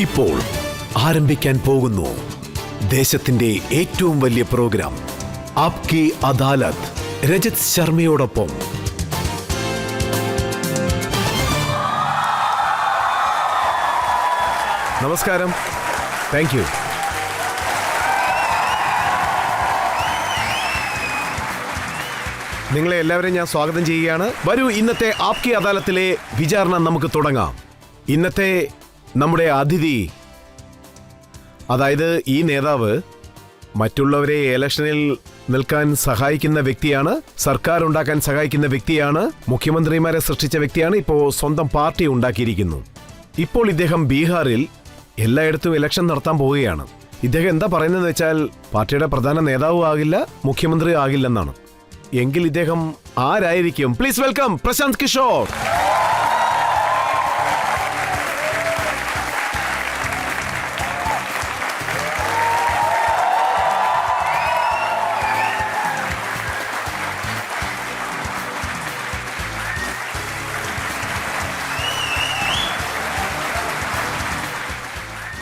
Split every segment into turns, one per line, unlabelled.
ഇപ്പോൾ ആരംഭിക്കാൻ പോകുന്നു ദേശത്തിന്റെ ഏറ്റവും വലിയ പ്രോഗ്രാം ആപ്കി അദാലത്ത്. രജത് ശർമ്മയോടൊപ്പം നമസ്കാരം. Thank you. നിങ്ങളെ എല്ലാവരെയും ഞാൻ സ്വാഗതം ചെയ്യുകയാണ്. വരൂ, ഇന്നത്തെ ആപ്കി അദാലത്തിലെ വിചാരണ നമുക്ക് തുടങ്ങാം. ഇന്നത്തെ നമ്മുടെ അതിഥി, അതായത് ഈ നേതാവ് മറ്റുള്ളവരെ ഇലക്ഷനിൽ നിൽക്കാൻ സഹായിക്കുന്ന വ്യക്തിയാണ്, സർക്കാർ ഉണ്ടാക്കാൻ സഹായിക്കുന്ന വ്യക്തിയാണ്, മുഖ്യമന്ത്രിമാരെ സൃഷ്ടിച്ച വ്യക്തിയാണ്, ഇപ്പോൾ സ്വന്തം പാർട്ടി ഉണ്ടാക്കിയിരിക്കുന്നു. ഇപ്പോൾ ഇദ്ദേഹം ബീഹാറിൽ എല്ലായിടത്തും ഇലക്ഷൻ നടത്താൻ പോവുകയാണ്. ഇദ്ദേഹം എന്താ പറയുന്നതെന്ന് വെച്ചാൽ പാർട്ടിയുടെ പ്രധാന നേതാവും ആകില്ല, മുഖ്യമന്ത്രി ആകില്ലെന്നാണ്. എങ്കിൽ ഇദ്ദേഹം ആരായിരിക്കും? Please welcome Prashant Kishor.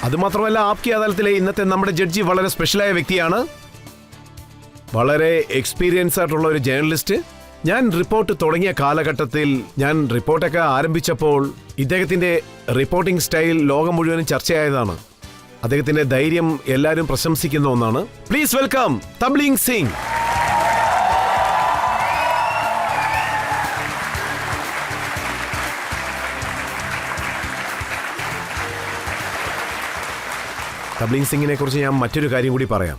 അതുമാത്രമല്ല, ആപ്കി അദാലത്തിലെ ഇന്നത്തെ നമ്മുടെ ജഡ്ജി വളരെ സ്പെഷ്യലായ വ്യക്തിയാണ്, വളരെ എക്സ്പീരിയൻസ് ആയിട്ടുള്ള ഒരു ജേർണലിസ്റ്റ്. ഞാൻ റിപ്പോർട്ട് തുടങ്ങിയ കാലഘട്ടത്തിൽ, ഞാൻ റിപ്പോർട്ടൊക്കെ ആരംഭിച്ചപ്പോൾ ഇദ്ദേഹത്തിന്റെ റിപ്പോർട്ടിംഗ് സ്റ്റൈൽ ലോകം മുഴുവനും ചർച്ചയായതാണ്. അദ്ദേഹത്തിന്റെ ധൈര്യം എല്ലാവരും പ്രശംസിക്കുന്ന ഒന്നാണ്. Please welcome Tablig Singh. തബ്ലീഗ് സിംഗിനെ കുറിച്ച് ഞാൻ മറ്റൊരു കാര്യം കൂടി പറയാം.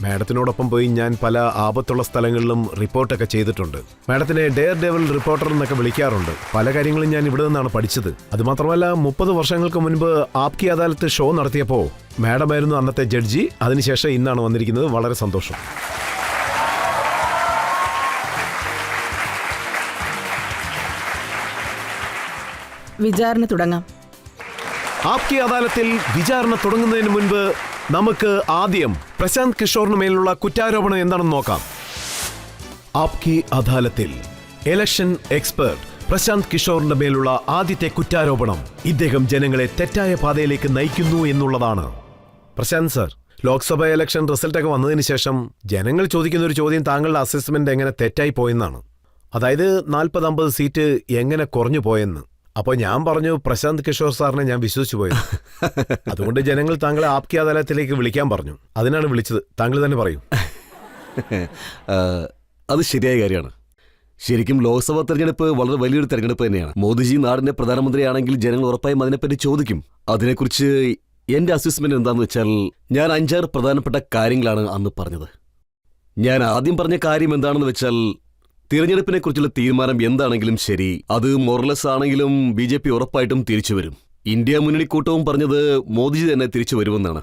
മാഡത്തിനോടൊപ്പം പോയി ഞാൻ പല ആപത്തുള്ള സ്ഥലങ്ങളിലും റിപ്പോർട്ടൊക്കെ ചെയ്തിട്ടുണ്ട്. മാഡത്തിനെ ഡെയർ ഡെവിൾ റിപ്പോർട്ടർ എന്നൊക്കെ വിളിക്കാറുണ്ട്. പല കാര്യങ്ങളും ഞാൻ ഇവിടെ നിന്നാണ് പഠിച്ചത്. അതുമാത്രമല്ല, 30 വർഷങ്ങൾക്ക് മുൻപ് ആപ്കി അദാലത്ത് ഷോ നടത്തിയപ്പോൾ മാഡമായിരുന്നു അന്നത്തെ ജഡ്ജി. അതിനുശേഷം ഇന്നാണ് വന്നിരിക്കുന്നത്. വളരെ സന്തോഷം.
വിചാരണ തുടങ്ങാം.
ആപ്കി അദാലത്തിൽ വിചാരണ തുടങ്ങുന്നതിന് മുൻപ് നമുക്ക് ആദ്യം പ്രശാന്ത് കിഷോറിന് മേലുള്ള കുറ്റാരോപണം എന്താണെന്ന് നോക്കാം. ആപ്കി അദാലത്തിൽ ഇലക്ഷൻ എക്സ്പെർട്ട് പ്രശാന്ത് കിഷോറിന്റെ മേലുള്ള ആദ്യത്തെ കുറ്റാരോപണം ഇദ്ദേഹം ജനങ്ങളെ തെറ്റായ പാതയിലേക്ക് നയിക്കുന്നു എന്നുള്ളതാണ്. പ്രശാന്ത് സർ, ലോക്സഭ ഇലക്ഷൻ റിസൾട്ടൊക്കെ വന്നതിന് ശേഷം ജനങ്ങൾ ചോദിക്കുന്ന ഒരു ചോദ്യം താങ്കളുടെ അസസ്മെന്റ് എങ്ങനെ തെറ്റായി പോയെന്നാണ്. അതായത് 40-50 സീറ്റ് എങ്ങനെ കുറഞ്ഞു പോയെന്ന്. അപ്പോൾ ഞാൻ പറഞ്ഞു, പ്രശാന്ത് കിഷോർ സാറിനെ ഞാൻ വിശ്വസിച്ചു പോയത്. അതുകൊണ്ട് ജനങ്ങൾ താങ്കളെ ആപ്കി അദാലത്തിലേക്ക് വിളിക്കാൻ പറഞ്ഞു. അതിനാണ് വിളിച്ചത്. താങ്കൾ തന്നെ പറയൂ.
അത് ശരിയായ കാര്യമാണ്. ശരിക്കും ലോക്സഭാ തെരഞ്ഞെടുപ്പ് വളരെ വലിയൊരു തെരഞ്ഞെടുപ്പ് തന്നെയാണ്. മോദിജി നാടിന്റെ പ്രധാനമന്ത്രിയാണെങ്കിൽ ജനങ്ങൾ ഉറപ്പായും അതിനെപ്പറ്റി ചോദിക്കും. അതിനെക്കുറിച്ച് എന്റെ അസസ്മെന്റ് എന്താണെന്ന് വെച്ചാൽ, ഞാൻ 5-6 പ്രധാനപ്പെട്ട കാര്യങ്ങളാണ് അന്ന് പറഞ്ഞത്. ഞാൻ ആദ്യം പറഞ്ഞ കാര്യം എന്താണെന്ന് വെച്ചാൽ, തിരഞ്ഞെടുപ്പിനെ കുറിച്ചുള്ള തീരുമാനം എന്താണെങ്കിലും ശരി, അത് മോറലെസ് ആണെങ്കിലും BJP ഉറപ്പായിട്ടും തിരിച്ചു വരും. ഇന്ത്യ മുന്നണി കൂട്ടവും പറഞ്ഞത് മോദിജി തന്നെ തിരിച്ചു വരുമെന്നാണ്.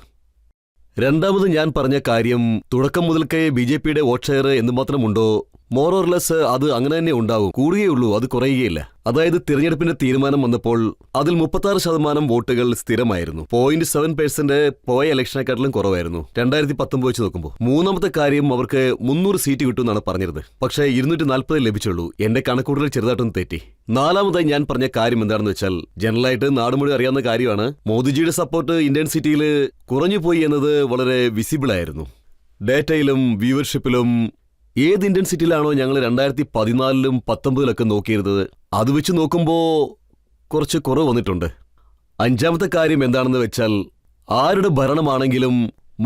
രണ്ടാമത് ഞാൻ പറഞ്ഞ കാര്യം, തുടക്കം മുതൽക്കേ BJPയുടെ വോട്ട് ഷെയർ എന്തുമാത്രമുണ്ടോ മോറോർലെസ് അത് അങ്ങനെ തന്നെ ഉണ്ടാവും, കൂടുകയുള്ളൂ, അത് കുറയുകയില്ല. അതായത് തിരഞ്ഞെടുപ്പിന്റെ തീരുമാനം വന്നപ്പോൾ അതിൽ 36% വോട്ടുകൾ സ്ഥിരമായിരുന്നു. 0.7% പോയ ഇലക്ഷനെക്കാട്ടിലും കുറവായിരുന്നു 2019 വെച്ച് നോക്കുമ്പോൾ. മൂന്നാമത്തെ കാര്യം, അവർക്ക് 300 സീറ്റ് കിട്ടുമെന്നാണ് പറഞ്ഞിരുന്നത്. പക്ഷേ 240 ലഭിച്ചുള്ളൂ. എന്റെ കണക്കൂട്ടൽ ചെറുതായിട്ടൊന്ന് തെറ്റി. നാലാമതായി ഞാൻ പറഞ്ഞ കാര്യം എന്താണെന്ന് വെച്ചാൽ, ജനറലായിട്ട് നാട് മുഴുവൻ അറിയാവുന്ന കാര്യമാണ്, മോദിജിയുടെ സപ്പോർട്ട് ഇന്ത്യൻ സിറ്റിയിൽ കുറഞ്ഞുപോയി എന്നത് വളരെ വിസിബിളായിരുന്നു. ഡേറ്റയിലും വ്യൂവർഷിപ്പിലും ഏത് ഇന്ത്യൻ സിറ്റിയിലാണോ ഞങ്ങൾ 2014-ലും 2019-ലൊക്കെ നോക്കിയിരുന്നത്, അത് വെച്ച് നോക്കുമ്പോൾ കുറച്ച് കുറവ് വന്നിട്ടുണ്ട്. അഞ്ചാമത്തെ കാര്യം എന്താണെന്ന് വെച്ചാൽ, ആരുടെ ഭരണമാണെങ്കിലും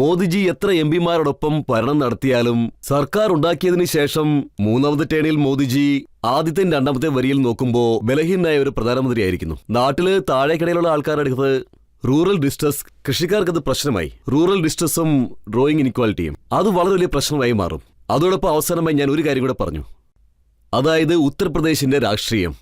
മോദിജി എത്ര MPമാരോടൊപ്പം ഭരണം നടത്തിയാലും സർക്കാർ ഉണ്ടാക്കിയതിനു ശേഷം മൂന്നാമത്തെ ടേണിൽ മോദിജി ആദ്യത്തെയും രണ്ടാമത്തെ വരിയിൽ നോക്കുമ്പോൾ ബലഹീനായ ഒരു പ്രധാനമന്ത്രിയായിരിക്കുന്നു. നാട്ടില് താഴേക്കിടയിലുള്ള ആൾക്കാരുടെ അടുത്ത് റൂറൽ ഡിസ്ട്രസ്, കൃഷിക്കാർക്കത് പ്രശ്നമായി. റൂറൽ ഡിസ്ട്രസും ഡ്രോയിങ് ഇനിക്വാലിറ്റിയും അത് വളരെ വലിയ പ്രശ്നമായി മാറും. അതോടൊപ്പം അവസാനമായി ഞാൻ ഒരു കാര്യം കൂടെ പറഞ്ഞു, അതായത് ഉത്തർപ്രദേശിന്റെ രാഷ്ട്രീയം.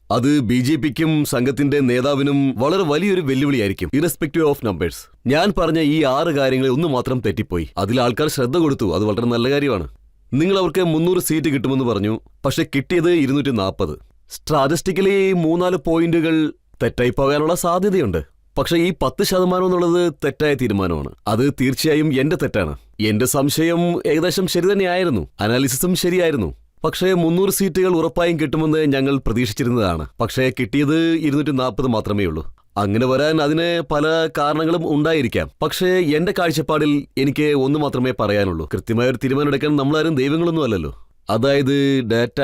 അത് BJPക്കും സംഘത്തിന്റെ നേതാവിനും വളരെ വലിയൊരു വെല്ലുവിളിയായിരിക്കും, ഇറസ്പെക്റ്റീവ് ഓഫ് നമ്പേഴ്സ്. ഞാൻ പറഞ്ഞ ഈ 6 കാര്യങ്ങളിൽ ഒന്ന് മാത്രം തെറ്റിപ്പോയി. അതിൽ ആൾക്കാർ ശ്രദ്ധ കൊടുത്തു, അത് വളരെ നല്ല കാര്യമാണ്. നിങ്ങൾ അവർക്ക് 300 സീറ്റ് കിട്ടുമെന്ന് പറഞ്ഞു, പക്ഷെ കിട്ടിയത് 240. സ്ട്രാറ്റസ്റ്റിക്കലി 3-4 പോയിന്റുകൾ തെറ്റായി പോകാനുള്ള സാധ്യതയുണ്ട്. പക്ഷെ ഈ 10% എന്നുള്ളത് തെറ്റായ തീരുമാനമാണ്. അത് തീർച്ചയായും എന്റെ തെറ്റാണ്. എന്റെ സംശയം ഏകദേശം ശരി തന്നെയായിരുന്നു, അനാലിസിസും ശരിയായിരുന്നു. പക്ഷേ 300 സീറ്റുകൾ ഉറപ്പായും കിട്ടുമെന്ന് ഞങ്ങൾ പ്രതീക്ഷിച്ചിരുന്നതാണ്. പക്ഷേ കിട്ടിയത് 240 മാത്രമേ ഉള്ളൂ. അങ്ങനെ വരാൻ അതിന് പല കാരണങ്ങളും ഉണ്ടായിരിക്കാം. പക്ഷേ എന്റെ കാഴ്ചപ്പാടിൽ എനിക്ക് ഒന്ന് മാത്രമേ പറയാനുള്ളൂ. കൃത്യമായ ഒരു തീരുമാനം എടുക്കാൻ നമ്മളാരും ദൈവങ്ങളൊന്നും അല്ലല്ലോ. അതായത് ഡാറ്റ,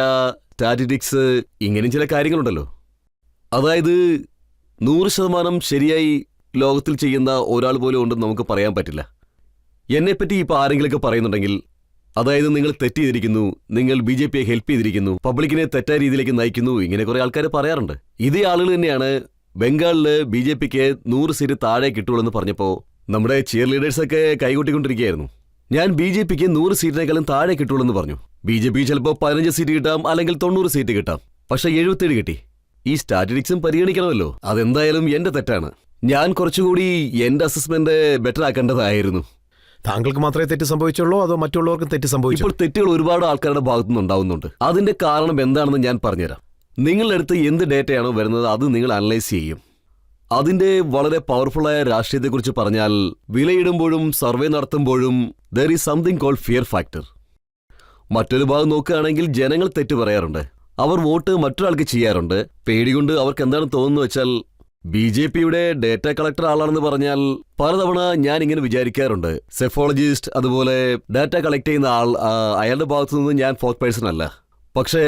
സ്റ്റാറ്റിസ്റ്റിക്സ്, ഇങ്ങനെയും ചില കാര്യങ്ങളുണ്ടല്ലോ. അതായത് 100% ശരിയായി ലോകത്തിൽ ചെയ്യുന്ന ഒരാൾ പോലും ഉണ്ടെന്ന് നമുക്ക് പറയാൻ പറ്റില്ല. എന്നെപ്പറ്റി ഇപ്പോൾ ആരെങ്കിലുമൊക്കെ പറയുന്നുണ്ടെങ്കിൽ, അതായത് നിങ്ങൾ തെറ്റ് ചെയ്തിരിക്കുന്നു, നിങ്ങൾ BJPയെ ഹെൽപ്പ് ചെയ്തിരിക്കുന്നു, പബ്ലിക്കിനെ തെറ്റായ രീതിയിലേക്ക് നയിക്കുന്നു, ഇങ്ങനെ കുറെ ആൾക്കാർ പറയാറുണ്ട്. ഇതേ ആളുകൾ തന്നെയാണ് ബംഗാളില് BJPക്ക് 100 സീറ്റ് താഴെ കിട്ടുള്ളൂ എന്ന് പറഞ്ഞപ്പോൾ നമ്മുടെ ചിയർ ലീഡേഴ്സൊക്കെ കൈകൊട്ടിക്കൊണ്ടിരിക്കുകയായിരുന്നു. ഞാൻ BJPക്ക് 100 സീറ്റിനേക്കാളും താഴെ കിട്ടുള്ളൂ എന്ന് പറഞ്ഞു. BJP ചിലപ്പോൾ 15 സീറ്റ് കിട്ടാം, അല്ലെങ്കിൽ 90 സീറ്റ് കിട്ടാം. പക്ഷേ 77 കിട്ടി. ഈ സ്റ്റാറ്റിസ്റ്റിക്സും പരിഗണിക്കണമല്ലോ. അതെന്തായാലും എന്റെ തെറ്റാണ്. ഞാൻ കുറച്ചുകൂടി എന്റെ അസസ്മെന്റ് ബെറ്റർ ആക്കേണ്ടതായിരുന്നു.
താങ്കൾക്ക് മാത്രമേ തെറ്റ് സംഭവിച്ചുള്ളൂ, അതോ മറ്റുള്ളവർക്കും തെറ്റ് സംഭവിച്ചു?
ഇപ്പോൾ തെറ്റുകൾ ഒരുപാട് ആൾക്കാരുടെ ഭാഗത്തുനിന്ന് ഉണ്ടാവുന്നുണ്ട്. അതിന്റെ കാരണം എന്താണെന്ന് ഞാൻ പറഞ്ഞുതരാം. നിങ്ങളുടെ അടുത്ത് എന്ത് ഡേറ്റയാണോ വരുന്നത് അത് നിങ്ങൾ അനലൈസ് ചെയ്യും. അതിന്റെ വളരെ പവർഫുള്ളായ രാഷ്ട്രീയത്തെക്കുറിച്ച് പറഞ്ഞാൽ, വിലയിടുമ്പോഴും സർവേ നടത്തുമ്പോഴും there is something called fear factor. മറ്റൊരു ഭാഗം നോക്കുകയാണെങ്കിൽ ജനങ്ങൾ തെറ്റ് പറയാറുണ്ട്. അവർ വോട്ട് മറ്റൊരാൾക്ക് ചെയ്യാറുണ്ട്. പേടികൊണ്ട് അവർക്ക് എന്താണ് തോന്നുന്നു വെച്ചാൽ, BJPയുടെ ഡേറ്റ കളക്ടർ ആളാണെന്ന് പറഞ്ഞാൽ പലതവണ ഞാൻ ഇങ്ങനെ വിചാരിക്കാറുണ്ട്, സെഫോളജിസ്റ്റ് അതുപോലെ ഡാറ്റ കളക്ട് ചെയ്യുന്ന ആൾ, അയാളുടെ ഭാഗത്തു നിന്ന് ഞാൻ ഫോർത്ത് പേഴ്സൺ അല്ല. പക്ഷേ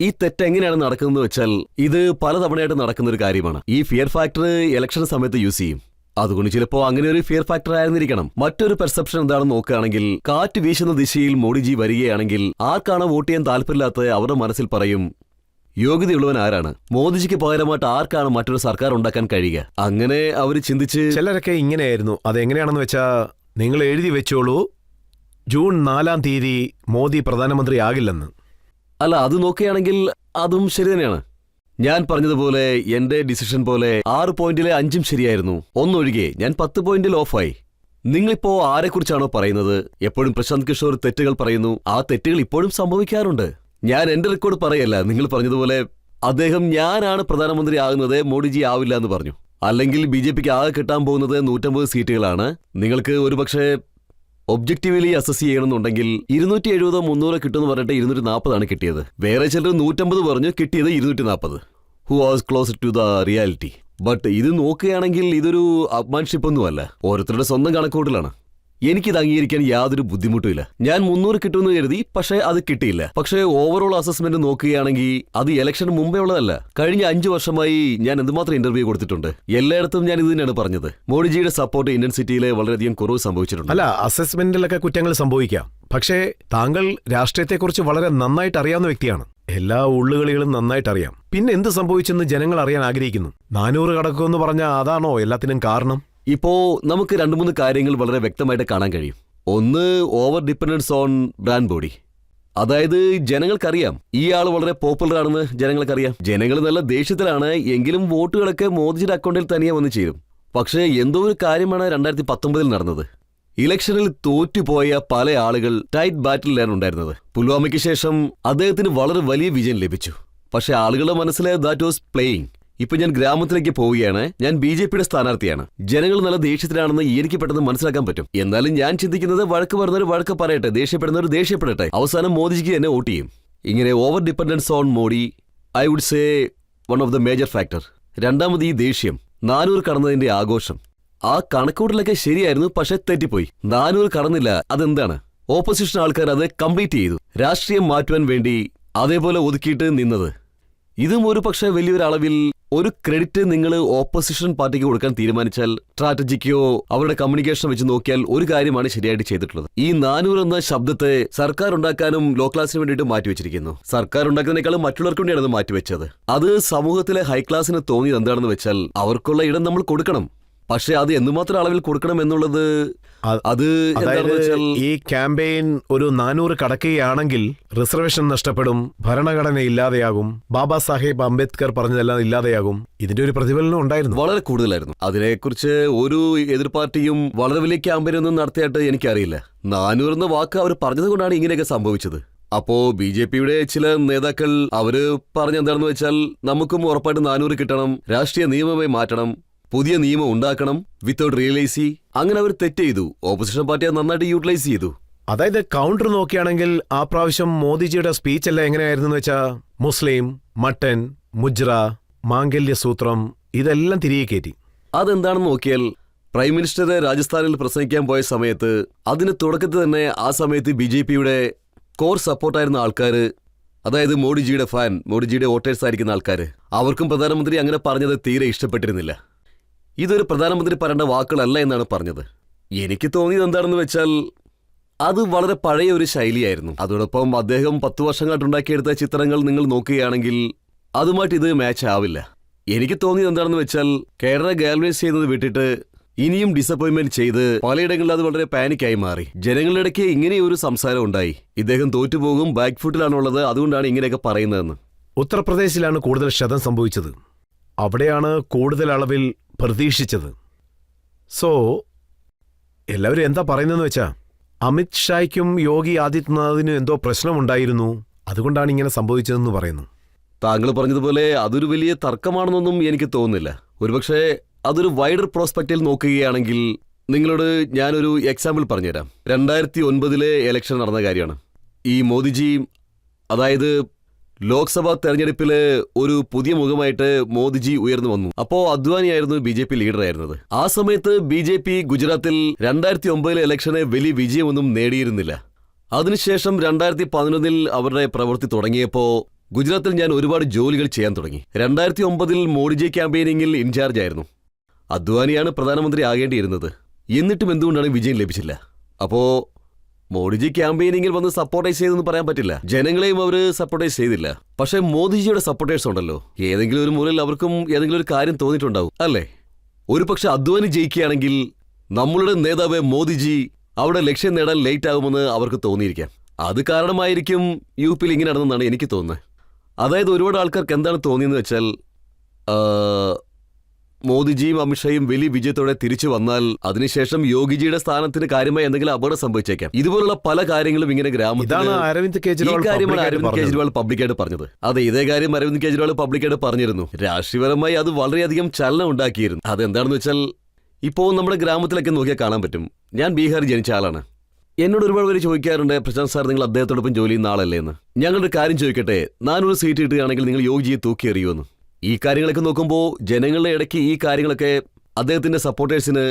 ഈ തെറ്റ് എങ്ങനെയാണ് നടക്കുന്നതെന്ന് വെച്ചാൽ, ഇത് പലതവണയായിട്ട് നടക്കുന്ന ഒരു കാര്യമാണ്. ഈ ഫിയർ ഫാക്ടർ ഇലക്ഷൻ സമയത്ത് യൂസ് ചെയ്യും. അതുകൊണ്ട് ചിലപ്പോൾ അങ്ങനെ ഒരു ഫിയർ ഫാക്ടർ ആയിരുന്നിരിക്കണം. മറ്റൊരു പെർസെപ്ഷൻ എന്താണെന്ന് നോക്കുകയാണെങ്കിൽ, കാറ്റ് വീശുന്ന ദിശയിൽ മോഡിജി വരികയാണെങ്കിൽ ആർക്കാണ് വോട്ട് ചെയ്യാൻ താല്പര്യമില്ലാത്ത അവരുടെ മനസ്സിൽ പറയും, യോഗ്യതയുള്ളവൻ ആരാണ്, മോദിജിക്ക് പകരമായിട്ട് ആർക്കാണ് മറ്റൊരു സർക്കാർ ഉണ്ടാക്കാൻ കഴിയുക. അങ്ങനെ അവർ ചിന്തിച്ച്
ചിലരൊക്കെ ഇങ്ങനെയായിരുന്നു. അതെങ്ങനെയാണെന്ന് വെച്ചാ, നിങ്ങൾ എഴുതി വെച്ചോളൂ, ജൂൺ 4-ാം തീയതി മോദി പ്രധാനമന്ത്രി ആകില്ലെന്ന്.
അല്ല, അത് നോക്കുകയാണെങ്കിൽ അതും ശരി തന്നെയാണ്. ഞാൻ പറഞ്ഞതുപോലെ എന്റെ ഡിസിഷൻ പോലെ 6 പോയിന്റിലെ 5ഉം ശരിയായിരുന്നു. ഒന്നൊഴികെ ഞാൻ 10 പോയിന്റിൽ ഓഫായി. നിങ്ങളിപ്പോ ആരെക്കുറിച്ചാണോ പറയുന്നത്? എപ്പോഴും പ്രശാന്ത് കിഷോർ തെറ്റുകൾ പറയുന്നു. ആ തെറ്റുകൾ ഇപ്പോഴും സംഭവിക്കാറുണ്ട്. ഞാൻ എന്റെ റെക്കോർഡ് പറയല്ല. നിങ്ങൾ പറഞ്ഞതുപോലെ അദ്ദേഹം ഞാനാണ് പ്രധാനമന്ത്രി ആകുന്നത്, മോഡിജി ആവില്ല എന്ന് പറഞ്ഞു. അല്ലെങ്കിൽ BJPക്ക് ആകെ കിട്ടാൻ പോകുന്നത് 150 സീറ്റുകളാണ്. നിങ്ങൾക്ക് ഒരുപക്ഷെ ഒബ്ജക്റ്റീവ്ലി അസസ് ചെയ്യണമെന്നുണ്ടെങ്കിൽ 270-300 കിട്ടുമെന്ന് പറഞ്ഞിട്ട് 240 കിട്ടിയത്. വേറെ ചിലർ 150 പറഞ്ഞു, കിട്ടിയത് 240. Who was close to the reality. But ഇത് നോക്കുകയാണെങ്കിൽ ഇതൊരു അപ്മാൻഷിപ്പ് ഒന്നുമല്ല, ഓരോരുത്തരുടെ സ്വന്തം കണക്കൂട്ടലാണ്. എനിക്കിത് അംഗീകരിക്കാൻ യാതൊരു ബുദ്ധിമുട്ടുമില്ല. ഞാൻ 300 കിട്ടുമെന്ന് കരുതി, പക്ഷേ അത് കിട്ടിയില്ല. പക്ഷേ ഓവറോൾ അസസ്മെന്റ് നോക്കുകയാണെങ്കിൽ അത് ഇലക്ഷന് മുമ്പേ ഉള്ളതല്ല. കഴിഞ്ഞ 5 വർഷമായി ഞാൻ എന്തുമാത്രം ഇന്റർവ്യൂ കൊടുത്തിട്ടുണ്ട്. എല്ലായിടത്തും ഞാൻ ഇത് തന്നെയാണ് പറഞ്ഞത്. മോഡിജിയുടെ സപ്പോർട്ട് ഇന്ത്യൻ സിറ്റിയിൽ വളരെയധികം കുറവ് സംഭവിച്ചിട്ടുണ്ട്.
അല്ല, അസസ്മെന്റിലൊക്കെ കുറ്റങ്ങൾ സംഭവിക്കാം. പക്ഷേ താങ്കൾ രാഷ്ട്രീയത്തെക്കുറിച്ച് വളരെ നന്നായിട്ട് അറിയാവുന്ന വ്യക്തിയാണ്. എല്ലാ ഉള്ളുകളികളും നന്നായിട്ട് അറിയാം. പിന്നെ എന്ത് സംഭവിച്ചെന്ന് ജനങ്ങൾ അറിയാൻ ആഗ്രഹിക്കുന്നു. 400 കടക്കുമെന്ന് പറഞ്ഞാൽ അതാണോ എല്ലാത്തിനും കാരണം?
ഇപ്പോ നമുക്ക് 2-3 കാര്യങ്ങൾ വളരെ വ്യക്തമായിട്ട് കാണാൻ കഴിയും. ഒന്ന്, over dependence on brand body. അതായത് ജനങ്ങൾക്കറിയാം ഈ ആൾ വളരെ പോപ്പുലർ ആണെന്ന് ജനങ്ങൾക്കറിയാം. ജനങ്ങൾ നല്ല ദേഷ്യത്തിലാണ്, എങ്കിലും വോട്ടുകളൊക്കെ മോദിജിയുടെ അക്കൗണ്ടിൽ തനിയെ വന്ന് ചേരും. പക്ഷേ എന്തോ ഒരു കാര്യമാണ് 2019 നടന്നത്. ഇലക്ഷനിൽ തോറ്റുപോയ പല ആളുകൾ ടൈറ്റ് ബാറ്റിലാണ് ഉണ്ടായിരുന്നത്. പുൽവാമയ്ക്ക് ശേഷം അദ്ദേഹത്തിന് വളരെ വലിയ വിജയം ലഭിച്ചു. പക്ഷേ ആളുകളുടെ മനസ്സിലെ ദാറ്റ് വാസ് പ്ലേയിങ്. ഇപ്പൊ ഞാൻ ഗ്രാമത്തിലേക്ക് പോവുകയാണ്. ഞാൻ BJPയുടെ സ്ഥാനാർത്ഥിയാണ്. ജനങ്ങൾ നല്ല ദേഷ്യത്തിലാണെന്ന് എനിക്ക് പെട്ടെന്ന് മനസ്സിലാക്കാൻ പറ്റും. എന്നാലും ഞാൻ ചിന്തിക്കുന്നത്, വഴക്ക് പറയുന്നവർ വഴക്ക് പറയട്ടെ, ദേഷ്യപ്പെടുന്നവർ ദേഷ്യപ്പെടട്ടെ, അവസാനം മോദിജിക്ക് തന്നെ വോട്ട് ചെയ്യും. ഇങ്ങനെ over dependence on Modi, I would say one of the major factor. രണ്ടാമത് ഈ ദേഷ്യം, 400 കടന്നതിന്റെ ആഘോഷം. ആ കണക്കൂട്ടിലൊക്കെ ശരിയായിരുന്നു, പക്ഷെ തെറ്റിപ്പോയി. 400 കടന്നില്ല. അതെന്താണ്? ഓപ്പോസിഷൻ ആൾക്കാർ അത് കംപ്ലീറ്റ് ചെയ്തു. രാഷ്ട്രീയം മാറ്റുവാൻ വേണ്ടി അതേപോലെ ഒതുക്കിയിട്ട് നിന്നത്. ഇതും ഒരു പക്ഷേ വലിയൊരളവിൽ ഒരു ക്രെഡിറ്റ് നിങ്ങൾ ഓപ്പോസിഷൻ പാർട്ടിക്ക് കൊടുക്കാൻ തീരുമാനിച്ചാൽ, സ്ട്രാറ്റജിക്കോ അവരുടെ കമ്മ്യൂണിക്കേഷൻ വെച്ച് നോക്കിയാൽ ഒരു കാര്യമാണ് ശരിയായിട്ട് ചെയ്തിട്ടുള്ളത്. ഈ 400 എന്ന ശബ്ദത്തെ സർക്കാർ ഉണ്ടാക്കാനും ലോ ക്ലാസിന് വേണ്ടിയിട്ട് മാറ്റിവെച്ചിരിക്കുന്നു. സർക്കാർ ഉണ്ടാക്കുന്നതിനേക്കാളും മറ്റുള്ളവർക്ക് വേണ്ടിയാണ് അത് മാറ്റിവെച്ചത്. അത് സമൂഹത്തിലെ ഹൈ ക്ലാസിന് തോന്നിയത് എന്താണെന്ന് വെച്ചാൽ, അവർക്കുള്ള ഇടം നമ്മൾ കൊടുക്കണം. പക്ഷെ അത് എന്തുമാത്രം അളവിൽ കൊടുക്കണം എന്നുള്ളത്, അത്
ഈ ക്യാമ്പയിൻ ഒരു 400 കടക്കുകയാണെങ്കിൽ റിസർവേഷൻ നഷ്ടപ്പെടും, ഭരണഘടന ഇല്ലാതെയാകും, ബാബാ സാഹേബ് അംബേദ്കർ പറഞ്ഞതെല്ലാം ഇല്ലാതെയാകും. ഇതിന്റെ ഒരു പ്രതിഫലനം ഉണ്ടായിരുന്നു,
വളരെ കൂടുതലായിരുന്നു. അതിനെക്കുറിച്ച് ഒരു എതിർ പാർട്ടിയും വളരെ വലിയ ക്യാമ്പയിൻ ഒന്നും നടത്തിയായിട്ട് എനിക്കറിയില്ല. 400 എന്ന വാക്ക് അവർ പറഞ്ഞത് കൊണ്ടാണ് ഇങ്ങനെയൊക്കെ സംഭവിച്ചത്. അപ്പോ BJPയുടെ ചില നേതാക്കൾ അവര് പറഞ്ഞെന്താണെന്ന് വെച്ചാൽ, നമുക്കും ഉറപ്പായിട്ട് 400 കിട്ടണം, രാഷ്ട്രീയ നിയമമായി മാറ്റണം, പുതിയ നിയമം ഉണ്ടാക്കണം, വിത്തൗട്ട് റിയലൈസി. അങ്ങനെ അവർ തെറ്റ് ചെയ്തു. ഓപ്പോസിഷൻ പാർട്ടി അത് നന്നായിട്ട് യൂട്ടിലൈസ് ചെയ്തു.
അതായത് കൗണ്ടർ നോക്കുകയാണെങ്കിൽ ആ പ്രാവശ്യം മോദിജിയുടെ സ്പീച്ച് എല്ലാം എങ്ങനെയായിരുന്നു വെച്ചാ, മുസ്ലിം, മട്ടൻ, മുജ്ര, മാംഗല്യ സൂത്രം, ഇതെല്ലാം തിരികെ കയറ്റി.
അതെന്താണെന്ന് നോക്കിയാൽ പ്രൈം മിനിസ്റ്റർ രാജസ്ഥാനിൽ പ്രസംഗിക്കാൻ പോയ സമയത്ത് അതിന് തുടക്കത്തിൽ തന്നെ ആ സമയത്ത് BJPയുടെ കോർ സപ്പോർട്ടായിരുന്ന ആൾക്കാർ, അതായത് മോഡിജിയുടെ ഫാൻ, മോഡിജിയുടെ വോട്ടേഴ്സ് ആയിരിക്കുന്ന ആൾക്കാർ, അവർക്കും പ്രധാനമന്ത്രി അങ്ങനെ പറഞ്ഞത് തീരെ ഇഷ്ടപ്പെട്ടിരുന്നില്ല. ഇതൊരു പ്രധാനമന്ത്രി പറയേണ്ട വാക്കുകളല്ല എന്നാണ് പറഞ്ഞത്. എനിക്ക് തോന്നിയത് എന്താണെന്ന് വെച്ചാൽ അത് വളരെ പഴയ ഒരു ശൈലിയായിരുന്നു. അതോടൊപ്പം അദ്ദേഹം 10 വർഷങ്ങളായിട്ടുണ്ടാക്കിയെടുത്ത ചിത്രങ്ങൾ നിങ്ങൾ നോക്കുകയാണെങ്കിൽ അതുമായിട്ട് ഇത് മാച്ച് ആവില്ല. എനിക്ക് തോന്നിയത് എന്താണെന്ന് വെച്ചാൽ കേരള ഗാൽവനൈസ് ചെയ്യുന്നത് വിട്ടിട്ട് ഇനിയും ഡിസപ്പോയിന്റ്മെന്റ് ചെയ്ത് പലയിടങ്ങളിൽ അത് വളരെ പാനിക്കായി മാറി. ജനങ്ങളുടെ ഇടയ്ക്ക് ഇങ്ങനെയൊരു സംസാരം ഉണ്ടായി, ഇദ്ദേഹം തോറ്റുപോകും, ബാക്ക് ഫുട്ടിലാണുള്ളത്, അതുകൊണ്ടാണ് ഇങ്ങനെയൊക്കെ പറയുന്നതെന്ന്.
ഉത്തർപ്രദേശിലാണ് കൂടുതൽ ക്ഷതം സംഭവിച്ചത്. അവിടെയാണ് കൂടുതൽ അളവിൽ പ്രതീക്ഷിച്ചത്. സോ എല്ലാവരും എന്താ പറയുന്നതെന്ന് വെച്ചാ അമിത് ഷായ്ക്കും യോഗി ആദിത്യനാഥിനും എന്തോ പ്രശ്നമുണ്ടായിരുന്നു, അതുകൊണ്ടാണ് ഇങ്ങനെ സംഭവിച്ചതെന്ന് പറയുന്നു.
താങ്കൾ പറഞ്ഞതുപോലെ അതൊരു വലിയ തർക്കമാണെന്നൊന്നും എനിക്ക് തോന്നുന്നില്ല. ഒരുപക്ഷെ അതൊരു വൈഡർ പ്രോസ്പെക്റ്റിൽ നോക്കുകയാണെങ്കിൽ നിങ്ങളോട് ഞാനൊരു എക്സാമ്പിൾ പറഞ്ഞുതരാം. 2009 ഇലക്ഷൻ നടന്ന കാര്യമാണ്. ഈ മോദിജി, അതായത് ലോക്സഭാ തെരഞ്ഞെടുപ്പിൽ ഒരു പുതിയ മുഖമായിട്ട് മോദിജി ഉയർന്നു വന്നു. അപ്പോൾ അദ്വാനിയായിരുന്നു BJP ലീഡറായിരുന്നത്. ആ സമയത്ത് BJP ഗുജറാത്തിൽ 2009 ഇലക്ഷന് വലിയ വിജയമൊന്നും നേടിയിരുന്നില്ല. അതിനുശേഷം 2011 അവരുടെ പ്രവൃത്തി തുടങ്ങിയപ്പോൾ ഗുജറാത്തിൽ ഞാൻ ഒരുപാട് ജോലികൾ ചെയ്യാൻ തുടങ്ങി. 2009 മോഡിജി ക്യാമ്പയിനിങ്ങിൽ ഇൻചാർജ് ആയിരുന്നു. അദ്വാനിയാണ് പ്രധാനമന്ത്രി ആകേണ്ടിയിരുന്നത്. എന്നിട്ടും എന്തുകൊണ്ടാണ് വിജയം ലഭിച്ചില്ല? അപ്പോ മോഡിജി ക്യാമ്പയിനിങ്ങിൽ വന്ന് സപ്പോർട്ടൈസ് ചെയ്തെന്ന് പറയാൻ പറ്റില്ല. ജനങ്ങളെയും അവർ സപ്പോർട്ടൈസ് ചെയ്തില്ല. പക്ഷേ മോദിജിയുടെ സപ്പോർട്ടേഴ്സ് ഉണ്ടല്ലോ, ഏതെങ്കിലും ഒരു മുറിൽ അവർക്കും ഏതെങ്കിലും ഒരു കാര്യം തോന്നിയിട്ടുണ്ടാവും അല്ലേ? ഒരു പക്ഷെ അദ്വാനി ജയിക്കുകയാണെങ്കിൽ നമ്മളുടെ നേതാവ് മോദിജി അവിടെ ലക്ഷ്യം നേടാൻ ലേറ്റ് ആകുമെന്ന് അവർക്ക് തോന്നിയിരിക്കാം. അത് കാരണമായിരിക്കും UP-ൽ ഇങ്ങനെ നടന്നെന്നാണ് എനിക്ക് തോന്നുന്നത്. അതായത് ഒരുപാട് ആൾക്കാർക്ക് എന്താണ് തോന്നിയെന്ന് വെച്ചാൽ മോദിജിയും അമിത്ഷായും വലിയ വിജയത്തോടെ തിരിച്ചു വന്നാൽ അതിനുശേഷം യോഗിജിയുടെ സ്ഥാനത്തിന് കാര്യമായി എന്തെങ്കിലും അപകടം സംഭവിച്ചേക്കാം. ഇതുപോലുള്ള പല കാര്യങ്ങളും ഇങ്ങനെ ഗ്രാമത്തിൽ
അരവിന്ദ് കെജ്രിവാൾ
പബ്ലിക്കായിട്ട് പറഞ്ഞത്. അതെ, ഇതേ കാര്യം അരവിന്ദ് കെജ്രിവാൾ പബ്ലിക്കായിട്ട് പറഞ്ഞിരുന്നു. രാഷ്ട്രീയപരമായി അത് വളരെയധികം ചലനം ഉണ്ടാക്കിയിരുന്നു. അതെന്താണെന്ന് വെച്ചാൽ ഇപ്പോൾ നമ്മുടെ ഗ്രാമത്തിലൊക്കെ നോക്കിയാൽ കാണാൻ പറ്റും. ഞാൻ ബീഹാറിൽ ജനിച്ച ആളാണ്. എന്നോട് ഒരുപാട് പേര് ചോദിക്കാറുണ്ട്, പ്രശാന്ത് സാർ നിങ്ങൾ അദ്ദേഹത്തോടൊപ്പം ജോലി ചെയ്യുന്ന ആളല്ലേ എന്ന്. ഞങ്ങളുടെ കാര്യം ചോദിക്കട്ടെ, 400 സീറ്റ് കിട്ടുകയാണെങ്കിൽ നിങ്ങൾ യോഗിജിയെ തൂക്കിയെറിയുമെന്ന്. ഈ കാര്യങ്ങളൊക്കെ നോക്കുമ്പോൾ ജനങ്ങളുടെ ഇടയ്ക്ക് ഈ കാര്യങ്ങളൊക്കെ അദ്ദേഹത്തിന്റെ സപ്പോർട്ടേഴ്സിന്,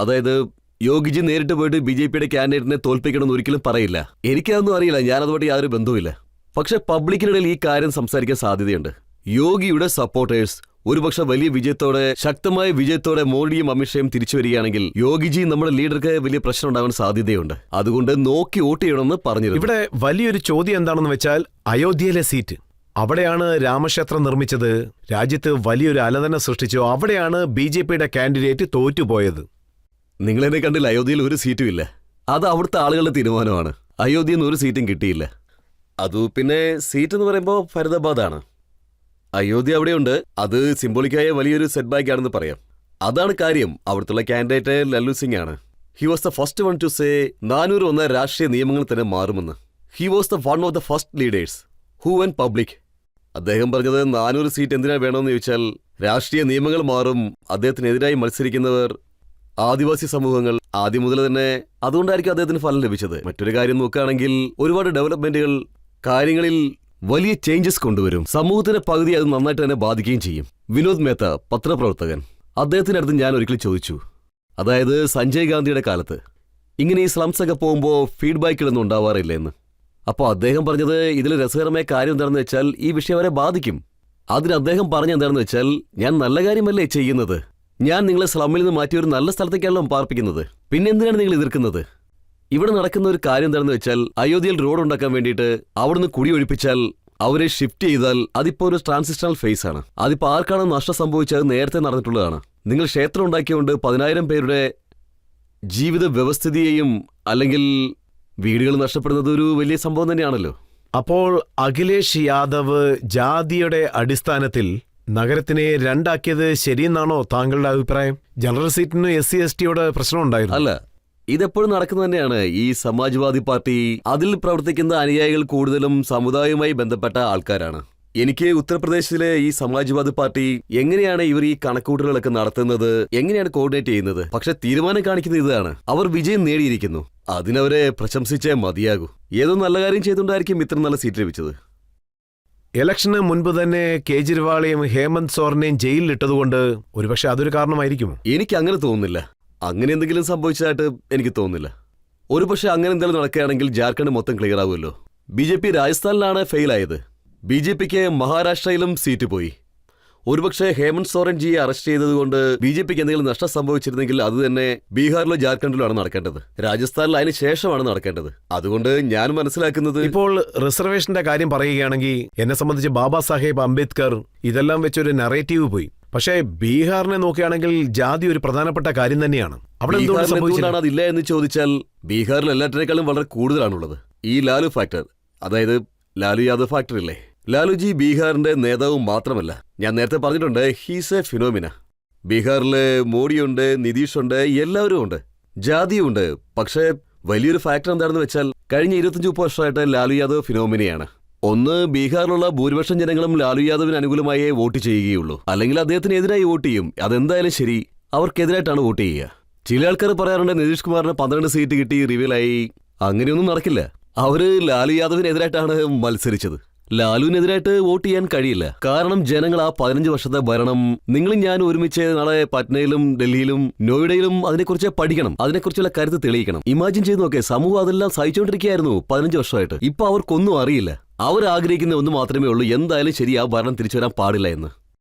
അതായത് യോഗിജി നേരിട്ട് പോയിട്ട് BJPയുടെ കാൻഡിഡേറ്റിനെ തോൽപ്പിക്കണമെന്ന് ഒരിക്കലും പറയില്ല. എനിക്കതൊന്നും അറിയില്ല, ഞാനതുമായിട്ട് യാതൊരു ബന്ധവുമില്ല. പക്ഷെ പബ്ലിക്കിനിടയിൽ ഈ കാര്യം സംസാരിക്കാൻ സാധ്യതയുണ്ട്. യോഗിയുടെ സപ്പോർട്ടേഴ്സ് ഒരുപക്ഷെ വലിയ വിജയത്തോടെ, ശക്തമായ വിജയത്തോടെ മോഡിയും അമിത്ഷായും തിരിച്ചു വരികയാണെങ്കിൽ യോഗിജി നമ്മുടെ ലീഡർക്ക് വലിയ പ്രശ്നം ഉണ്ടാവാൻ സാധ്യതയുണ്ട്. അതുകൊണ്ട് നോക്കി വോട്ട് ചെയ്യണമെന്ന് പറഞ്ഞിരുന്നു.
ഇവിടെ വലിയൊരു ചോദ്യം എന്താണെന്ന് വെച്ചാൽ അയോധ്യയിലെ സീറ്റ്, അവിടെയാണ് രാമക്ഷേത്രം നിർമ്മിച്ചത്. രാജ്യത്ത് വലിയൊരു അലതന സൃഷ്ടിച്ചു. അവിടെയാണ് BJPയുടെ കാൻഡിഡേറ്റ് തോറ്റുപോയത്.
നിങ്ങളെന്നെ കണ്ടില്ല, അയോധ്യയിൽ ഒരു സീറ്റും ഇല്ല. അത് അവിടുത്തെ ആളുകളുടെ തീരുമാനമാണ്. അയോധ്യയിൽ നിന്ന് ഒരു സീറ്റും കിട്ടിയില്ല. അതു പിന്നെ സീറ്റ് എന്ന് പറയുമ്പോൾ ഫരീദാബാദാണ്. അയോധ്യ അവിടെയുണ്ട്. അത് സിംബോളിക്കായ വലിയൊരു സെറ്റ് ബാക്ക് ആണെന്ന് പറയാം. അതാണ് കാര്യം. അവിടുത്തെ കാൻഡിഡേറ്റ് ലല്ലു സിംഗ് ആണ്. He was the first one two say 400 വന്ന രാഷ്ട്രീയ നിയമങ്ങൾ തന്നെ മാറുമെന്ന്. He was the one of the first leaders who went public. അദ്ദേഹം പറഞ്ഞത് 400 സീറ്റ് എന്തിനാ വേണമെന്ന് ചോദിച്ചാൽ രാഷ്ട്രീയ നിയമങ്ങൾ മാറും, അദ്ദേഹത്തിനെതിരായി മത്സരിക്കുന്നവർ ആദിവാസി സമൂഹങ്ങൾ, ആദ്യം മുതൽ തന്നെ അതുകൊണ്ടായിരിക്കും അദ്ദേഹത്തിന് ഫലം ലഭിച്ചത്. മറ്റൊരു കാര്യം നോക്കുകയാണെങ്കിൽ ഒരുപാട് ഡെവലപ്മെന്റുകൾ, കാര്യങ്ങളിൽ വലിയ ചേഞ്ചസ് കൊണ്ടുവരും. സമൂഹത്തിന്റെ പകുതി അത് നന്നായിട്ട് തന്നെ ബാധിക്കുകയും ചെയ്യും. വിനോദ് മേത്ത, പത്രപ്രവർത്തകൻ, അദ്ദേഹത്തിന്റെ അടുത്ത് ഞാൻ ഒരിക്കലും ചോദിച്ചു, അതായത് സഞ്ജയ് ഗാന്ധിയുടെ കാലത്ത് ഇങ്ങനെ ഈ സ്ലംസ് ഒക്കെ പോകുമ്പോൾ ഫീഡ്ബാക്കുകളൊന്നും ഉണ്ടാവാറില്ല എന്ന്. അപ്പോൾ അദ്ദേഹം പറഞ്ഞത് ഇതിൽ രസകരമായ കാര്യം എന്താണെന്ന് വെച്ചാൽ ഈ വിഷയം അവരെ ബാധിക്കും. അതിന് അദ്ദേഹം പറഞ്ഞ എന്താണെന്ന് വെച്ചാൽ, ഞാൻ നല്ല കാര്യമല്ലേ ചെയ്യുന്നത്, ഞാൻ നിങ്ങളെ സ്ലമ്മിൽ നിന്ന് മാറ്റി ഒരു നല്ല സ്ഥലത്തേക്കാണല്ലോ പാർപ്പിക്കുന്നത്, പിന്നെ എന്തിനാണ് നിങ്ങൾ എതിർക്കുന്നത്? ഇവിടെ നടക്കുന്ന ഒരു കാര്യം എന്താണെന്ന് വെച്ചാൽ അയോധ്യയിൽ റോഡ് ഉണ്ടാക്കാൻ വേണ്ടിയിട്ട് അവിടുന്ന് കുടിയൊഴിപ്പിച്ചാൽ, അവരെ ഷിഫ്റ്റ് ചെയ്താൽ അതിപ്പോൾ ഒരു ട്രാൻസിഷണൽ ഫേസ് ആണ്. അതിപ്പോൾ ആർക്കാണ് നഷ്ടം സംഭവിച്ചത് നേരത്തെ നടന്നിട്ടുള്ളതാണ്. നിങ്ങൾ ക്ഷേത്രം ഉണ്ടാക്കിയതുകൊണ്ട് 10,000 പേരുടെ ജീവിത വ്യവസ്ഥിതിയെയും അല്ലെങ്കിൽ വീടുകൾ നഷ്ടപ്പെടുന്നത് ഒരു വലിയ സംഭവം തന്നെയാണല്ലോ.
അപ്പോൾ അഖിലേഷ് യാദവ് ജാതിയുടെ അടിസ്ഥാനത്തിൽ നഗരത്തിനെ രണ്ടാക്കിയത് ശരിയെന്നാണോ താങ്കളുടെ അഭിപ്രായം? ജനറൽ സീറ്റിന് SC/STയോട് പ്രശ്നമുണ്ടായിരുന്നു.
അല്ല, ഇതെപ്പോഴും നടക്കുന്നത് തന്നെയാണ്. ഈ സമാജ്വാദി പാർട്ടി, അതിൽ പ്രവർത്തിക്കുന്ന അനുയായികൾ കൂടുതലും സമുദായവുമായി ബന്ധപ്പെട്ട ആൾക്കാരാണ്. എനിക്ക് ഉത്തർപ്രദേശിലെ ഈ സമാജ്വാദി പാർട്ടി എങ്ങനെയാണ് ഇവർ ഈ കണക്കൂട്ടലുകളൊക്കെ നടത്തുന്നത്, എങ്ങനെയാണ് കോർഡിനേറ്റ് ചെയ്യുന്നത്, പക്ഷെ തീരുമാനം കാണിക്കുന്നത് ഇതാണ്. അവർ വിജയം നേടിയിരിക്കുന്നു, അതിനവരെ പ്രശംസിച്ചേ മതിയാകൂ. ഏതോ നല്ല കാര്യം ചെയ്തുകൊണ്ടായിരിക്കും ഇത്ര നല്ല സീറ്റ് ലഭിച്ചത്.
ഇലക്ഷന് മുൻപ് തന്നെ കേജ്രിവാളെയും ഹേമന്ത് സോറനെയും ജയിലിലിട്ടതുകൊണ്ട് ഒരുപക്ഷെ അതൊരു കാരണമായിരിക്കുമോ?
എനിക്ക് അങ്ങനെ തോന്നുന്നില്ല. അങ്ങനെ എന്തെങ്കിലും സംഭവിച്ചതായിട്ട് എനിക്ക് തോന്നുന്നില്ല. ഒരുപക്ഷെ അങ്ങനെ എന്തെങ്കിലും നടക്കുകയാണെങ്കിൽ ജാർഖണ്ഡ് മൊത്തം ക്ലിയർ ആവുമല്ലോ. BJP രാജസ്ഥാനിലാണ് ഫെയിലായത്. BJPക്ക് മഹാരാഷ്ട്രയിലും സീറ്റ് പോയി. ഒരുപക്ഷെ ഹേമന്ത് സോറൻജിയെ അറസ്റ്റ് ചെയ്തതുകൊണ്ട് BJPക്ക് എന്തെങ്കിലും നഷ്ടം സംഭവിച്ചിരുന്നെങ്കിൽ അത് തന്നെ ബീഹാറിലോ ജാർഖണ്ഡിലോ ആണ് നടക്കേണ്ടത്. രാജസ്ഥാനിൽ അതിന് ശേഷമാണ് നടക്കേണ്ടത്. അതുകൊണ്ട് ഞാൻ മനസ്സിലാക്കുന്നത്
ഇപ്പോൾ റിസർവേഷന്റെ കാര്യം പറയുകയാണെങ്കിൽ എന്നെ സംബന്ധിച്ച് ബാബാ സാഹേബ് അംബേദ്കർ ഇതെല്ലാം വെച്ചൊരു നറേറ്റീവ് പോയി. പക്ഷേ ബീഹാറിനെ നോക്കുകയാണെങ്കിൽ ജാതി ഒരു പ്രധാനപ്പെട്ട കാര്യം തന്നെയാണ്. അവിടെ
എന്തുകൊണ്ടാണ് അതില്ല എന്ന് ചോദിച്ചാൽ ബീഹാറിൽ എല്ലാറ്റിനേക്കാളും വളരെ കൂടുതലാണുള്ളത്. ഈ ലാലു ഫാക്ടർ, അതായത് ലാലു യാദവ് ഫാക്ടർ ഇല്ലേ, ലാലുജി ബീഹാറിന്റെ നേതാവ് മാത്രമല്ല, ഞാൻ നേരത്തെ പറഞ്ഞിട്ടുണ്ട്, ഹീസ് എ ഫിനോമിന. ബീഹാറില് മോഡിയുണ്ട്, നിതീഷുണ്ട്, എല്ലാവരും ഉണ്ട്, ജാതിയുണ്ട്. പക്ഷേ വലിയൊരു ഫാക്ടർ എന്താണെന്ന് വെച്ചാൽ കഴിഞ്ഞ 25 വർഷമായിട്ട് ലാലു യാദവ് ഫിനോമിനയാണ്. ഒന്ന്, ബീഹാറിലുള്ള ഭൂരിപക്ഷം ജനങ്ങളും ലാലു യാദവിന് അനുകൂലമായേ വോട്ട് ചെയ്യുകയുള്ളൂ, അല്ലെങ്കിൽ അദ്ദേഹത്തിന് എതിരായി വോട്ട് ചെയ്യും. അതെന്തായാലും ശരി, അവർക്കെതിരായിട്ടാണ് വോട്ട് ചെയ്യുക. ചില ആൾക്കാർ പറയാറുണ്ട് നിതീഷ് കുമാറിന് 12 സീറ്റ് കിട്ടി, റിവീലായി. അങ്ങനെയൊന്നും നടക്കില്ല. അവര് ലാലു യാദവിനെതിരായിട്ടാണ് മത്സരിച്ചത്. ലാലുവിനെതിരായിട്ട് വോട്ട് ചെയ്യാൻ കഴിയില്ല. കാരണം ജനങ്ങൾ ആ 15 വർഷത്തെ ഭരണം, നിങ്ങളും ഞാനും ഒരുമിച്ച് നാളെ പറ്റ്നയിലും ഡൽഹിയിലും നോയിഡയിലും അതിനെക്കുറിച്ച് പഠിക്കണം, അതിനെക്കുറിച്ചുള്ള കരുത്ത് തെളിയിക്കണം. ഇമാജിൻ ചെയ്ത് നോക്കെ, സമൂഹം അതെല്ലാം സഹിച്ചുകൊണ്ടിരിക്കുകയായിരുന്നു 15 വർഷമായിട്ട്. ഇപ്പൊ അവർക്കൊന്നും അറിയില്ല. അവർ ആഗ്രഹിക്കുന്ന ഒന്ന് മാത്രമേ ഉള്ളൂ, എന്തായാലും ശരി ആ ഭരണം തിരിച്ചു വരാൻ പാടില്ല എന്ന്.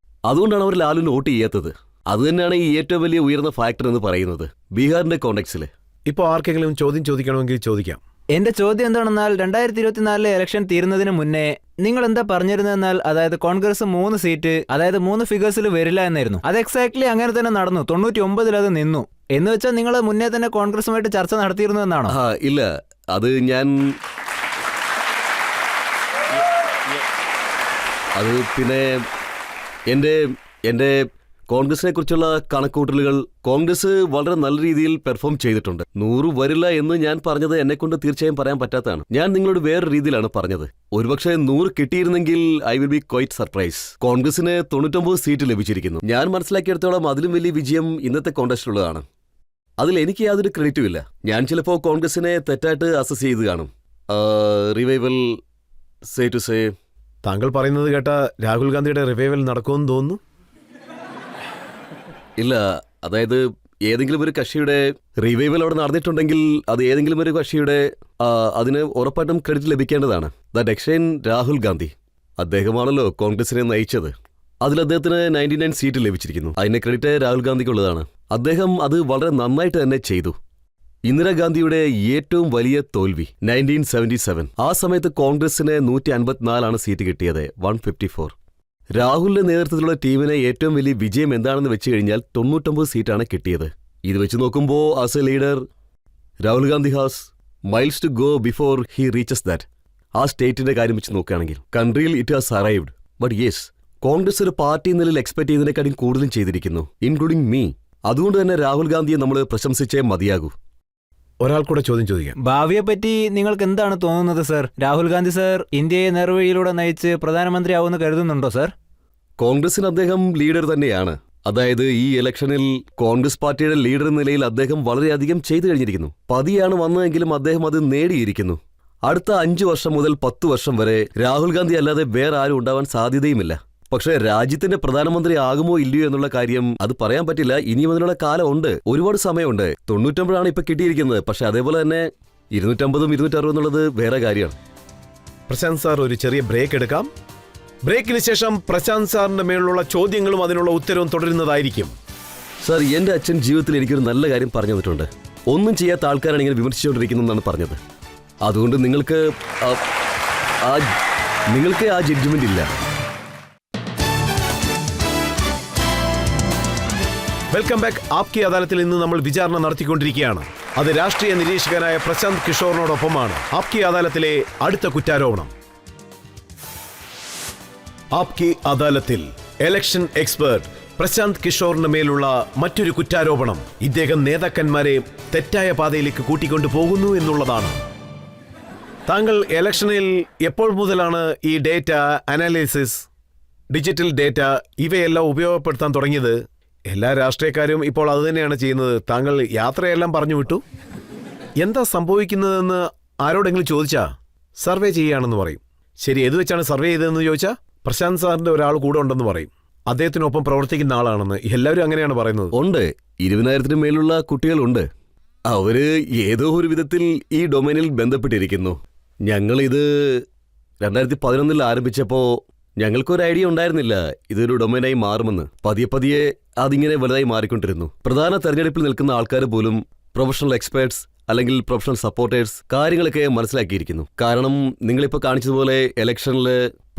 അതുകൊണ്ടാണ് അവർ ലാലുവിന് വോട്ട് ചെയ്യാത്തത്. അതുതന്നെയാണ് ഈ ഏറ്റവും വലിയ ഉയർന്ന ഫാക്ടർ എന്ന് പറയുന്നത് ബീഹാറിന്റെ കോണ്ടെക്സിൽ.
ഇപ്പോൾ ആർക്കെങ്കിലും ചോദ്യം ചോദിക്കണമെങ്കിൽ ചോദിക്കാം.
എന്റെ ചോദ്യം എന്താണെന്നാൽ 2024 ഇലക്ഷൻ തീരുന്നതിന് മുന്നേ നിങ്ങൾ എന്താ പറഞ്ഞിരുന്നെന്നാൽ, അതായത് കോൺഗ്രസ് 3 സീറ്റ്, അതായത് 3 ഫിഗേഴ്സിൽ വരില്ല എന്നായിരുന്നു. അത് എക്സാക്ട്ലി അങ്ങനെ തന്നെ നടന്നു. 99 അത് നിന്നു. എന്ന് വെച്ചാൽ നിങ്ങൾ മുന്നേ തന്നെ കോൺഗ്രസുമായിട്ട് ചർച്ച നടത്തിയിരുന്നു എന്നാണോ?
ഇല്ല, അത് പിന്നെ എന്റെ കോൺഗ്രസിനെ കുറിച്ചുള്ള കണക്കൂട്ടലുകൾ, കോൺഗ്രസ് വളരെ നല്ല രീതിയിൽ പെർഫോം ചെയ്തിട്ടുണ്ട്. 100 വരില്ല എന്ന് ഞാൻ പറഞ്ഞത് എന്നെക്കൊണ്ട് തീർച്ചയായും പറയാൻ പറ്റാത്തതാണ്. ഞാൻ നിങ്ങളോട് വേറെ രീതിയിലാണ് പറഞ്ഞത്. ഒരുപക്ഷെ 100 കിട്ടിയിരുന്നെങ്കിൽ I will be quite surprise. കോൺഗ്രസിന് 99 സീറ്റ് ലഭിച്ചിരിക്കുന്നു. ഞാൻ മനസ്സിലാക്കിയെടുത്തോളം അതിലും വലിയ വിജയം ഇന്നത്തെ കോൺടെസ്റ്റിലുള്ളതാണ്. അതിൽ എനിക്ക് യാതൊരു ക്രെഡിറ്റും ഇല്ല. ഞാൻ ചിലപ്പോൾ കോൺഗ്രസിനെ തെറ്റായിട്ട് അസസ് ചെയ്ത് കാണും. Revival say to say.
താങ്കൾ പറയുന്നത് കേട്ട രാഹുൽ ഗാന്ധിയുടെ റിവൈവൽ നടക്കുമെന്ന് തോന്നുന്നു.
ഇല്ല, അതായത് ഏതെങ്കിലും ഒരു കക്ഷിയുടെ റിവൈവൽ അവിടെ നടന്നിട്ടുണ്ടെങ്കിൽ അത് ഏതെങ്കിലും ഒരു കക്ഷിയുടെ അതിന് ഉറപ്പായിട്ടും ക്രെഡിറ്റ് ലഭിക്കേണ്ടതാണ്. ദ ഡെക്ഷൻ രാഹുൽ ഗാന്ധി, അദ്ദേഹമാണല്ലോ കോൺഗ്രസിനെ നയിച്ചത്. അതിൽ അദ്ദേഹത്തിന് 99 സീറ്റ് ലഭിച്ചിരിക്കുന്നു. അതിന്റെ ക്രെഡിറ്റ് രാഹുൽ ഗാന്ധിക്കുള്ളതാണ്. അദ്ദേഹം അത് വളരെ നന്നായിട്ട് തന്നെ ചെയ്തു. ഇന്ദിരാഗാന്ധിയുടെ ഏറ്റവും വലിയ തോൽവി 1977. ആ സമയത്ത് കോൺഗ്രസിന് 154 സീറ്റ് കിട്ടിയത്, 154. രാഹുലിന്റെ നേതൃത്വത്തിലുള്ള ടീമിന് ഏറ്റവും വലിയ വിജയം എന്താണെന്ന് വെച്ച് കഴിഞ്ഞാൽ 99 സീറ്റാണ് കിട്ടിയത്. ഇത് വെച്ച് നോക്കുമ്പോൾ as a leader Rahul Gandhi has miles to go before he reaches that. ആ സ്റ്റേറ്റിന്റെ കാര്യം വെച്ച് നോക്കുകയാണെങ്കിൽ കൺട്രിയിൽ it has arrived. But yes, Congress ഒരു പാർട്ടി നിലയിൽ എക്സ്പെക്ട് ചെയ്തതിനെക്കാളും കൂടുതലും ചെയ്തിരിക്കുന്നു, ഇൻക്ലൂഡിംഗ് മീ. അതുകൊണ്ട് തന്നെ രാഹുൽ ഗാന്ധിയെ നമ്മൾ പ്രശംസിച്ചേ മതിയാകൂ.
ഒരാൾ കൂടെ ചോദ്യം ചോദിക്കാം.
ഭാവിയെ പറ്റി നിങ്ങൾക്ക് എന്താണ് തോന്നുന്നത് സർ? രാഹുൽ ഗാന്ധി സർ ഇന്ത്യയെ നേർവഴിയിലൂടെ നയിച്ച് പ്രധാനമന്ത്രിയാവുമെന്ന് കരുതുന്നുണ്ടോ സർ?
കോൺഗ്രസിന് അദ്ദേഹം ലീഡർ തന്നെയാണ്. അതായത് ഈ ഇലക്ഷനിൽ കോൺഗ്രസ് പാർട്ടിയുടെ ലീഡർ എന്ന നിലയിൽ അദ്ദേഹം വളരെയധികം ചെയ്തു കഴിഞ്ഞിരിക്കുന്നു. പതിയാണ് വന്നതെങ്കിലും അദ്ദേഹം അത് നേടിയിരിക്കുന്നു. അടുത്ത 5 വർഷം മുതൽ 10 വർഷം വരെ രാഹുൽ ഗാന്ധി അല്ലാതെ വേറെ ആരും ഉണ്ടാവാൻ സാധ്യതയുമില്ല. പക്ഷേ രാജ്യത്തിന്റെ പ്രധാനമന്ത്രി ആകുമോ ഇല്ലയോ എന്നുള്ള കാര്യം അത് പറയാൻ പറ്റില്ല. ഇനിയും അതിനുള്ള കാലം ഉണ്ട്, ഒരുപാട് സമയമുണ്ട്. 99 ഇപ്പൊ കിട്ടിയിരിക്കുന്നത്. പക്ഷെ അതേപോലെ തന്നെ 250, 260 എന്നുള്ളത് വേറെ കാര്യമാണ്.
പ്രശാന്ത് സാർ, ഒരു ചെറിയ ബ്രേക്ക് എടുക്കാം. ബ്രേക്കിന് ശേഷം പ്രശാന്ത് സാറിന്റെ മേലുള്ള ചോദ്യങ്ങളും അതിനുള്ള ഉത്തരവും തുടരുന്നതായിരിക്കും.
സാർ, എന്റെ അച്ഛൻ ജീവിതത്തിൽ എനിക്കൊരു നല്ല കാര്യം പറഞ്ഞു തന്നിട്ടുണ്ട്. ഒന്നും ചെയ്യാത്ത ആൾക്കാരാണ് ഇങ്ങനെ വിമർശിച്ചുകൊണ്ടിരിക്കുന്നതെന്നാണ് പറഞ്ഞത്. അതുകൊണ്ട് നിങ്ങൾക്ക് ആ ജഡ്ജ്മെന്റ് ഇല്ല.
Welcome back. ആപ്കി അദാലത്തിൽ ഇന്ന് നമ്മൾ വിചാരണ നടത്തിക്കൊണ്ടിരിക്കുകയാണ്. അത് രാഷ്ട്രീയ നിരീക്ഷകനായ പ്രശാന്ത് കിഷോറിനോടൊപ്പമാണ്. ആപ്കി അദാലത്തിലെ അടുത്ത കുറ്റാരോപണം. ആപ്കി അദാലത്തിൽ ഇലക്ഷൻ എക്സ്പേർട്ട് പ്രശാന്ത് കിഷോറിന് മേലുള്ള മറ്റൊരു കുറ്റാരോപണം ഇദ്ദേഹം നേതാക്കന്മാരെ തെറ്റായ പാതയിലേക്ക് കൂട്ടിക്കൊണ്ടു പോകുന്നു എന്നുള്ളതാണ്. താങ്കൾ ഇലക്ഷനിൽ എപ്പോൾ മുതലാണ് ഈ ഡേറ്റ അനാലിസിസ്, ഡിജിറ്റൽ ഡേറ്റ ഇവയെല്ലാം ഉപയോഗപ്പെടുത്താൻ തുടങ്ങിയത്? എല്ലാ രാഷ്ട്രീയക്കാരും ഇപ്പോൾ അതുതന്നെയാണ് ചെയ്യുന്നത്. താങ്കൾ യാത്രയെല്ലാം പറഞ്ഞു വിട്ടു. എന്താ സംഭവിക്കുന്നതെന്ന് ആരോടെങ്കിലും ചോദിച്ചാ സർവേ ചെയ്യുകയാണെന്ന് പറയും. ശരി, ഏത് വെച്ചാണ് സർവേ ചെയ്തതെന്ന് ചോദിച്ചാൽ പ്രശാന്ത് സാറിന്റെ ഒരാൾ കൂടെ ഉണ്ടെന്ന് പറയും. അദ്ദേഹത്തിനൊപ്പം പ്രവർത്തിക്കുന്ന ആളാണെന്ന് എല്ലാവരും അങ്ങനെയാണ് പറയുന്നത്.
ഉണ്ട്, 20,000 മേലുള്ള കുട്ടികളുണ്ട്. അവര് ഏതോ ഒരു വിധത്തിൽ ഈ ഡൊമൈനിൽ ബന്ധപ്പെട്ടിരിക്കുന്നു. ഞങ്ങളിത് 2011 ആരംഭിച്ചപ്പോൾ ഞങ്ങൾക്കൊരു ഐഡിയ ഉണ്ടായിരുന്നില്ല ഇതൊരു ഡൊമൈനായി മാറുമെന്ന്. പതിയെ പതിയെ അതിങ്ങനെ വലുതായി മാറിക്കൊണ്ടിരുന്നു. പ്രധാന തെരഞ്ഞെടുപ്പിൽ നിൽക്കുന്ന ആൾക്കാർ പോലും പ്രൊഫഷണൽ എക്സ്പേർട്സ് അല്ലെങ്കിൽ പ്രൊഫഷണൽ സപ്പോർട്ടേഴ്സ് കാര്യങ്ങളൊക്കെ മനസ്സിലാക്കിയിരിക്കുന്നു. കാരണം നിങ്ങളിപ്പോൾ കാണിച്ചതുപോലെ ഇലക്ഷനിൽ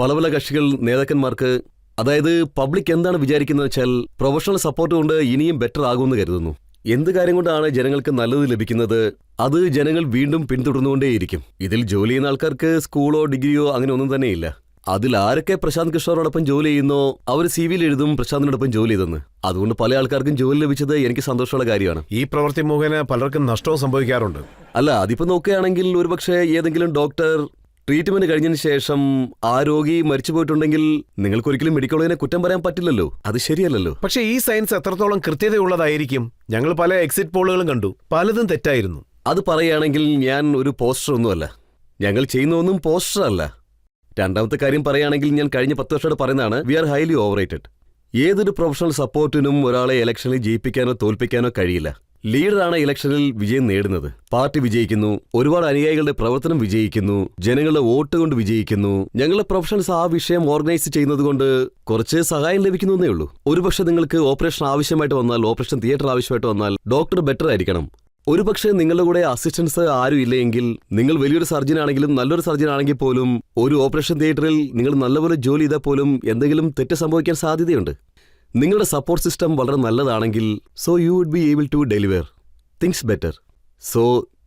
പല പല കക്ഷികൾ നേതാക്കന്മാർക്ക്, അതായത് പബ്ലിക് എന്താണ് വിചാരിക്കുന്നത് വെച്ചാൽ പ്രൊഫഷണൽ സപ്പോർട്ട് കൊണ്ട് ഇനിയും ബെറ്റർ ആകുമെന്ന് കരുതുന്നു. എന്ത് കാര്യം കൊണ്ടാണ് ജനങ്ങൾക്ക് നല്ലത് ലഭിക്കുന്നത് അത് ജനങ്ങൾ വീണ്ടും പിന്തുടർന്നുകൊണ്ടേയിരിക്കും. ഇതിൽ ജോലി ചെയ്യുന്ന ആൾക്കാർക്ക് സ്കൂളോ ഡിഗ്രിയോ അങ്ങനെ ഒന്നും തന്നെയില്ല. അതിൽ ആരൊക്കെ പ്രശാന്ത് കിഷോറോടൊപ്പം ജോലി ചെയ്യുന്നോ അവർ CV എഴുതും പ്രശാന്തിനോടൊപ്പം ജോലി ചെയ്തെന്ന്. അതുകൊണ്ട് പല ആൾക്കാർക്കും ജോലി ലഭിച്ചത് എനിക്ക് സന്തോഷമുള്ള കാര്യമാണ്.
ഈ പ്രവൃത്തി മുഖേന പലർക്കും നഷ്ടവും സംഭവിക്കാറുണ്ട്.
അല്ല, അതിപ്പോ നോക്കുകയാണെങ്കിൽ ഒരുപക്ഷെ ഏതെങ്കിലും ഡോക്ടർ ട്രീറ്റ്മെന്റ് കഴിഞ്ഞതിന് ശേഷം ആ രോഗി മരിച്ചു പോയിട്ടുണ്ടെങ്കിൽ നിങ്ങൾക്കൊരിക്കലും മെഡിക്കൽ കോളേജിനെ കുറ്റം പറയാൻ പറ്റില്ലല്ലോ. അത് ശരിയല്ലല്ലോ.
പക്ഷേ ഈ സയൻസ് എത്രത്തോളം കൃത്യതയുള്ളതായിരിക്കും? ഞങ്ങൾ പല എക്സിറ്റ് പോളുകളും കണ്ടു, പലതും തെറ്റായിരുന്നു.
അത് പറയുകയാണെങ്കിൽ ഞാൻ ഒരു പോസ്റ്റർ ഒന്നുമല്ല. ഞങ്ങൾ ചെയ്യുന്നതൊന്നും പോസ്റ്റർ അല്ല. രണ്ടാമത്തെ കാര്യം പറയുകയാണെങ്കിൽ ഞാൻ കഴിഞ്ഞ 10 വർഷമായിട്ട് പറയുന്നതാണ്, വി ആർ ഹൈലി ഓവറേറ്റഡ്. ഏതൊരു പ്രൊഫഷണൽ സപ്പോർട്ടിനും ഒരാളെ ഇലക്ഷനിൽ ജയിപ്പിക്കാനോ തോൽപ്പിക്കാനോ കഴിയില്ല. ലീഡറാണ് ഇലക്ഷനിൽ വിജയം നേടുന്നത്. പാർട്ടി വിജയിക്കുന്നു, ഒരുപാട് അനുയായികളുടെ പ്രവർത്തനം വിജയിക്കുന്നു, ജനങ്ങളുടെ വോട്ട് കൊണ്ട് വിജയിക്കുന്നു. ഞങ്ങളുടെ പ്രൊഫഷണൽസ് ആ വിഷയം ഓർഗനൈസ് ചെയ്യുന്നത് കൊണ്ട് കുറച്ച് സഹായം ലഭിക്കുന്നതേ ഉള്ളൂ. ഒരുപക്ഷെ നിങ്ങൾക്ക് ഓപ്പറേഷൻ ആവശ്യമായിട്ട് വന്നാൽ, ഓപ്പറേഷൻ തിയേറ്റർ ആവശ്യമായിട്ട് വന്നാൽ ഡോക്ടർ ബെറ്റർ ആയിരിക്കണം. ഒരുപക്ഷെ നിങ്ങളുടെ കൂടെ അസിസ്റ്റൻസ് ആരും ഇല്ലെങ്കിൽ, നിങ്ങൾ വലിയൊരു സർജൻ ആണെങ്കിലും നല്ലൊരു സർജൻ ആണെങ്കിൽ പോലും ഒരു ഓപ്പറേഷൻ തിയേറ്ററിൽ നിങ്ങൾ നല്ലപോലെ ജോലി ചെയ്താൽ പോലും എന്തെങ്കിലും തെറ്റ് സംഭവിക്കാൻ സാധ്യതയുണ്ട്. നിങ്ങളുടെ സപ്പോർട്ട് സിസ്റ്റം വളരെ നല്ലതാണെങ്കിൽ so you would be able to deliver things better. So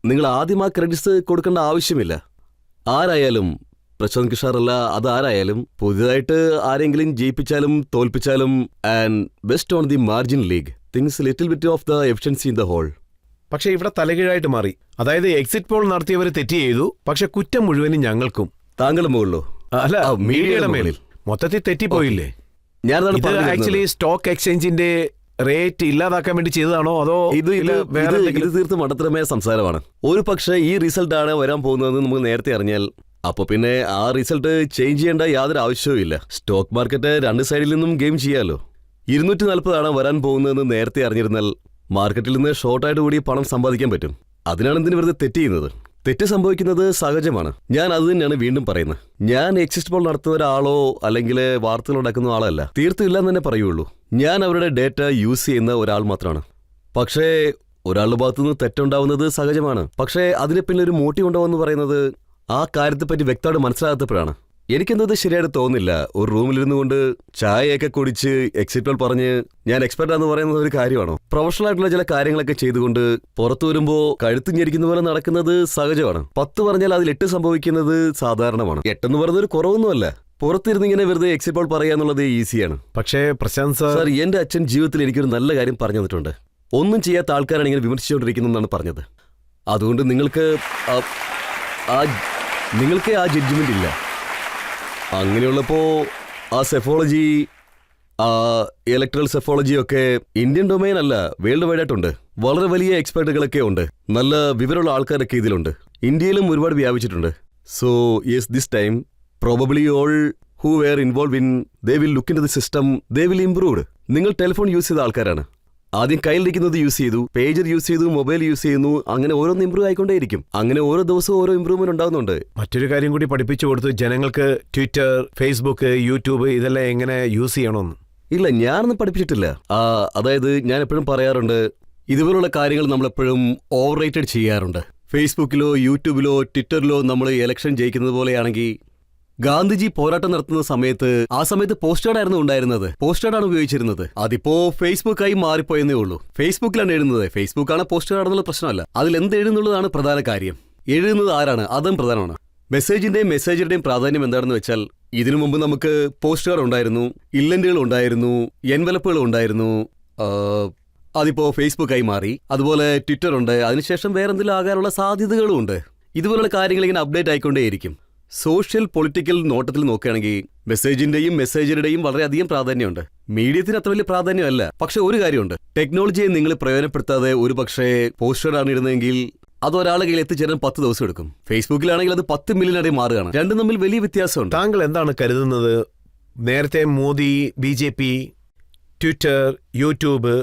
നിങ്ങൾ ആദ്യം ആ ക്രെഡിറ്റ്സ് കൊടുക്കേണ്ട ആവശ്യമില്ല. ആരായാലും, പ്രശാന്ത് കിഷോർ അല്ല, അതാരായാലും പുതിയതായിട്ട് ആരെങ്കിലും ജയിപ്പിച്ചാലും തോൽപ്പിച്ചാലും and best on the margin league things little bit of the efficiency in the whole.
പക്ഷേ ഇവിടെ തലകീഴായിട്ട് മാറി. അതായത് എക്സിറ്റ് പോൾ നടത്തിയവർ തെറ്റ് ചെയ്തു, പക്ഷെ കുറ്റം മുഴുവനും ഞങ്ങൾക്കും.
താങ്കളുടെ മുകളിലോ?
അല്ല, മീഡിയയുടെ മേലിൽ മൊത്തത്തിൽ തെറ്റിപ്പോയില്ലേ? ഇത് ആക്ച്വലി സ്റ്റോക്ക് എക്സ്ചേഞ്ചിന്റെ റേറ്റ് ഇല്ലാതാക്കാൻ വേണ്ടി ചെയ്തതാണോ അതോ
ഇത് തീർത്തും മടത്തരമായ സംസാരമാണ്. ഒരു പക്ഷേ ഈ റിസൾട്ടാണ് വരാൻ പോകുന്നതെന്ന് നമുക്ക് നേരത്തെ അറിഞ്ഞാൽ അപ്പൊ പിന്നെ ആ റിസൾട്ട് ചേഞ്ച് ചെയ്യേണ്ട യാതൊരു ആവശ്യവും ഇല്ല. സ്റ്റോക്ക് മാർക്കറ്റ് രണ്ട് സൈഡിൽ നിന്നും ഗെയിം ചെയ്യാലോ. 240 വരാൻ പോകുന്നതെന്ന് നേരത്തെ അറിഞ്ഞിരുന്നാൽ മാർക്കറ്റിൽ നിന്ന് ഷോർട്ടായിട്ട് കൂടി പണം സമ്പാദിക്കാൻ പറ്റും. അതിനാണ് എന്തിനു വെറുതെ തെറ്റ് ചെയ്യുന്നത്? തെറ്റ് സംഭവിക്കുന്നത് സഹജമാണ്. ഞാൻ അത് തന്നെയാണ് വീണ്ടും പറയുന്നത്. ഞാൻ എക്സിസ്റ്റ് പോൾ നടത്തുന്ന ഒരാളോ അല്ലെങ്കിൽ വാർത്തകൾ ഉണ്ടാക്കുന്ന ആളോ അല്ല. തീർത്തും ഇല്ലെന്ന് തന്നെ പറയുള്ളൂ. ഞാൻ അവരുടെ ഡേറ്റ യൂസ് ചെയ്യുന്ന ഒരാൾ മാത്രമാണ്. പക്ഷേ ഒരാളുടെ ഭാഗത്തുനിന്ന് തെറ്റുണ്ടാവുന്നത് സഹജമാണ്. പക്ഷേ അതിനെ പിന്നെ ഒരു മോട്ടീവ് ഉണ്ടാവുമെന്ന് പറയുന്നത് ആ കാര്യത്തെപ്പറ്റി വ്യക്തമായിട്ട് മനസ്സിലാകാത്തപ്പോഴാണ്. എനിക്കെന്തത് ശരിയായിട്ട് തോന്നുന്നില്ല. ഒരു റൂമിലിരുന്നു കൊണ്ട് ചായയൊക്കെ കുടിച്ച് എക്സിറ്റ് പോൾ പറഞ്ഞ് ഞാൻ എക്സ്പെർട്ടാന്ന് പറയുന്നത് ഒരു കാര്യമാണോ? പ്രൊഫഷണൽ ആയിട്ടുള്ള ചില കാര്യങ്ങളൊക്കെ ചെയ്തുകൊണ്ട് പുറത്തു വരുമ്പോൾ കഴുത്ത് ഞെരിക്കുന്ന പോലെ നടക്കുന്നത് സഹജമാണ്. 10 പറഞ്ഞാൽ അതിൽ 8 സംഭവിക്കുന്നത് സാധാരണമാണ്. 8 എന്ന് പറയുന്നത് ഒരു കുറവൊന്നുമല്ല. പുറത്തിരുന്നിങ്ങനെ വെറുതെ എക്സിറ്റ് പോൾ പറയുക എന്നുള്ളത് ഈസിയാണ്.
പക്ഷേ പ്രശാന്ത് സാർ,
എന്റെ അച്ഛൻ ജീവിതത്തിൽ എനിക്കൊരു നല്ല കാര്യം പറഞ്ഞു തന്നിട്ടുണ്ട്. ഒന്നും ചെയ്യാത്ത ആൾക്കാരാണ് ഇങ്ങനെ വിമർശിച്ചുകൊണ്ടിരിക്കുന്നു എന്നാണ് പറഞ്ഞത്. അതുകൊണ്ട് നിങ്ങൾക്ക് ആ ജഡ്ജ്മെന്റ് ഇല്ല. അങ്ങനെയുള്ളപ്പോൾ ആ സെഫോളജി, ഇലക്ട്രൽ സെഫോളജി ഒക്കെ ഇന്ത്യൻ ഡൊമൈൻ അല്ല, വേൾഡ് വൈഡ് ആയിട്ടുണ്ട്. വളരെ വലിയ എക്സ്പെർട്ടുകളൊക്കെ ഉണ്ട്. നല്ല വിവരമുള്ള ആൾക്കാരൊക്കെ ഇതിലുണ്ട്. ഇന്ത്യയിലും ഒരുപാട് വ്യാപിച്ചിട്ടുണ്ട്. So yes, this time probably all who were involve in they will look in to the system, they will improved. നിങ്ങൾ ടെലിഫോൺ യൂസ് ചെയ്ത ആൾക്കാരാണ്. ആദ്യം കയ്യിലിരിക്കുന്നത് യൂസ് ചെയ്തു, പേജർ യൂസ് ചെയ്തു, മൊബൈൽ യൂസ് ചെയ്യുന്നു. അങ്ങനെ ഓരോന്ന് ഇമ്പ്രൂവ് ആയിക്കൊണ്ടേയിരിക്കും. അങ്ങനെ ഓരോ ദിവസവും ഓരോ ഇമ്പ്രൂവ്മെന്റ് ഉണ്ടാകുന്നുണ്ട്.
മറ്റൊരു കാര്യം കൂടി പഠിപ്പിച്ചു കൊടുത്തു ജനങ്ങൾക്ക്, ട്വിറ്റർ, ഫേസ്ബുക്ക്, യൂട്യൂബ് ഇതെല്ലാം എങ്ങനെ യൂസ് ചെയ്യണമെന്ന്.
ഇല്ല, ഞാനൊന്നും പഠിപ്പിച്ചിട്ടില്ല. അതായത് ഞാൻ എപ്പോഴും പറയാറുണ്ട്, ഇതുപോലുള്ള കാര്യങ്ങൾ നമ്മളെപ്പോഴും ഓവർ റേറ്റഡ് ചെയ്യാറുണ്ട്. ഫേസ്ബുക്കിലോ യൂട്യൂബിലോ ട്വിറ്ററിലോ നമ്മൾ ഇലക്ഷൻ ജയിക്കുന്നത് പോലെയാണെങ്കിൽ ഗാന്ധിജി പോരാട്ടം നടത്തുന്ന സമയത്ത് ആ സമയത്ത് പോസ്റ്റേർഡായിരുന്നു ഉണ്ടായിരുന്നത്. പോസ്റ്റേർഡാണ് ഉപയോഗിച്ചിരുന്നത്. അതിപ്പോ ഫേസ്ബുക്കായി മാറിപ്പോയെന്നേ ഉള്ളൂ. ഫേസ്ബുക്കിലാണ് എഴുതുന്നത്. ഫേസ്ബുക്കാണ് പോസ്റ്റേർഡാണെന്നുള്ള പ്രശ്നമല്ല. അതിൽ എന്ത് എഴുതുന്നുള്ളതാണ് പ്രധാന കാര്യം. എഴുതുന്നത് ആരാണ്, അതും പ്രധാനമാണ്. മെസ്സേജിന്റെയും മെസ്സേജറുടെയും പ്രാധാന്യം എന്താണെന്ന് വെച്ചാൽ, ഇതിനു മുമ്പ് നമുക്ക് പോസ്റ്ററുകൾ ഉണ്ടായിരുന്നു, ഇല്ലന്റുകൾ ഉണ്ടായിരുന്നു, എൻവലപ്പുകൾ ഉണ്ടായിരുന്നു. അതിപ്പോ ഫേസ്ബുക്കായി മാറി. അതുപോലെ ട്വിറ്റർ ഉണ്ട്. അതിനുശേഷം വേറെന്തെങ്കിലും ആകാനുള്ള സാധ്യതകളും ഉണ്ട്. ഇതുപോലുള്ള കാര്യങ്ങൾ ഇങ്ങനെ അപ്ഡേറ്റ് ആയിക്കൊണ്ടേയിരിക്കും. സോഷ്യൽ പൊളിറ്റിക്കൽ നോട്ടത്തിൽ നോക്കുകയാണെങ്കിൽ മെസ്സേജിന്റെയും മെസ്സേജറുടെയും വളരെയധികം പ്രാധാന്യമുണ്ട്. മീഡിയത്തിന് അത്ര വലിയ പ്രാധാന്യമല്ല. പക്ഷെ ഒരു കാര്യമുണ്ട്, ടെക്നോളജിയെ നിങ്ങൾ പ്രയോജനപ്പെടുത്താതെ ഒരു പക്ഷേ പോസ്റ്ററാണ് ഇടുന്നതെങ്കിൽ അത് ഒരാളുടെ കയ്യിൽ എത്തിച്ചേരാൻ 10 ദിവസം എടുക്കും. ഫേസ്ബുക്കിലാണെങ്കിൽ അത് 10 മില്യൺ മാറുകയാണ്. രണ്ടും തമ്മിൽ വലിയ വ്യത്യാസമുണ്ട്.
താങ്കൾ എന്താണ് കരുതുന്നത്? നേരത്തെ Modi, BJP, Twitter, YouTube,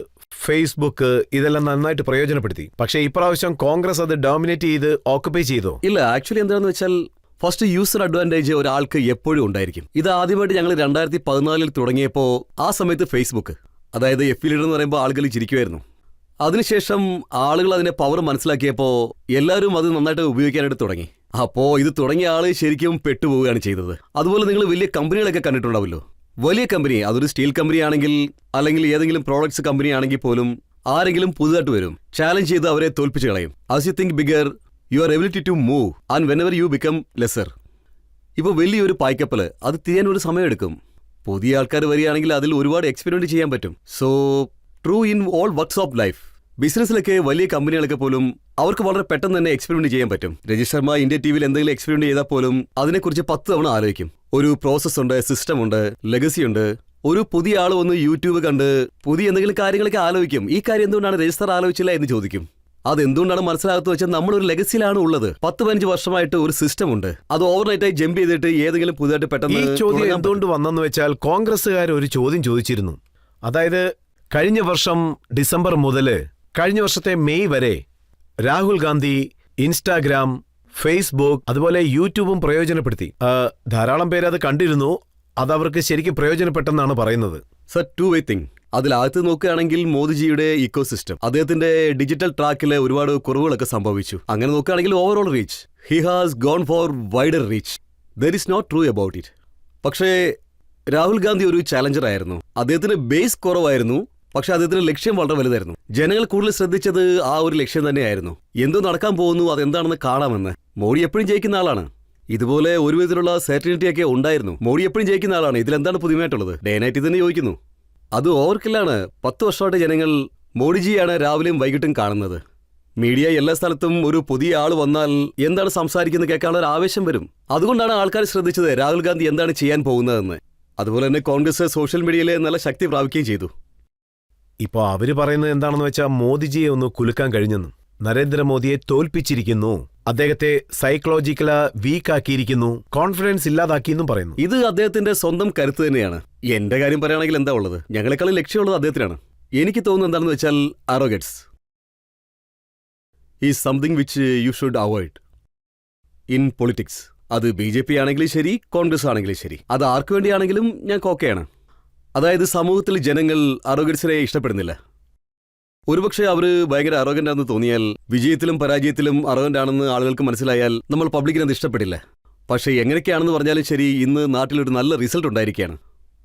Facebook ഇതെല്ലാം നന്നായിട്ട് പ്രയോജനപ്പെടുത്തി. പക്ഷേ ഇപ്രാവശ്യം കോൺഗ്രസ് അത് ഡോമിനേറ്റ് ചെയ്ത് ഓക്കുപൈ ചെയ്തോ?
ഇല്ല, ആക്ച്വലി എന്താണെന്ന് വെച്ചാൽ ഫസ്റ്റ് യൂസർ അഡ്വാൻറ്റേജ് ഒരാൾക്ക് എപ്പോഴും ഉണ്ടായിരിക്കും. ഇത് ആദ്യമായിട്ട് ഞങ്ങൾ 2014 തുടങ്ങിയപ്പോൾ ആ സമയത്ത് ഫേസ്ബുക്ക്, അതായത് എഫിലിഡർ എന്ന് പറയുമ്പോൾ ആളുകൾ ചിരിക്കുമായിരുന്നു. അതിനുശേഷം ആളുകൾ അതിന്റെ പവർ മനസ്സിലാക്കിയപ്പോൾ എല്ലാവരും അത് നന്നായിട്ട് ഉപയോഗിക്കാനായിട്ട് തുടങ്ങി. അപ്പോൾ ഇത് തുടങ്ങിയ ആള് ശരിക്കും പെട്ടുപോവുകയാണ് ചെയ്തത്. അതുപോലെ നിങ്ങൾ വലിയ കമ്പനികളൊക്കെ കണ്ടിട്ടുണ്ടാവുമല്ലോ. വലിയ കമ്പനി, അതൊരു സ്റ്റീൽ കമ്പനി ആണെങ്കിൽ അല്ലെങ്കിൽ ഏതെങ്കിലും പ്രോഡക്ട്സ് കമ്പനി ആണെങ്കിൽ പോലും ആരെങ്കിലും പുതുതായിട്ട് വരും, ചാലഞ്ച് ചെയ്ത് അവരെ തോൽപ്പിച്ച് കളയും. As you think bigger, your ability to move and whenever you become lesser. ഇപ്പോൾ വലിയൊരു പായ്ക്കപ്പൽ അത് തിരിയാൻ ഒരു സമയമെടുക്കും. പുതിയ ആൾക്കാർ വരികയാണെങ്കിൽ അതിൽ ഒരുപാട് എക്സ്പെരിമെന്റ് ചെയ്യാൻ പറ്റും. So true in all works of life. ബിസിനസ്സിലൊക്കെ വലിയ കമ്പനികളൊക്കെ പോലും അവർക്ക് വളരെ പെട്ടെന്ന് തന്നെ എക്സ്പെരിമെന്റ് ചെയ്യാൻ പറ്റും. രജിത് ശർമ്മ ഇന്ത്യ ടിവിയിൽ എന്തെങ്കിലും എക്സ്പെരിമെന്റ് ചെയ്താൽ പോലും അതിനെക്കുറിച്ച് 10 തവണ ആലോചിക്കും. ഒരു പ്രോസസ് ഉണ്ട്, സിസ്റ്റം ഉണ്ട്, ലെഗസി ഉണ്ട്. ഒരു പുതിയ ആൾ വന്ന് യൂട്യൂബ് കണ്ട് പുതിയ എന്തെങ്കിലും കാര്യങ്ങളൊക്കെ ആലോചിക്കും. ഈ കാര്യം എന്തുകൊണ്ടാണ് രജിത് സാർ ആലോചിച്ചില്ല എന്ന് ചോദിക്കും. അതെന്തുകൊണ്ടാണ് മനസ്സിലാകത്ത് വെച്ചാൽ നമ്മളൊരു ലെഗസിയിലാണ് ഉള്ളത്. 10-15 വർഷമായിട്ട് ഒരു സിസ്റ്റം ഉണ്ട്. അത് ഓവർനൈറ്റായി ജമ്പ് ചെയ്തിട്ട് ഏതെങ്കിലും പുതുതായിട്ട് പെട്ടെന്ന്
ഈ ചോദ്യം എന്തുകൊണ്ട് വന്നെന്ന് വെച്ചാൽ കോൺഗ്രസ്സുകാർ ഒരു ചോദ്യം ചോദിച്ചിരുന്നു. അതായത് കഴിഞ്ഞ വർഷം ഡിസംബർ മുതൽ കഴിഞ്ഞ വർഷത്തെ മെയ് വരെ രാഹുൽ ഗാന്ധി ഇൻസ്റ്റാഗ്രാം, ഫേസ്ബുക്ക് അതുപോലെ യൂട്യൂബും പ്രയോജനപ്പെടുത്തി. ധാരാളം പേര് അത് കണ്ടിരുന്നു. അതവർക്ക് ശരിക്കും പ്രയോജനപ്പെട്ടെന്നാണ് പറയുന്നത്.
Sir, two way thing. അതിലകത്ത് നോക്കുകയാണെങ്കിൽ മോദിജിയുടെ ഇക്കോസിസ്റ്റം, അദ്ദേഹത്തിന്റെ ഡിജിറ്റൽ ട്രാക്കിൽ ഒരുപാട് കുറവുകളൊക്കെ സംഭവിച്ചു. അങ്ങനെ നോക്കുകയാണെങ്കിൽ overall reach, he has gone for wider reach. There is not true about it. പക്ഷേ രാഹുൽ ഗാന്ധി ഒരു ചാലഞ്ചർ ആയിരുന്നു. അദ്ദേഹത്തിന് ബേസ് കുറവായിരുന്നു, പക്ഷെ അദ്ദേഹത്തിന്റെ ലക്ഷ്യം വളരെ വലുതായിരുന്നു. ജനങ്ങൾ കൂടുതൽ ശ്രദ്ധിച്ചത് ആ ഒരു ലക്ഷ്യം തന്നെയായിരുന്നു. എന്തോ നടക്കാൻ പോകുന്നു, അതെന്താണെന്ന് കാണാമെന്ന്. മോഡി എപ്പോഴും ജയിക്കുന്ന ആളാണ്. ഇതുപോലെ ഒരു വിധത്തിലുള്ള സെർട്ടിനിറ്റി ഒക്കെ ഉണ്ടായിരുന്നു. മോഡി എപ്പോഴും ജയിക്കുന്ന ആളാണ്. ഇതിലെന്താണ് പുതുമയായിട്ടുള്ളത്? ഡേ നൈറ്റ് തന്നെ ചോദിക്കുന്നു. അത് ഓവർക്കില്ലാണ്. 10 വർഷമായിട്ട് ജനങ്ങൾ മോഡിജിയാണ് രാവിലെയും വൈകിട്ടും കാണുന്നത്. മീഡിയ എല്ലാ സ്ഥലത്തും ഒരു പുതിയ ആൾ വന്നാൽ എന്താണ് സംസാരിക്കുന്നത് കേൾക്കാനുള്ള ഒരു ആവേശം വരും. അതുകൊണ്ടാണ് ആൾക്കാർ ശ്രദ്ധിച്ചത് രാഹുൽ ഗാന്ധി എന്താണ് ചെയ്യാൻ പോകുന്നതെന്ന്. അതുപോലെ തന്നെ കോൺഗ്രസ് സോഷ്യൽ മീഡിയയിൽ നല്ല ശക്തി പ്രാപിക്കുകയും ചെയ്തു.
ഇപ്പോൾ അവര് പറയുന്നത് എന്താണെന്ന് വെച്ചാൽ മോദിജിയെ ഒന്ന് കുലുക്കാൻ കഴിഞ്ഞെന്നും, നരേന്ദ്രമോദിയെ തോൽപ്പിച്ചിരിക്കുന്നു, അദ്ദേഹത്തെ സൈക്കോളജിക്കലാ വീക്കാക്കിയിരിക്കുന്നു, കോൺഫിഡൻസ് ഇല്ലാതാക്കിയെന്നും പറയുന്നു.
ഇത് അദ്ദേഹത്തിന്റെ സ്വന്തം കരുത്ത് തന്നെയാണ്. എന്റെ കാര്യം പറയുകയാണെങ്കിൽ എന്താ ഉള്ളത്? ഞങ്ങളെക്കാളും ലക്ഷ്യമുള്ളത് അദ്ദേഹത്തിനാണ്. എനിക്ക് തോന്നുന്നത് എന്താണെന്ന് വെച്ചാൽ arrogance is something which you should avoid in politics. അത് BJP ആണെങ്കിലും ശരി, കോൺഗ്രസ് ആണെങ്കിലും ശരി, അത് ആർക്കു വേണ്ടിയാണെങ്കിലും ഞങ്ങൾക്ക് ഓക്കെയാണ്. അതായത് സമൂഹത്തിൽ ജനങ്ങൾ അറോഗൻസിനെ ഇഷ്ടപ്പെടുന്നില്ല. ഒരുപക്ഷെ അവർ ഭയങ്കര അറോഗന്റ് ആണെന്ന് തോന്നിയാൽ, വിജയത്തിലും പരാജയത്തിലും അറോഗന്റ് ആണെന്ന് ആളുകൾക്ക് മനസ്സിലായാൽ നമ്മൾ പബ്ലിക്കിന് അത് ഇഷ്ടപ്പെടില്ല. പക്ഷേ എങ്ങനെയൊക്കെയാണെന്ന് പറഞ്ഞാലും ശരി, ഇന്ന് നാട്ടിലൊരു നല്ല റിസൾട്ട് ഉണ്ടായിരിക്കുകയാണ്.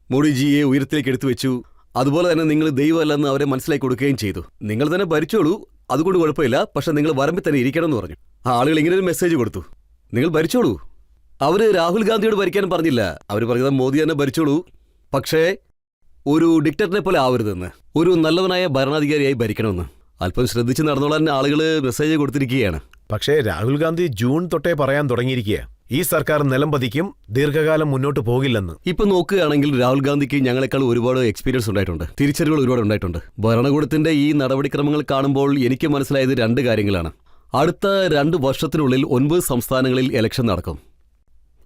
മോഡിജിയെ ഉയരത്തിലേക്ക് എടുത്തു വെച്ചു. അതുപോലെ തന്നെ നിങ്ങൾ ദൈവമല്ലെന്ന് അവരെ മനസ്സിലാക്കി കൊടുക്കുകയും ചെയ്തു. നിങ്ങൾ തന്നെ ഭരിച്ചോളൂ, അതുകൊണ്ട് കുഴപ്പമില്ല, പക്ഷെ നിങ്ങൾ വരമ്പിൽ തന്നെ ഇരിക്കണം എന്ന് പറഞ്ഞു. ആളുകൾ ഇങ്ങനെ ഒരു മെസ്സേജ് കൊടുത്തു, നിങ്ങൾ ഭരിച്ചോളൂ. അവർ രാഹുൽ ഗാന്ധിയോട് ഭരിക്കാനും പറഞ്ഞില്ല. അവർ പറഞ്ഞത് മോദി തന്നെ ഭരിച്ചോളൂ, പക്ഷേ ഒരു ഡിക്റ്ററിനെ പോലെ ആവരുതെന്ന്, ഒരു നല്ലവനായ ഭരണാധികാരിയായി ഭരിക്കണമെന്ന്. അല്പം ശ്രദ്ധിച്ച് നടന്നോളാൻ ആളുകൾ മെസ്സേജ് കൊടുത്തിരിക്കുകയാണ്.
പക്ഷേ രാഹുൽ ഗാന്ധി ജൂൺ തൊട്ടേ പറയാൻ തുടങ്ങിയിരിക്കുക ഈ സർക്കാർ നിലം പതിക്കും, ദീർഘകാലം മുന്നോട്ട് പോകില്ലെന്ന്.
ഇപ്പൊ നോക്കുകയാണെങ്കിൽ രാഹുൽ ഗാന്ധിക്ക് ഞങ്ങളെക്കാൾ ഒരുപാട് എക്സ്പീരിയൻസ് ഉണ്ടായിട്ടുണ്ട്, തിരിച്ചറിവുകൾ ഒരുപാട് ഉണ്ടായിട്ടുണ്ട്. ഭരണകൂടത്തിന്റെ ഈ നടപടിക്രമങ്ങൾ കാണുമ്പോൾ എനിക്ക് മനസ്സിലായത് 2 കാര്യങ്ങളാണ്. അടുത്ത 2 വർഷത്തിനുള്ളിൽ 9 സംസ്ഥാനങ്ങളിൽ ഇലക്ഷൻ നടക്കും.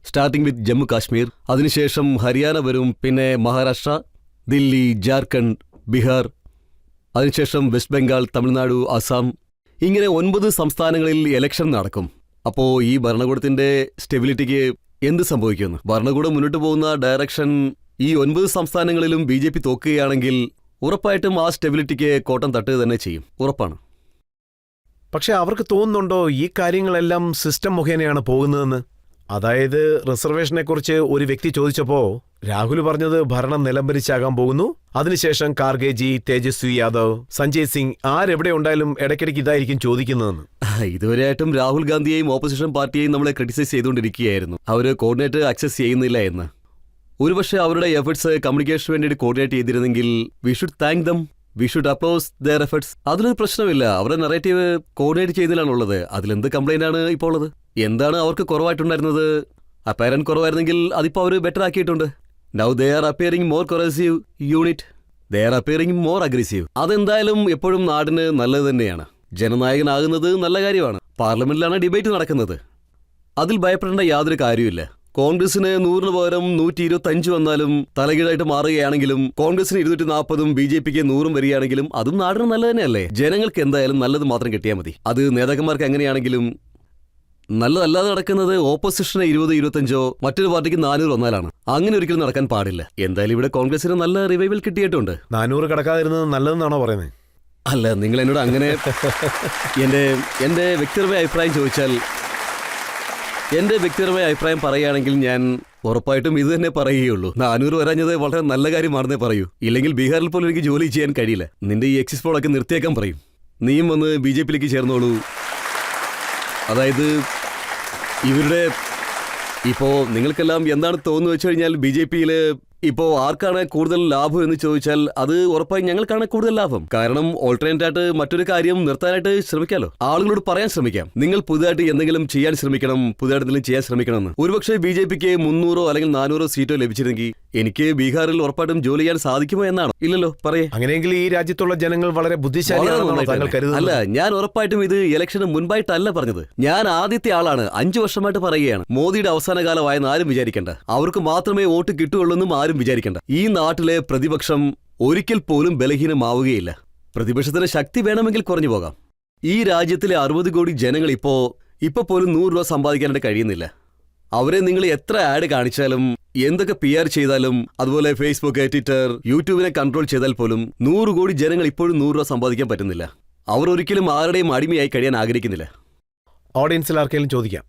സ്റ്റാർട്ടിംഗ് വിത്ത് ജമ്മു കാശ്മീർ, അതിനുശേഷം ഹരിയാന വരും, പിന്നെ മഹാരാഷ്ട്ര, ദില്ലി, ജാർഖണ്ഡ്, ബീഹാർ, അതിനുശേഷം വെസ്റ്റ് ബംഗാൾ, തമിഴ്നാട്, അസം, ഇങ്ങനെ 9 സംസ്ഥാനങ്ങളിൽ ഇലക്ഷൻ നടക്കും. അപ്പോൾ ഈ ഭരണകൂടത്തിന്റെ സ്റ്റെബിലിറ്റിക്ക് എന്ത് സംഭവിക്കുമെന്ന്, ഭരണകൂടം മുന്നോട്ട് പോകുന്ന ഡയറക്ഷൻ ഈ 9 സംസ്ഥാനങ്ങളിലും BJP തോക്കുകയാണെങ്കിൽ ഉറപ്പായിട്ടും ആ സ്റ്റെബിലിറ്റിക്ക് കോട്ടം തട്ടുക തന്നെ ചെയ്യും, ഉറപ്പാണ്.
പക്ഷെ അവർക്ക് തോന്നുന്നുണ്ടോ ഈ കാര്യങ്ങളെല്ലാം സിസ്റ്റം മുഖേനയാണ് പോകുന്നതെന്ന്? അതായത് റിസർവേഷനെക്കുറിച്ച് ഒരു വ്യക്തി ചോദിച്ചപ്പോ രാഹുൽ പറഞ്ഞത് ഭരണം നിലംപരിച്ചാകാൻ പോകുന്നു, അതിനുശേഷം കാർഗേജി, തേജസ്വി യാദവ്, സഞ്ജയ് സിംഗ് ആരെവിടെ ഉണ്ടായാലും ഇടയ്ക്കിടയ്ക്ക് ഇതായിരിക്കും ചോദിക്കുന്നതെന്ന്.
ഇതുവരെയായിട്ടും രാഹുൽ ഗാന്ധിയെയും ഓപ്പോസിഷൻ പാർട്ടിയെയും നമ്മളെ ക്രിട്ടിസൈസ് ചെയ്തുകൊണ്ടിരിക്കുകയായിരുന്നു. അവർ കോർഡിനേറ്റ് ആക്സസ് ചെയ്യുന്നില്ല എന്ന്. ഒരുപക്ഷെ അവരുടെ എഫേർട്സ് കമ്മ്യൂണിക്കേഷന് വേണ്ടിയിട്ട് കോർഡിനേറ്റ് ചെയ്തിരുന്നെങ്കിൽ we should thank them, we should applause their efforts. അതിലൊരു പ്രശ്നമില്ല. അവരുടെ നറേറ്റീവ് കോർഡിനേറ്റ് ചെയ്തതിലാണുള്ളത്. അതിലെന്ത് കംപ്ലൈന്റ് ആണ് ഇപ്പോൾ ഉള്ളത്? എന്താണ് അവർക്ക് കുറവായിട്ടുണ്ടായിരുന്നത്? അപ്പയറന്റ് കുറവായിരുന്നെങ്കിൽ അതിപ്പോൾ അവർ ബെറ്റർ ആക്കിയിട്ടുണ്ട്. Now they are appearing more coercive unit, they are appearing more aggressive. അതെന്തായാലും എപ്പോഴും നാടിന് നല്ലത് തന്നെയാണ്. ജനനായകനാകുന്നത് നല്ല കാര്യമാണ്. പാർലമെന്റിലാണ് ഡിബേറ്റ് നടക്കുന്നത്. അതിൽ ഭയപ്പെടേണ്ട യാതൊരു കാര്യമില്ല. കോൺഗ്രസിന് 100-ന് പകരം 125 വന്നാലും തലകീഴായിട്ട് മാറുകയാണെങ്കിലും കോൺഗ്രസിന് 240-ഉം BJPക്ക് 100-ഉം വരികയാണെങ്കിലും അതും നാടിന് നല്ലത് തന്നെയല്ലേ? ജനങ്ങൾക്ക് എന്തായാലും നല്ലത് മാത്രം കിട്ടിയാൽ മതി. അത് നേതാക്കന്മാർക്ക് എങ്ങനെയാണെങ്കിലും നല്ലതല്ലാതെ നടക്കുന്നത് ഓപ്പോസിഷന് 20-25 മറ്റൊരു പാർട്ടിക്ക് 400 വന്നാലാണ്. അങ്ങനെ ഒരിക്കലും നടക്കാൻ പാടില്ല. എന്തായാലും ഇവിടെ കോൺഗ്രസിന് നല്ല റിവൈവൽ കിട്ടിയിട്ടുണ്ട്.
400 കടക്കാതിരുന്നത് നല്ലതെന്നാണോ പറയുന്നത്?
അല്ല, നിങ്ങൾ എന്നോട് അങ്ങനെ എന്റെ വ്യക്തിപരമായ അഭിപ്രായം ചോദിച്ചാൽ, എന്റെ വ്യക്തിപരമായ അഭിപ്രായം പറയുകയാണെങ്കിൽ ഞാൻ ഉറപ്പായിട്ടും ഇത് തന്നെ പറയുകയുള്ളൂ. 400 വരാഞ്ഞത് വളരെ നല്ല കാര്യമാണെന്നേ പറയൂ. ഇല്ലെങ്കിൽ ബീഹാറിൽ പോലും എനിക്ക് ജോലി ചെയ്യാൻ കഴിയില്ല. നിന്റെ ഈ എക്സിസ് പോളൊക്കെ നിർത്തിയേക്കാൻ പറയും. നീയും വന്ന് BJPയിലേക്ക് ചേർന്നോളൂ. അതായത് ഇവരുടെ ഇപ്പോൾ നിങ്ങൾക്കെല്ലാം എന്താണ് തോന്നുന്നു വെച്ച് കഴിഞ്ഞാൽ, BJPയിൽ ഇപ്പോൾ ആർക്കാണ് കൂടുതൽ ലാഭം എന്ന് ചോദിച്ചാൽ അത് ഉറപ്പായും ഞങ്ങൾക്കാണ് കൂടുതൽ ലാഭം. കാരണം ഓൾട്ടർനേറ്റ് ആയിട്ട് മറ്റൊരു കാര്യം നിർത്താനായിട്ട് ശ്രമിക്കാമല്ലോ. ആളുകളോട് പറയാൻ ശ്രമിക്കാം, നിങ്ങൾ പുതുതായിട്ട് എന്തെങ്കിലും ചെയ്യാൻ ശ്രമിക്കണം, പുതുതായിട്ട് എന്തെങ്കിലും ചെയ്യാൻ ശ്രമിക്കണമെന്ന്. ഒരുപക്ഷെ BJPക്ക് 300 അല്ലെങ്കിൽ 400 സീറ്റോ ലഭിച്ചിരുന്നെങ്കിൽ എനിക്ക് ബീഹാറിൽ ഉറപ്പായിട്ടും ജോലി ചെയ്യാൻ സാധിക്കുമോ എന്നാണ്. ഇല്ലല്ലോ, പറയേ.
അങ്ങനെയെങ്കിൽ ഈ രാജ്യത്തുള്ള ജനങ്ങൾ വളരെ ബുദ്ധിശാലിയാണെന്നാണോ താങ്കൾ കരുതുന്നത്?
അല്ല, ഞാൻ ഉറപ്പായിട്ടും ഇത് ഇലക്ഷന് മുൻപായിട്ടല്ല പറഞ്ഞത്. ഞാൻ ആദ്യത്തെ ആളാണ്. 5 വർഷമായിട്ട് പറയുകയാണ്. മോദിയുടെ അവസാന കാലമായെന്ന് ആരും വിചാരിക്കേണ്ട. അവർക്ക് മാത്രമേ വോട്ട് കിട്ടുകയുള്ളൂന്നും ആരും വിചാരിക്കേണ്ട. ഈ നാട്ടിലെ പ്രതിപക്ഷം ഒരിക്കൽ പോലും ബലഹീനമാവുകയില്ല. പ്രതിപക്ഷത്തിന് ശക്തി വേണമെങ്കിൽ കുറഞ്ഞു പോകാം. ഈ രാജ്യത്തിലെ 60 കോടി ജനങ്ങൾ ഇപ്പൊ പോലും 100 രൂപ സമ്പാദിക്കാനായിട്ട് കഴിയുന്നില്ല. അവരെ നിങ്ങൾ എത്ര ആഡ് കാണിച്ചാലും, എന്തൊക്കെ PR ചെയ്താലും, അതുപോലെ ഫേസ്ബുക്ക്, ട്വിറ്റർ, യൂട്യൂബിനെ കൺട്രോൾ ചെയ്താൽ പോലും 100 കോടി ജനങ്ങൾ ഇപ്പോഴും 100 രൂപ സമ്പാദിക്കാൻ പറ്റുന്നില്ല. അവർ ഒരിക്കലും ആരുടെയും അടിമയായി കഴിയാൻ ആഗ്രഹിക്കുന്നില്ല.
ഓഡിയൻസിൽ ആർക്കെങ്കിലും ചോദിക്കാം.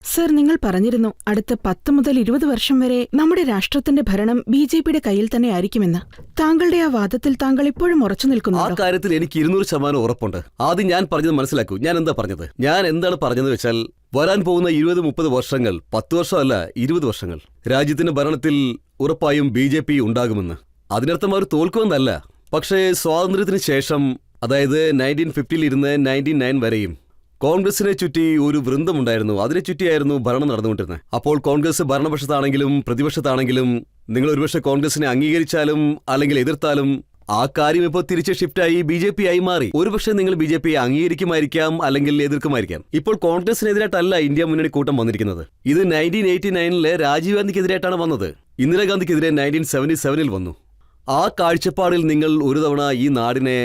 സർ, നിങ്ങൾ പറഞ്ഞിരുന്നു അടുത്ത 10 മുതൽ 20 വർഷം വരെ നമ്മുടെ രാഷ്ട്രത്തിന്റെ ഭരണം BJPയുടെ കയ്യിൽ തന്നെ ആയിരിക്കുമെന്ന്. താങ്കളുടെ ആ വാദത്തിൽ താങ്കൾ ഇപ്പോഴും ഉറച്ചു
ആ
നിൽക്കുന്നു?
കാര്യത്തിൽ എനിക്ക് 200% ഉറപ്പുണ്ട്. ആദ്യം ഞാൻ പറഞ്ഞത് മനസ്സിലാക്കൂ. ഞാൻ എന്താണ് പറഞ്ഞത് വെച്ചാൽ, വരാൻ പോകുന്ന 20-30 വർഷങ്ങൾ, 10 വർഷമല്ല 20 വർഷങ്ങൾ രാജ്യത്തിന്റെ ഭരണത്തിൽ ഉറപ്പായും BJP ഉണ്ടാകുമെന്ന്. അതിനർത്ഥം അവർ തോൽക്കുമെന്നല്ല. പക്ഷേ സ്വാതന്ത്ര്യത്തിന് ശേഷം, അതായത് 1950-ൽ ഇരുന്ന് 1999 വരെയും കോൺഗ്രസിനെ ചുറ്റി ഒരു വൃന്ദമുണ്ടായിരുന്നു. അതിനെ ചുറ്റിയായിരുന്നു ഭരണം നടന്നുകൊണ്ടിരുന്നത്. അപ്പോൾ കോൺഗ്രസ് ഭരണപക്ഷത്താണെങ്കിലും പ്രതിപക്ഷത്താണെങ്കിലും നിങ്ങൾ ഒരുപക്ഷെ കോൺഗ്രസിനെ അംഗീകരിച്ചാലും അല്ലെങ്കിൽ എതിർത്താലും ആ കാര്യം ഇപ്പോൾ തിരിച്ച് ഷിഫ്റ്റായി BJP ആയി മാറി. ഒരുപക്ഷെ നിങ്ങൾ BJPയെ അംഗീകരിക്കുമായിരിക്കാം അല്ലെങ്കിൽ എതിർക്കുമായിരിക്കാം. ഇപ്പോൾ കോൺഗ്രസിനെതിരായിട്ടല്ല ഇന്ത്യ മുന്നണി കൂട്ടം വന്നിരിക്കുന്നത്. ഇത് 1989-ലെ രാജീവ് ഗാന്ധിക്കെതിരായിട്ടാണ് വന്നത്. ഇന്ദിരാഗാന്ധിക്കെതിരെ 1977-ൽ വന്നു. ആ കാഴ്ചപ്പാടിൽ നിങ്ങൾ ഒരു തവണ ഈ നാടിനെ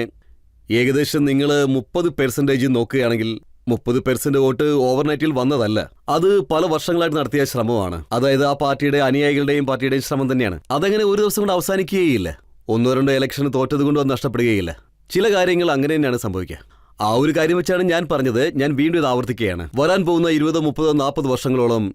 ഏകദേശം നിങ്ങൾ 30% നോക്കുകയാണെങ്കിൽ, 30% വോട്ട് ഓവർനൈറ്റിൽ വന്നതല്ല. അത് പല വർഷങ്ങളായിട്ട് നടത്തിയ ശ്രമമാണ്. അതായത് ആ പാർട്ടിയുടെ അനുയായികളുടെയും പാർട്ടിയുടെയും ശ്രമം തന്നെയാണ്. അതങ്ങനെ ഒരു ദിവസം കൊണ്ട് അവസാനിക്കുകയില്ല. 1-2 ഇലക്ഷന് തോറ്റത് കൊണ്ട് അത് നഷ്ടപ്പെടുകയില്ല. ചില കാര്യങ്ങൾ അങ്ങനെ തന്നെയാണ് സംഭവിക്കുക. ആ ഒരു കാര്യം വെച്ചാണ് ഞാൻ പറഞ്ഞത്. ഞാൻ വീണ്ടും ഇത് ആവർത്തിക്കുകയാണ്. വരാൻ പോകുന്ന 20, 30, 40 വർഷങ്ങളോളം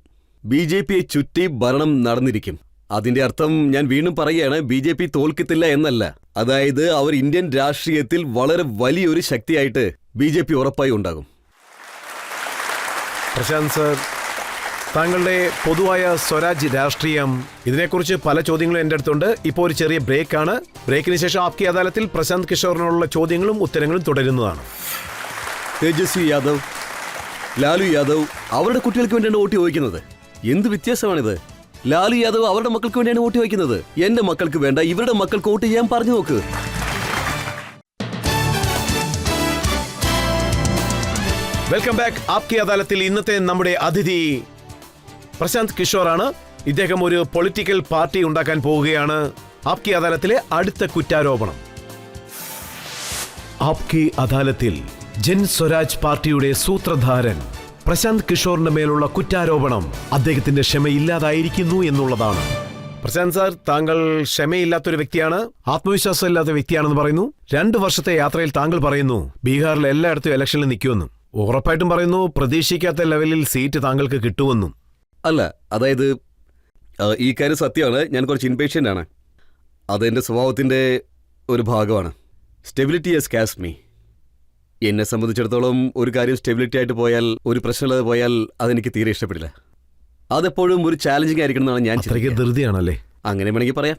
BJPയെ ചുറ്റി ഭരണം നടന്നിരിക്കും. അതിന്റെ അർത്ഥം ഞാൻ വീണ്ടും പറയുകയാണ്, BJP തോൽക്കത്തില്ല എന്നല്ല. അതായത് അവർ ഇന്ത്യൻ രാഷ്ട്രീയത്തിൽ വളരെ വലിയൊരു ശക്തിയായിട്ട് BJP ഉറപ്പായി ഉണ്ടാകും.
പ്രശാന്ത് സർ, താങ്കളുടെ പൊതുവായ സ്വരാജ് രാഷ്ട്രീയം, ഇതിനെക്കുറിച്ച് പല ചോദ്യങ്ങളും എൻ്റെ അടുത്തുണ്ട്. ഇപ്പോൾ ഒരു ചെറിയ ബ്രേക്കാണ്. ബ്രേക്കിന് ശേഷം ആപ്കി അദാലത്തിൽ പ്രശാന്ത് കിഷോറിനുള്ള ചോദ്യങ്ങളും ഉത്തരങ്ങളും തുടരുന്നതാണ്.
തേജസ്വി യാദവ്, ലാലു യാദവ് അവരുടെ കുട്ടികൾക്ക് വേണ്ടിയാണ് വോട്ട് ചോദിക്കുന്നത്. എന്ത് വ്യത്യാസമാണിത്? ലാലു യാദവ് അവരുടെ മക്കൾക്ക് വേണ്ടിയാണ് വോട്ട് ചോദിക്കുന്നത്. എന്റെ മക്കൾക്ക് വേണ്ട, ഇവരുടെ മക്കൾക്ക് വോട്ട് ചെയ്യാൻ പറഞ്ഞു നോക്ക്.
Welcome back. ആപ്കി അദാലത്തിൽ ഇന്നത്തെ നമ്മുടെ അതിഥി പ്രശാന്ത് കിഷോറാണ്. ഇദ്ദേഹം ഒരു പൊളിറ്റിക്കൽ പാർട്ടി ഉണ്ടാക്കാൻ പോവുകയാണ്. ആപ്കി അദാലത്തിലെ അടുത്ത കുറ്റാരോപണം. ആപ്കി അദാലത്തിൽ ജൻ സ്വരാജ് പാർട്ടിയുടെ സൂത്രധാരൻ പ്രശാന്ത് കിഷോറിന്റെ മേലുള്ള കുറ്റാരോപണം അദ്ദേഹത്തിന്റെ ക്ഷമയില്ലാതായിരിക്കുന്നു എന്നുള്ളതാണ്. പ്രശാന്ത് സാർ, താങ്കൾ ക്ഷമയില്ലാത്തൊരു വ്യക്തിയാണ്, ആത്മവിശ്വാസമില്ലാത്ത വ്യക്തിയാണെന്ന് പറയുന്നു. 2 വർഷത്തെ യാത്രയിൽ താങ്കൾ പറയുന്നു ബീഹാറിൽ എല്ലായിടത്തും ഇലക്ഷനിൽ നിൽക്കുമെന്നും, ഉറപ്പായിട്ടും പറയുന്നു പ്രതീക്ഷിക്കാത്ത ലെവലിൽ സീറ്റ് താങ്കൾക്ക് കിട്ടുമെന്നും.
അല്ല, അതായത് ഈ കാര്യം സത്യമാണ്. ഞാൻ കുറച്ച് ഇൻപേഷ്യൻ്റ് ആണ്. അതെന്റെ സ്വഭാവത്തിന്റെ ഒരു ഭാഗമാണ്. സ്റ്റെബിലിറ്റി ഹസ് കാസ്റ്റ് മീ. എന്നെ സംബന്ധിച്ചിടത്തോളം ഒരു കാര്യം സ്റ്റെബിലിറ്റി ആയിട്ട് പോയാൽ, ഒരു പ്രശ്നമില്ലാതെ പോയാൽ അതെനിക്ക് തീരെ ഇഷ്ടപ്പെടില്ല. അതെപ്പോഴും ഒരു ചാലഞ്ചിങ് ആയിരിക്കണം എന്നാണ് ഞാൻ ചിന്തിക്കുന്നത്.
ധൃതിയാണല്ലേ?
അങ്ങനെ വേണമെങ്കിൽ പറയാം.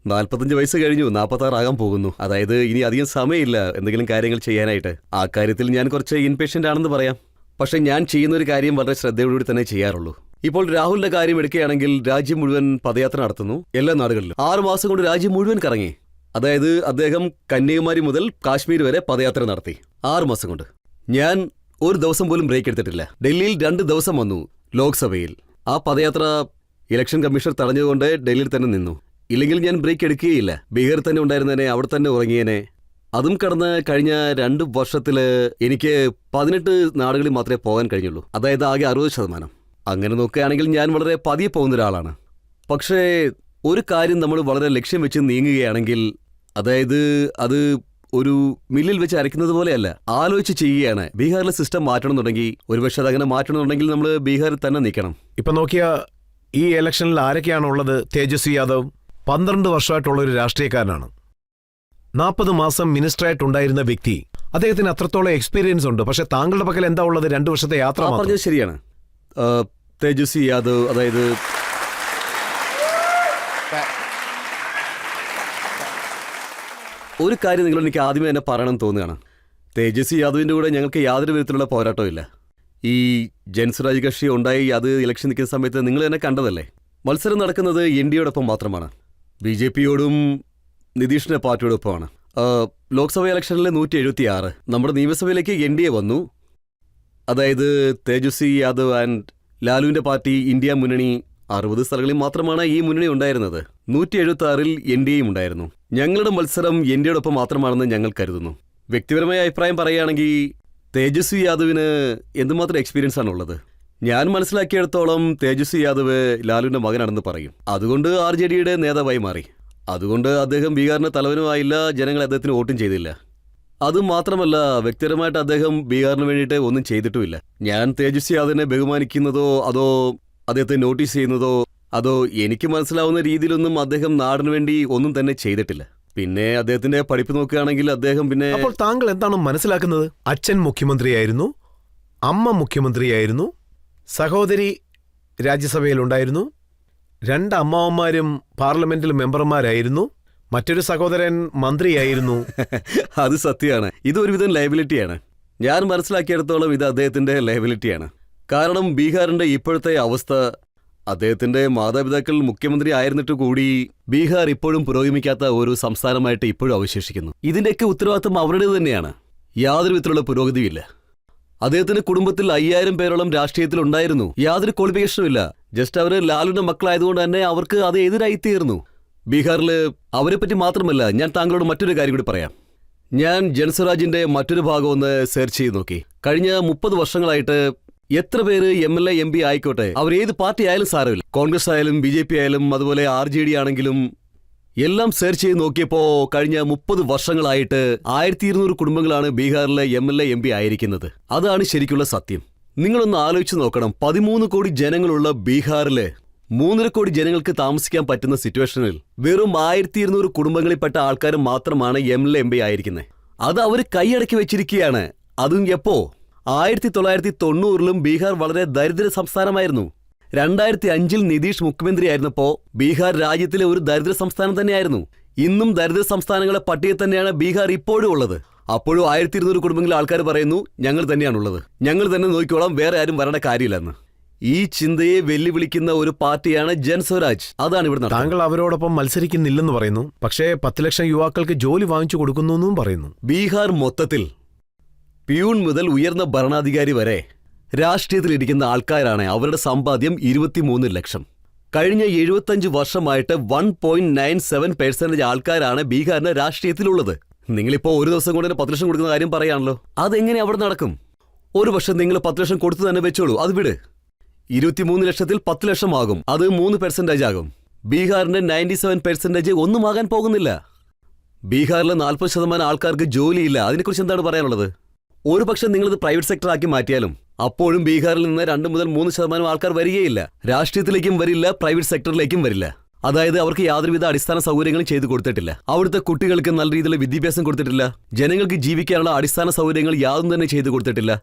45 വയസ്സ് കഴിഞ്ഞു, 46 ആകാൻ പോകുന്നു. അതായത് ഇനി അധികം സമയമില്ല എന്തെങ്കിലും കാര്യങ്ങൾ ചെയ്യാനായിട്ട്. ആ കാര്യത്തിൽ ഞാൻ കുറച്ച് ഇൻപേഷ്യൻ്റ് ആണെന്ന് പറയാം. പക്ഷെ ഞാൻ ചെയ്യുന്നൊരു കാര്യം വളരെ ശ്രദ്ധയോടുകൂടി തന്നെ ചെയ്യാറുള്ളൂ. ഇപ്പോൾ രാഹുലിന്റെ കാര്യം എടുക്കുകയാണെങ്കിൽ രാജ്യം മുഴുവൻ പദയാത്ര നടത്തുന്നു, എല്ലാ നാടുകളിലും. 6 മാസം കൊണ്ട് രാജ്യം മുഴുവൻ കറങ്ങി. അതായത് അദ്ദേഹം കന്യാകുമാരി മുതൽ കാശ്മീർ വരെ പദയാത്ര നടത്തി. 6 മാസം കൊണ്ട്. ഞാൻ ഒരു ദിവസം പോലും ബ്രേക്ക് എടുത്തിട്ടില്ല. ഡൽഹിയിൽ 2 ദിവസം വന്നു ലോക്സഭയിൽ. ആ പദയാത്ര ഇലക്ഷൻ കമ്മീഷണർ തടഞ്ഞതുകൊണ്ട് ഡൽഹിയിൽ തന്നെ നിന്നു. ഇല്ലെങ്കിൽ ഞാൻ ബ്രേക്ക് എടുക്കുകയില്ല. ബീഹാറിൽ തന്നെ ഉണ്ടായിരുന്നേനെ, അവിടെ തന്നെ ഉറങ്ങിയേനെ. അതും കടന്ന് കഴിഞ്ഞ 2 വർഷത്തില് എനിക്ക് 18 നാടുകളിൽ മാത്രമേ പോകാൻ കഴിഞ്ഞുള്ളൂ. അതായത് ആകെ 60%. അങ്ങനെ നോക്കുകയാണെങ്കിൽ ഞാൻ വളരെ പതിയെ പോകുന്ന ഒരാളാണ്. പക്ഷേ ഒരു കാര്യം നമ്മൾ വളരെ ലക്ഷ്യം വെച്ച് നീങ്ങുകയാണെങ്കിൽ, അതായത് അത് ഒരു മില്ലിൽ വെച്ച് അരയ്ക്കുന്നത് പോലെയല്ല, ആലോചിച്ച് ചെയ്യുകയാണ്. ബീഹാറിലെ സിസ്റ്റം മാറ്റണമെന്നുണ്ടെങ്കിൽ, ഒരുപക്ഷെ അതങ്ങനെ മാറ്റണമെന്നുണ്ടെങ്കിൽ നമ്മൾ ബീഹാറിൽ തന്നെ നിൽക്കണം.
ഇപ്പൊ നോക്കിയ ഈ ഇലക്ഷനിൽ ആരൊക്കെയാണുള്ളത്? തേജസ്വി യാദവ് 12 വർഷമായിട്ടുള്ള ഒരു രാഷ്ട്രീയക്കാരനാണ്. 40 മാസം മിനിസ്റ്ററായിട്ടുണ്ടായിരുന്ന വ്യക്തി. അദ്ദേഹത്തിന് അത്രത്തോളം എക്സ്പീരിയൻസ് ഉണ്ട്. പക്ഷെ താങ്കളുടെ പക്കൽ എന്താ ഉള്ളത്? 2 വർഷത്തെ യാത്ര മാത്രം.
പറഞ്ഞത് ശരിയാണ്. തേജസ്വി യാദവ്, അതായത് ഒരു കാര്യം നിങ്ങൾ എനിക്ക് ആദ്യമേ തന്നെ പറയണം തോന്നുകയാണ്. തേജസ്വി യാദവിൻ്റെ കൂടെ ഞങ്ങൾക്ക് യാതൊരു വിധത്തിലുള്ള പോരാട്ടവും ഇല്ല. ഈ ജൻസ്വരാജ് കക്ഷി ഉണ്ടായി അത് ഇലക്ഷൻ നിൽക്കുന്ന സമയത്ത് നിങ്ങൾ തന്നെ കണ്ടതല്ലേ. മത്സരം നടക്കുന്നത് NDAയോടൊപ്പം മാത്രമാണ്. BJPയോടും നിതീഷിന്റെ പാർട്ടിയോടൊപ്പമാണ്. ലോക്സഭ ഇലക്ഷനിൽ 176. നമ്മുടെ നിയമസഭയിലേക്ക് NDA വന്നു. അതായത് തേജസ്വി യാദവ് ആൻഡ് ലാലുവിന്റെ പാർട്ടി ഇന്ത്യ മുന്നണി 60 സ്ഥലങ്ങളിൽ മാത്രമാണ് ഈ മുന്നണി ഉണ്ടായിരുന്നത്. 176-ൽ NDAയും ഉണ്ടായിരുന്നു. ഞങ്ങളുടെ മത്സരം NDAയോടൊപ്പം മാത്രമാണെന്ന് ഞങ്ങൾ കരുതുന്നു. വ്യക്തിപരമായ അഭിപ്രായം പറയുകയാണെങ്കിൽ തേജസ്വി യാദവിന് എന്തുമാത്രം എക്സ്പീരിയൻസ് ആണുള്ളത്. ഞാൻ മനസ്സിലാക്കിയിടത്തോളം തേജസ്വി യാദവ് ലാലുവിന്റെ മകനാണെന്ന് പറയും. അതുകൊണ്ട് RJDയുടെ നേതാവായി മാറി. അതുകൊണ്ട് അദ്ദേഹം ബീഹാറിന്റെ തലവനുമായില്ല. ജനങ്ങൾ അദ്ദേഹത്തിന് വോട്ടും ചെയ്തില്ല. അതുമാത്രമല്ല, വ്യക്തിപരമായിട്ട് അദ്ദേഹം ബീഹാറിന് വേണ്ടിയിട്ട് ഒന്നും ചെയ്തിട്ടുമില്ല. ഞാൻ തേജസ്വി യാദവിനെ ബഹുമാനിക്കുന്നതോ അതോ അദ്ദേഹത്തെ നോട്ടീസ് ചെയ്യുന്നതോ അതോ എനിക്ക് മനസ്സിലാവുന്ന രീതിയിലൊന്നും അദ്ദേഹം നാടിനു വേണ്ടി ഒന്നും തന്നെ ചെയ്തിട്ടില്ല. പിന്നെ അദ്ദേഹത്തിന്റെ പഠിപ്പ് നോക്കുകയാണെങ്കിൽ അദ്ദേഹം പിന്നെ...
അപ്പോൾ താങ്കൾ എന്താണ് മനസ്സിലാക്കുന്നത്? അച്ഛൻ മുഖ്യമന്ത്രിയായിരുന്നു, അമ്മ മുഖ്യമന്ത്രിയായിരുന്നു, സഹോദരി രാജ്യസഭയിലുണ്ടായിരുന്നു, 2 അമ്മാവന്മാരും പാർലമെന്റിൽ മെമ്പർമാരായിരുന്നു, മറ്റൊരു സഹോദരൻ മന്ത്രിയായിരുന്നു.
അത് സത്യമാണ്. ഇത് ഒരുവിധം ലയബിലിറ്റിയാണ്. ഞാൻ മനസ്സിലാക്കിയിടത്തോളം ഇത് അദ്ദേഹത്തിന്റെ ലയബിലിറ്റിയാണ്. കാരണം ബീഹാറിന്റെ ഇപ്പോഴത്തെ അവസ്ഥ, അദ്ദേഹത്തിന്റെ മാതാപിതാക്കൾ മുഖ്യമന്ത്രി ആയിരുന്നിട്ട് കൂടി ബീഹാർ ഇപ്പോഴും പുരോഗമിക്കാത്ത ഒരു സംസ്ഥാനമായിട്ട് ഇപ്പോഴും അവശേഷിക്കുന്നു. ഇതിന്റെയൊക്കെ ഉത്തരവാദിത്വം അവരുടെ തന്നെയാണ്. യാതൊരു വിധത്തിലുള്ള പുരോഗതിയില്ല. അദ്ദേഹത്തിന്റെ കുടുംബത്തിൽ 5000 പേരോളം രാഷ്ട്രീയത്തിൽ ഉണ്ടായിരുന്നു. യാതൊരു ക്വാളിഫിക്കേഷനും ഇല്ല. ജസ്റ്റ് അവർ ലാലുവിന്റെ മക്കളായതുകൊണ്ട് തന്നെ അവർക്ക് അത് എതിരായി തീർന്നു. ബീഹാറിൽ അവരെപ്പറ്റി മാത്രമല്ല, ഞാൻ താങ്കളോട് മറ്റൊരു കാര്യം കൂടി പറയാം. ഞാൻ ജൻസ്വരാജിന്റെ മറ്റൊരു ഭാഗം ഒന്ന് സെർച്ച് ചെയ്ത് നോക്കി. കഴിഞ്ഞ 30 വർഷങ്ങളായിട്ട് എത്ര പേര് MLA MP ആയിക്കോട്ടെ, അവർ ഏത് പാർട്ടി ആയാലും സാരമില്ല, കോൺഗ്രസ് ആയാലും BJP ആയാലും അതുപോലെ RJD ആണെങ്കിലും, എല്ലാം സെർച്ച് ചെയ്ത് നോക്കിയപ്പോൾ കഴിഞ്ഞ 30 വർഷങ്ങളായിട്ട് 1200 കുടുംബങ്ങളാണ് ബീഹാറിലെ MLA MP ആയിരിക്കുന്നത്. അതാണ് ശരിക്കുള്ള സത്യം. നിങ്ങളൊന്ന് ആലോചിച്ച് നോക്കണം. 13 കോടി ജനങ്ങളുള്ള ബീഹാറിലെ 3.5 കോടി ജനങ്ങൾക്ക് താമസിക്കാൻ പറ്റുന്ന സിറ്റുവേഷനിൽ വെറും 1200 കുടുംബങ്ങളിൽപ്പെട്ട ആൾക്കാർ മാത്രമാണ് MLA MP ആയിരിക്കുന്നത്. അത് അവർ കൈയടക്കി വെച്ചിരിക്കുകയാണ്. അതും എപ്പോ? 1990-ലും ബീഹാർ വളരെ ദരിദ്ര സംസ്ഥാനമായിരുന്നു. 2005-ൽ നിതീഷ് മുഖ്യമന്ത്രിയായിരുന്നപ്പോ ബീഹാർ രാജ്യത്തിലെ ഒരു ദരിദ്ര സംസ്ഥാനം തന്നെയായിരുന്നു. ഇന്നും ദരിദ്ര സംസ്ഥാനങ്ങളെ പട്ടികയിൽ തന്നെയാണ് ബീഹാർ ഇപ്പോഴും ഉള്ളത്. അപ്പോഴും 1200 കുടുംബങ്ങളിൽ ആൾക്കാർ പറയുന്നു ഞങ്ങൾ തന്നെയാണുള്ളത്, ഞങ്ങൾ തന്നെ നോക്കിക്കോളാം, വേറെ ആരും വരേണ്ട കാര്യമില്ലെന്ന്. ഈ ചിന്തയെ വെല്ലുവിളിക്കുന്ന ഒരു പാർട്ടിയാണ് ജൻസ്വരാജ്. അതാണ് ഇവിടെ.
താങ്കൾ അവരോടൊപ്പം മത്സരിക്കുന്നില്ലെന്ന് പറയുന്നു, പക്ഷേ 10 ലക്ഷം യുവാക്കൾക്ക് ജോലി വാങ്ങിച്ചു കൊടുക്കുന്നു എന്നും പറയുന്നു.
ബീഹാർ മൊത്തത്തിൽ പ്യൂൺ മുതൽ ഉയർന്ന ഭരണാധികാരി വരെ രാഷ്ട്രീയത്തിലിരിക്കുന്ന ആൾക്കാരാണ്. അവരുടെ സമ്പാദ്യം 23 ലക്ഷം. കഴിഞ്ഞ 75 വർഷമായിട്ട് 1.97% ആൾക്കാരാണ് ബീഹാറിന്റെ രാഷ്ട്രീയത്തിലുള്ളത്. നിങ്ങളിപ്പോ ഒരു ദിവസം കൊണ്ട് 10 ലക്ഷം കൊടുക്കുന്ന കാര്യം പറയാണല്ലോ. അതെങ്ങനെ അവിടെ നടക്കും? ഒരു വർഷം നിങ്ങൾ 10 ലക്ഷം കൊടുത്തു തന്നെ വെച്ചോളൂ, അത് വിട്. 23 ലക്ഷത്തിൽ 10 ലക്ഷം ആകും, അത് 3% ആകും. ബീഹാറിന്റെ 97% ഒന്നും ആകാൻ പോകുന്നില്ല. ബീഹാറിലെ 40% ആൾക്കാർക്ക് ജോലിയില്ല. അതിനെക്കുറിച്ച് എന്താണ് പറയാനുള്ളത്? ഒരു പക്ഷെ നിങ്ങളിത് പ്രൈവറ്റ് സെക്ടർ ആക്കി മാറ്റിയാലും അപ്പോഴും ബീഹാറിൽ നിന്ന് 2 മുതൽ 3% ആൾക്കാർ വരികയില്ല. രാഷ്ട്രീയത്തിലേക്കും വരില്ല, പ്രൈവറ്റ് സെക്ടറിലേക്കും വരില്ല. അതായത് അവർക്ക് യാതൊരുവിധ അടിസ്ഥാന സൗകര്യങ്ങളും ചെയ്തു കൊടുത്തിട്ടില്ല. അവിടുത്തെ കുട്ടികൾക്ക് നല്ല രീതിയിലുള്ള വിദ്യാഭ്യാസം കൊടുത്തിട്ടില്ല. ജനങ്ങൾക്ക് ജീവിക്കാനുള്ള അടിസ്ഥാന സൗകര്യങ്ങൾ യാതൊന്നും തന്നെ ചെയ്തു കൊടുത്തിട്ടില്ല.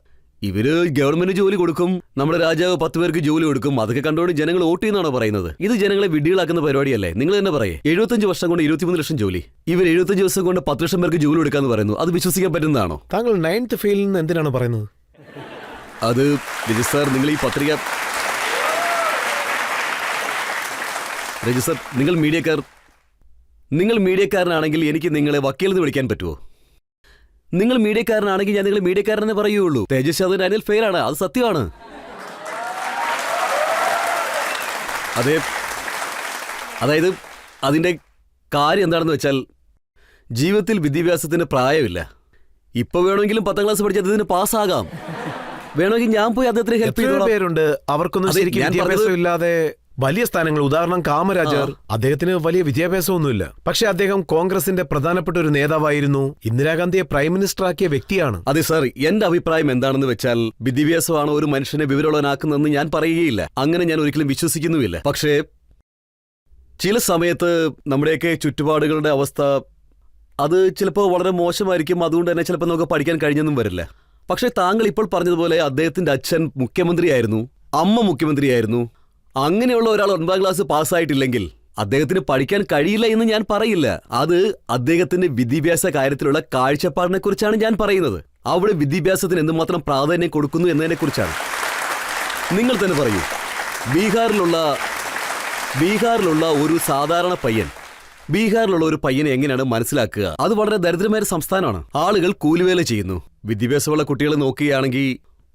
ഇവര് ഗവൺമെന്റ് ജോലി കൊടുക്കും, നമ്മുടെ രാജാവ് 10 പേർക്ക് ജോലി കൊടുക്കും, അതൊക്കെ കണ്ടുകൊണ്ട് ജനങ്ങൾ വോട്ട് ചെയ്യുന്നതാണോ പറയുന്നത്? ഇത് ജനങ്ങളെ വിഡ്ഢികളാക്കുന്ന പരിപാടിയല്ലേ? നിങ്ങൾ തന്നെ പറയേ. 75 വർഷം കൊണ്ട് 23 ലക്ഷം ജോലി, ഇവർ 75 ദിവസം കൊണ്ട് 10 ലക്ഷം പേർക്ക് ജോലി കൊടുക്കാന്ന് പറയുന്നു. അത് വിശ്വസിക്കാൻ പറ്റുന്നതാണോ?
താങ്കൾ 9th ഫെയിലിൽ നിന്ന് എന്തിനാണ് പറയുന്നത്?
അത് രജിസ്റ്റർ, നിങ്ങൾ ഈ പത്രിക രജിസ്റ്റർ, നിങ്ങൾ മീഡിയക്കാരനാണെങ്കിൽ എനിക്ക് നിങ്ങളെ വക്കീലെന്ന് വിളിക്കാൻ പറ്റുമോ? നിങ്ങൾ മീഡിയക്കാരനാണെങ്കിൽ ഞാൻ നിങ്ങൾ മീഡിയക്കാരനെ പറയുള്ളൂ. തേജസ് യാദവ് അതിൽ ഫെയിലാണ്, അത് സത്യമാണ്. അതായത് അതിന്റെ കാര്യം എന്താണെന്ന് വെച്ചാൽ ജീവിതത്തിൽ വിദ്യാഭ്യാസത്തിന് പ്രായമില്ല. ഇപ്പൊ വേണമെങ്കിലും 10ാം ക്ലാസ് പഠിച്ച് അദ്ദേഹത്തിന് പാസ്സാകാം. വേണമെങ്കിൽ ഞാൻ പോയി അദ്ദേഹത്തിന് ഹെൽപ്പ്
എത്രയോ
ചെയ്തോളാം.
പേരുണ്ട് അവർക്കൊന്നും
അതെ,
ശരിക്കും
ഞാൻ
വിദ്യാഭ്യാസം
പറഞ്ഞത്
ഇല്ലാതെ വലിയ സ്ഥാനങ്ങൾ. ഉദാഹരണം കാമരാജർ. അദ്ദേഹത്തിന് വലിയ വിദ്യാഭ്യാസമൊന്നുമില്ല, പക്ഷെ അദ്ദേഹം കോൺഗ്രസിന്റെ പ്രധാനപ്പെട്ട ഒരു നേതാവായിരുന്നു. ഇന്ദിരാഗാന്ധിയെ പ്രൈം മിനിസ്റ്റർ ആക്കിയ വ്യക്തിയാണ്.
അതെ സാർ, എന്റെ അഭിപ്രായം എന്താണെന്ന് വെച്ചാൽ വിദ്യാഭ്യാസമാണ് ഒരു മനുഷ്യനെ വിവരമുള്ളവനാക്കുന്നതെന്ന് ഞാൻ പറയുകയില്ല. അങ്ങനെ ഞാൻ ഒരിക്കലും വിശ്വസിക്കുന്നുമില്ല. പക്ഷേ ചില സമയത്ത് നമ്മുടെയൊക്കെ ചുറ്റുപാടുകളുടെ അവസ്ഥ അത് ചിലപ്പോൾ വളരെ മോശമായിരിക്കും. അതുകൊണ്ട് തന്നെ ചിലപ്പോൾ നമുക്ക് പഠിക്കാൻ കഴിഞ്ഞെന്നും വരില്ല. പക്ഷേ താങ്കൾ ഇപ്പോൾ പറഞ്ഞതുപോലെ അദ്ദേഹത്തിന്റെ അച്ഛൻ മുഖ്യമന്ത്രിയായിരുന്നു, അമ്മ മുഖ്യമന്ത്രിയായിരുന്നു. അങ്ങനെയുള്ള ഒരാൾ 9ാം ക്ലാസ് പാസ്സായിട്ടില്ലെങ്കിൽ അദ്ദേഹത്തിന് പഠിക്കാൻ കഴിയില്ല എന്ന് ഞാൻ പറയില്ല. അത് അദ്ദേഹത്തിന്റെ വിദ്യാഭ്യാസ കാര്യത്തിലുള്ള കാഴ്ചപ്പാടിനെ കുറിച്ചാണ് ഞാൻ പറയുന്നത്. അവിടെ വിദ്യാഭ്യാസത്തിന് എന്തുമാത്രം പ്രാധാന്യം കൊടുക്കുന്നു എന്നതിനെക്കുറിച്ചാണ്. നിങ്ങൾ തന്നെ പറയൂ, ബീഹാറിലുള്ള ഒരു സാധാരണ പയ്യൻ, ബീഹാറിലുള്ള ഒരു പയ്യനെ എങ്ങനെയാണ് മനസ്സിലാക്കുക? അത് വളരെ ദരിദ്രമായ ഒരു സംസ്ഥാനമാണ്. ആളുകൾ കൂലിവേല ചെയ്യുന്നു. വിദ്യാഭ്യാസമുള്ള കുട്ടികളെ നോക്കുകയാണെങ്കിൽ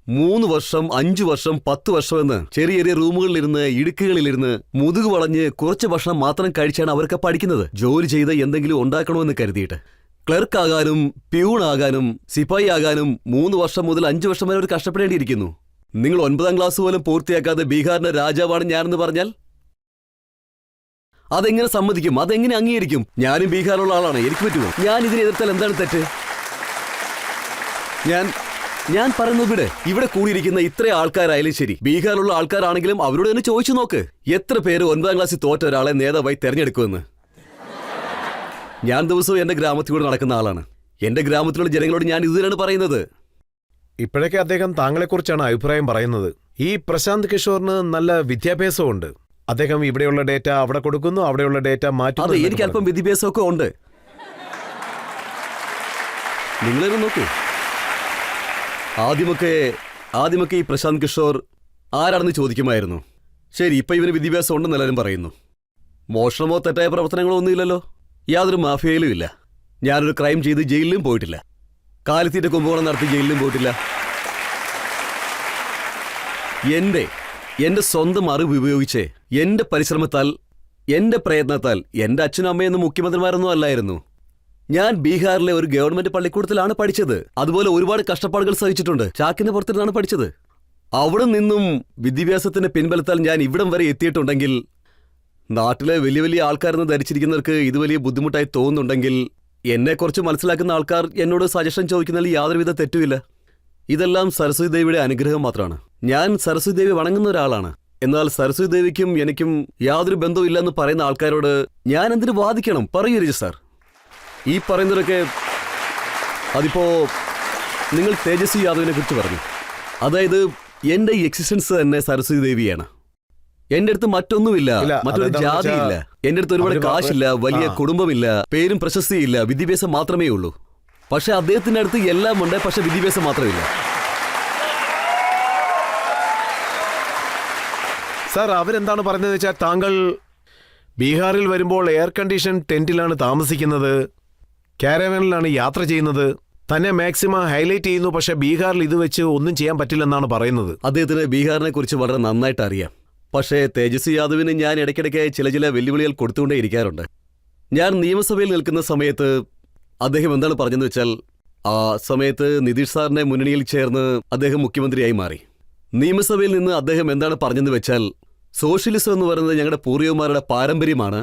3 വർഷം, 5 വർഷം, 10 വർഷം എന്ന് ചെറിയ ചെറിയ റൂമുകളിലിരുന്ന്, ഇടുക്കുകളിലിരുന്ന്, മുതുകു വളഞ്ഞ് കുറച്ച് ഭക്ഷണം മാത്രം കഴിച്ചാണ് അവർക്ക് പഠിക്കുന്നത്. ജോലി ചെയ്ത് എന്തെങ്കിലും ഉണ്ടാക്കണമെന്ന് കരുതിയിട്ട് ക്ലർക്കാകാനും പ്യൂണാകാനും സിപ്പായി ആകാനും 3 വർഷം മുതൽ 5 വർഷം വരെ അവർ കഷ്ടപ്പെടേണ്ടിയിരിക്കുന്നു. നിങ്ങൾ 9ാം ക്ലാസ് പോലും പൂർത്തിയാക്കാതെ ബീഹാറിന്റെ രാജാവാണ് ഞാനെന്ന് പറഞ്ഞാൽ അതെങ്ങനെ സമ്മതിക്കും? അതെങ്ങനെ അംഗീകരിക്കും? ഞാനും ബീഹാറിലുള്ള ആളാണ്, എനിക്ക് പറ്റുമോ? ഞാൻ ഇതിനെ എതിർത്താൽ എന്താണ് തെറ്റ്? ഞാൻ പറയുന്നത് ഇവിടെ കൂടിയിരിക്കുന്ന ഇത്ര ആൾക്കാരായാലും ശരി, ബീഹാറിലുള്ള ആൾക്കാരാണെങ്കിലും അവരോട് തന്നെ ചോദിച്ചു നോക്ക്, എത്ര പേര് 9ാം ക്ലാസ്സിൽ തോറ്റ ഒരാളെ നേതാവായി തെരഞ്ഞെടുക്കുമെന്ന്. ഞാൻ ദിവസവും എന്റെ ഗ്രാമത്തിലൂടെ നടക്കുന്ന ആളാണ്. എന്റെ ഗ്രാമത്തിലുള്ള ജനങ്ങളോട് ഞാൻ ഇതുതന്നെയാണ് പറയുന്നത്.
ഇപ്പോഴൊക്കെ അദ്ദേഹം താങ്കളെക്കുറിച്ചാണ് അഭിപ്രായം പറയുന്നത്. ഈ പ്രശാന്ത് കിഷോറിന് നല്ല വിദ്യാഭ്യാസമുണ്ട്. അദ്ദേഹം ഇവിടെയുള്ള ഡേറ്റ അവിടെ കൊടുക്കുന്നു, അവിടെയുള്ള ഡേറ്റ
അതെ,
മാറ്റുന്നു.
എനിക്ക് അല്പം വിദ്യാഭ്യാസമൊക്കെ ഉണ്ട്. നിങ്ങളൊന്ന് നോക്കൂ. ആദ്യമൊക്കെ ഈ പ്രശാന്ത് കിഷോർ ആരാണെന്ന് ചോദിക്കുമായിരുന്നു. ശരി, ഇപ്പൊ ഇവന് വിദ്യാഭ്യാസം ഉണ്ടെന്ന് എല്ലാവരും പറയുന്നു. മോഷണമോ തെറ്റായ പ്രവർത്തനങ്ങളോ ഒന്നുമില്ലല്ലോ. യാതൊരു മാഫിയയിലും ഇല്ല. ഞാനൊരു ക്രൈം ചെയ്ത് ജയിലിലും പോയിട്ടില്ല. കാലിത്തീറ്റ കുംഭകോണം നടത്തി ജയിലിലും പോയിട്ടില്ല. എന്റെ സ്വന്തം അറിവ് ഉപയോഗിച്ച്, എന്റെ പരിശ്രമത്താൽ, എന്റെ പ്രയത്നത്താൽ, എന്റെ അച്ഛനും അമ്മയൊന്നും മുഖ്യമന്ത്രിമാരൊന്നും അല്ലായിരുന്നു. ഞാൻ ബീഹാറിലെ ഒരു ഗവൺമെന്റ് പള്ളിക്കൂടത്തിലാണ് പഠിച്ചത്. അതുപോലെ ഒരുപാട് കഷ്ടപ്പാടുകൾ സഹിച്ചിട്ടുണ്ട്. ചാക്കിന്റെ പുറത്തിരുന്നാണ് പഠിച്ചത്. അവിടെ നിന്നും വിദ്യാഭ്യാസത്തിന്റെ പിൻബലത്താൽ ഞാൻ ഇവിടം വരെ എത്തിയിട്ടുണ്ടെങ്കിൽ, നാട്ടിലെ വലിയ വലിയ ആൾക്കാരെന്ന് ധരിച്ചിരിക്കുന്നവർക്ക് ഇത് വലിയ ബുദ്ധിമുട്ടായി തോന്നുന്നുണ്ടെങ്കിൽ, എന്നെക്കുറിച്ച് മനസ്സിലാക്കുന്ന ആൾക്കാർ എന്നോട് സജഷൻ ചോദിക്കുന്നതിൽ യാതൊരുവിധ തെറ്റുമില്ല. ഇതെല്ലാം സരസ്വതി ദേവിയുടെ അനുഗ്രഹം മാത്രമാണ്. ഞാൻ സരസ്വതി ദേവി വണങ്ങുന്ന ഒരാളാണ്. എന്നാൽ സരസ്വതി ദേവിക്കും എനിക്കും യാതൊരു ബന്ധവും ഇല്ലെന്ന് പറയുന്ന ആൾക്കാരോട് ഞാൻ എന്തിനു വാദിക്കണം? പറയൂ രജി സാർ. ഈ പറയുന്നതൊക്കെ അതിപ്പോ നിങ്ങൾ തേജസ്വി യാദവിനെ കുറിച്ച് പറഞ്ഞു. അതായത് എന്റെ എക്സിസ്റ്റൻസ് തന്നെ സരസ്വതി ദേവിയാണ്. എന്റെ അടുത്ത് മറ്റൊന്നുമില്ല, മറ്റൊരു ജാതിയില്ല, എന്റെ അടുത്ത് ഒരുപാട് കാശില്ല, വലിയ കുടുംബമില്ല, പേരും പ്രശസ്തിയില്ല, വിദ്യാഭ്യാസം മാത്രമേ ഉള്ളൂ. പക്ഷെ അദ്ദേഹത്തിന്റെ അടുത്ത് എല്ലാം ഉണ്ട്, പക്ഷെ വിദ്യാഭ്യാസം മാത്രമില്ല.
സാർ, അവരെന്താണ് പറഞ്ഞതെന്ന് വെച്ചാൽ താങ്കൾ ബീഹാറിൽ വരുമ്പോൾ എയർ കണ്ടീഷൻ ടെന്റിലാണ് താമസിക്കുന്നത്, കാരവാനിലാണ് യാത്ര ചെയ്യുന്നത്, തന്നെ മാക്സിമം ഹൈലൈറ്റ് ചെയ്യുന്നു. പക്ഷെ ബീഹാറിൽ ഇത് വെച്ച് ഒന്നും ചെയ്യാൻ പറ്റില്ലെന്നാണ് പറയുന്നത്.
അദ്ദേഹത്തിന് ബീഹാറിനെ കുറിച്ച് വളരെ നന്നായിട്ട് അറിയാം. പക്ഷേ തേജസ്വി യാദവിന് ഞാൻ ഇടയ്ക്കിടയ്ക്ക് ചില വെല്ലുവിളികൾ കൊടുത്തുകൊണ്ടേ ഇരിക്കാറുണ്ട്. ഞാൻ നിയമസഭയിൽ നിൽക്കുന്ന സമയത്ത് അദ്ദേഹം എന്താണ് പറഞ്ഞതെന്ന് വെച്ചാൽ, ആ സമയത്ത് നിതീഷ് സാറിന്റെ മുന്നണിയിൽ ചേർന്ന് അദ്ദേഹം മുഖ്യമന്ത്രിയായി മാറി. നിയമസഭയിൽ നിന്ന് അദ്ദേഹം എന്താണ് പറഞ്ഞതെന്ന് വെച്ചാൽ, സോഷ്യലിസം എന്ന് പറയുന്നത് ഞങ്ങളുടെ പൂർവികന്മാരുടെ പാരമ്പര്യമാണ്,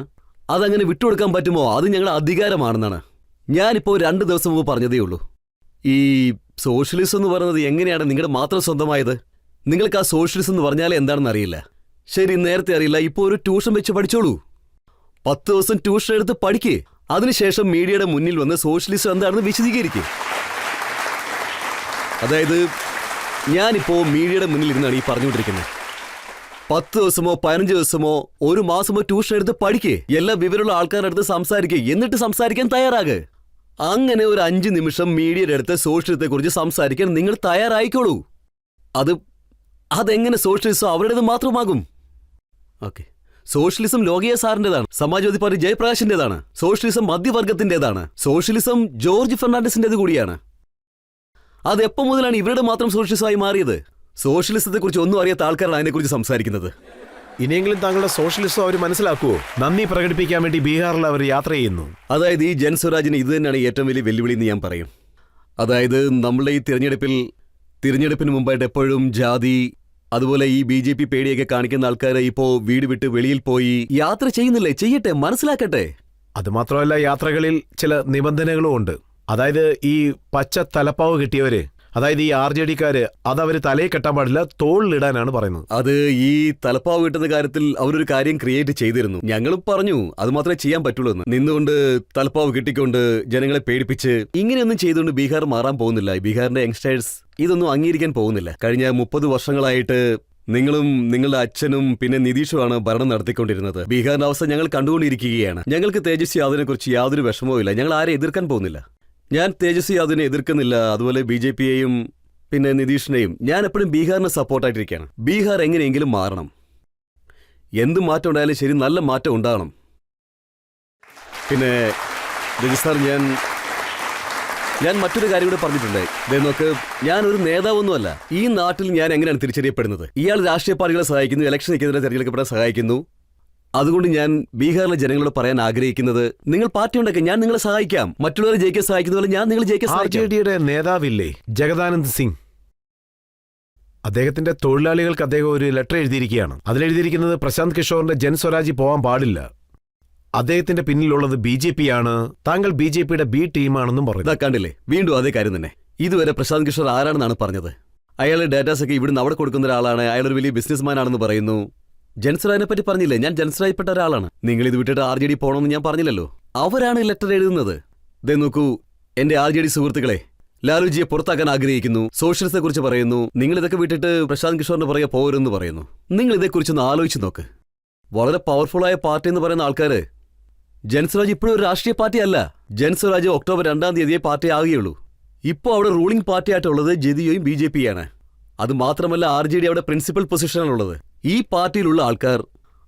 അതങ്ങനെ വിട്ടുകൊടുക്കാൻ പറ്റുമോ? അത് ഞങ്ങളുടെ അധികാരമാണെന്നാണ്. ഞാനിപ്പോൾ 2 ദിവസം മുമ്പ് പറഞ്ഞതേ ഉള്ളൂ. ഈ സോഷ്യലിസം എന്ന് പറയുന്നത് എങ്ങനെയാണ് നിങ്ങളുടെ മാത്രം സ്വന്തമായത്? നിങ്ങൾക്ക് ആ സോഷ്യലിസം എന്ന് പറഞ്ഞാൽ എന്താണെന്ന് അറിയില്ല. ശരി, നേരത്തെ അറിയില്ല, ഇപ്പോൾ ഒരു ട്യൂഷൻ വെച്ച് പഠിച്ചോളൂ. 10 ദിവസം ട്യൂഷൻ എടുത്ത് പഠിക്കേ. അതിനുശേഷം മീഡിയയുടെ മുന്നിൽ വന്ന് സോഷ്യലിസം എന്താണെന്ന് വിശദീകരിക്കേ. അതായത് ഞാനിപ്പോ മീഡിയയുടെ മുന്നിൽ ഇരുന്നാണ് ഈ പറഞ്ഞുകൊണ്ടിരിക്കുന്നത്. 10 ദിവസമോ 15 ദിവസമോ 1 മാസമോ ട്യൂഷൻ എടുത്ത് പഠിക്കേ. എല്ലാ വിവരമുള്ള ആൾക്കാരുടെ അടുത്ത് സംസാരിക്കേ, എന്നിട്ട് സംസാരിക്കാൻ തയ്യാറാകെ. അങ്ങനെ ഒരു 5 നിമിഷം മീഡിയയുടെ അടുത്ത് സോഷ്യലിസത്തെ കുറിച്ച് സംസാരിക്കാൻ നിങ്ങൾ തയ്യാറായിക്കോളൂ. അതെങ്ങനെ സോഷ്യലിസം അവരുടേത് മാത്രമാകും? ഓക്കെ, സോഷ്യലിസം ലോകിയ സാറിന്റേതാണ്, സമാജ്വാദി പാർട്ടി ജയപ്രകാശിന്റേതാണ്, സോഷ്യലിസം മധ്യവർഗത്തിന്റേതാണ്, സോഷ്യലിസം ജോർജ് ഫെർണാണ്ടസിന്റേത് കൂടിയാണ്. അത് എപ്പോൾ മുതലാണ് ഇവരുടെ മാത്രം സോഷ്യലിസമായി മാറിയത്? സോഷ്യലിസത്തെക്കുറിച്ച് ഒന്നും അറിയാത്ത ആൾക്കാരാണ് അതിനെക്കുറിച്ച് സംസാരിക്കുന്നത്.
ഇനിയെങ്കിലും താങ്കളുടെ സോഷ്യലിസം അവർ മനസ്സിലാക്കുവോ? നന്ദി പ്രകടിപ്പിക്കാൻ വേണ്ടി ബീഹാറിൽ അവർ യാത്ര ചെയ്യുന്നു.
അതായത് ഈ ജൻസ്വരാജിന് ഇത് തന്നെയാണ് ഏറ്റവും വലിയ വെല്ലുവിളി എന്ന് ഞാൻ പറയും. അതായത് നമ്മളുടെ ഈ തിരഞ്ഞെടുപ്പിന് മുമ്പായിട്ട് എപ്പോഴും ജാതി, അതുപോലെ ഈ BJP പേടിയൊക്കെ കാണിക്കുന്ന ആൾക്കാർ ഇപ്പോ വീട് വിട്ട് വെളിയിൽ പോയി യാത്ര ചെയ്യുന്നില്ലേ? ചെയ്യട്ടെ, മനസ്സിലാക്കട്ടെ.
അതുമാത്രമല്ല, യാത്രകളിൽ ചില നിബന്ധനകളും ഉണ്ട്. അതായത് ഈ പച്ച തലപ്പാവ് കിട്ടിയവര്, അതായത് ഈ RJD-ക്കാര്, അതവര് തലയിൽ കെട്ടാൻ പാടില്ല, തോളിലിടാനാണ് പറയുന്നത്.
അത് ഈ തലപ്പാവ് കിട്ടുന്ന കാര്യത്തിൽ അവരൊരു കാര്യം ക്രിയേറ്റ് ചെയ്തിരുന്നു. ഞങ്ങളും പറഞ്ഞു അത് മാത്രമേ ചെയ്യാൻ പറ്റുള്ളൂ എന്ന്. നിന്നുകൊണ്ട് തലപ്പാവ് കിട്ടിക്കൊണ്ട് ജനങ്ങളെ പേടിപ്പിച്ച് ഇങ്ങനെയൊന്നും ചെയ്തുകൊണ്ട് ബീഹാർ മാറാൻ പോകുന്നില്ല. ബീഹാറിന്റെ യങ്സ്റ്റേഴ്സ് ഇതൊന്നും അംഗീകരിക്കാൻ പോകുന്നില്ല. കഴിഞ്ഞ 30 വർഷങ്ങളായിട്ട് നിങ്ങളും നിങ്ങളുടെ അച്ഛനും പിന്നെ നിതീഷുമാണ് ഭരണം നടത്തിക്കൊണ്ടിരുന്നത്. ബീഹാറിന്റെ അവസ്ഥ ഞങ്ങൾ കണ്ടുകൊണ്ടിരിക്കുകയാണ്. ഞങ്ങൾക്ക് തേജസ്വി യാദവിനെ കുറിച്ച് യാതൊരു വിഷമവും ഇല്ല. ഞങ്ങൾ ആരെ എതിർക്കാൻ പോകുന്നില്ല. ഞാൻ തേജസ്വി യാദവിനെ എതിർക്കുന്നില്ല, അതുപോലെ BJP-യെയും പിന്നെ നിതീഷിനെയും. ഞാൻ എപ്പോഴും ബീഹാറിന് സപ്പോർട്ടായിട്ടിരിക്കുകയാണ്. ബീഹാർ എങ്ങനെയെങ്കിലും മാറണം. എന്ത് മാറ്റം ഉണ്ടായാലും ശരി, നല്ല മാറ്റം ഉണ്ടാകണം. പിന്നെ രജിസ്റ്റാർ, ഞാൻ മറ്റൊരു കാര്യം കൂടെ പറഞ്ഞിട്ടുണ്ട്. നോക്ക്, ഞാനൊരു നേതാവൊന്നുമല്ല. ഈ നാട്ടിൽ ഞാൻ എങ്ങനെയാണ് തിരിച്ചറിയപ്പെടുന്നത്? ഇയാൾ രാഷ്ട്രീയ പാർട്ടികളെ സഹായിക്കുന്നു, ഇലക്ഷനെതിരെ തെരഞ്ഞെടുക്കപ്പെടാൻ സഹായിക്കുന്നു. അതുകൊണ്ട് ഞാൻ ബീഹാറിലെ ജനങ്ങളോട് പറയാൻ ആഗ്രഹിക്കുന്നത്, നിങ്ങൾ പാർട്ടി ഉണ്ടാക്കി, ഞാൻ നിങ്ങളെ സഹായിക്കാം. മറ്റുള്ളവരെ ജയിക്കാൻ സഹായിക്കുന്ന പോലെ ഞാൻ നിങ്ങളെ ജയിക്കാൻ സഹായിക്കാം.
RJD-യുടെ നേതാവില്ലേ, ജഗദാനന്ദ് സിംഗ്, അദ്ദേഹത്തിന്റെ തൊഴിലാളികൾക്ക് അദ്ദേഹം ഒരു ലെറ്റർ എഴുതിയിരിക്കുകയാണ്. അതിലെഴുതിയിരിക്കുന്നത് പ്രശാന്ത് കിഷോറിന്റെ ജൻസ്വരാജ് പോകാൻ പാടില്ല, അദ്ദേഹത്തിന്റെ പിന്നിലുള്ളത് BJP-യാണ്, താങ്കൾ BJP-യുടെ B ടീമാണെന്നും പറഞ്ഞു.
കണ്ടില്ലേ, വീണ്ടും അതേ കാര്യം തന്നെ. ഇതുവരെ പ്രശാന്ത് കിഷോർ ആരാണെന്നാണ് പറഞ്ഞത്? അയാളുടെ ഡാറ്റാസ് ഒക്കെ ഇവിടുന്ന് അവിടെ കൊടുക്കുന്ന ഒരാളാണ്, അയാളൊരു വലിയ ബിസിനസ്മാൻ ആണെന്ന് പറയുന്നു. ജൻസ്വരാജിനെ പറ്റി പറഞ്ഞില്ലേ? ഞാൻ ജൻസ്വരാജ്പ്പെട്ട ഒരാളാണ്. നിങ്ങൾ ഇത് വിട്ടിട്ട് RJD പോകണമെന്ന് ഞാൻ പറഞ്ഞില്ലല്ലോ. അവരാണ് ലെറ്റർ എഴുതുന്നത്. നോക്കൂ എന്റെ RJD സുഹൃത്തുക്കളെ, ലാലുജിയെ പുറത്താക്കാൻ ആഗ്രഹിക്കുന്നു, സോഷ്യലിസത്തെ കുറിച്ച് പറയുന്നു. നിങ്ങൾ ഇതൊക്കെ വിട്ടിട്ട് പ്രശാന്ത് കിഷോറിന് പുറകെ പോകരുതെന്ന് പറയുന്നു. നിങ്ങൾ ഇതേക്കുറിച്ചൊന്ന് ആലോചിച്ച് നോക്ക്. വളരെ പവർഫുള്ളായ പാർട്ടി എന്ന് പറയുന്ന ആൾക്കാര്, ജൻസ്വരാജ് ഇപ്പോഴും ഒരു രാഷ്ട്രീയ പാർട്ടി അല്ല. Jan Swaraj October 2-ാം തീയതിയെ party ആകുകയുള്ളൂ. ഇപ്പോൾ അവിടെ റൂളിംഗ് പാർട്ടി ആയിട്ടുള്ളത് JDU-യും BJP-യാണ്. അത് മാത്രമല്ല RJD അവിടെ പ്രിൻസിപ്പൽ പൊസിഷനിലുള്ളത്. ഈ പാർട്ടിയിലുള്ള ആൾക്കാർ,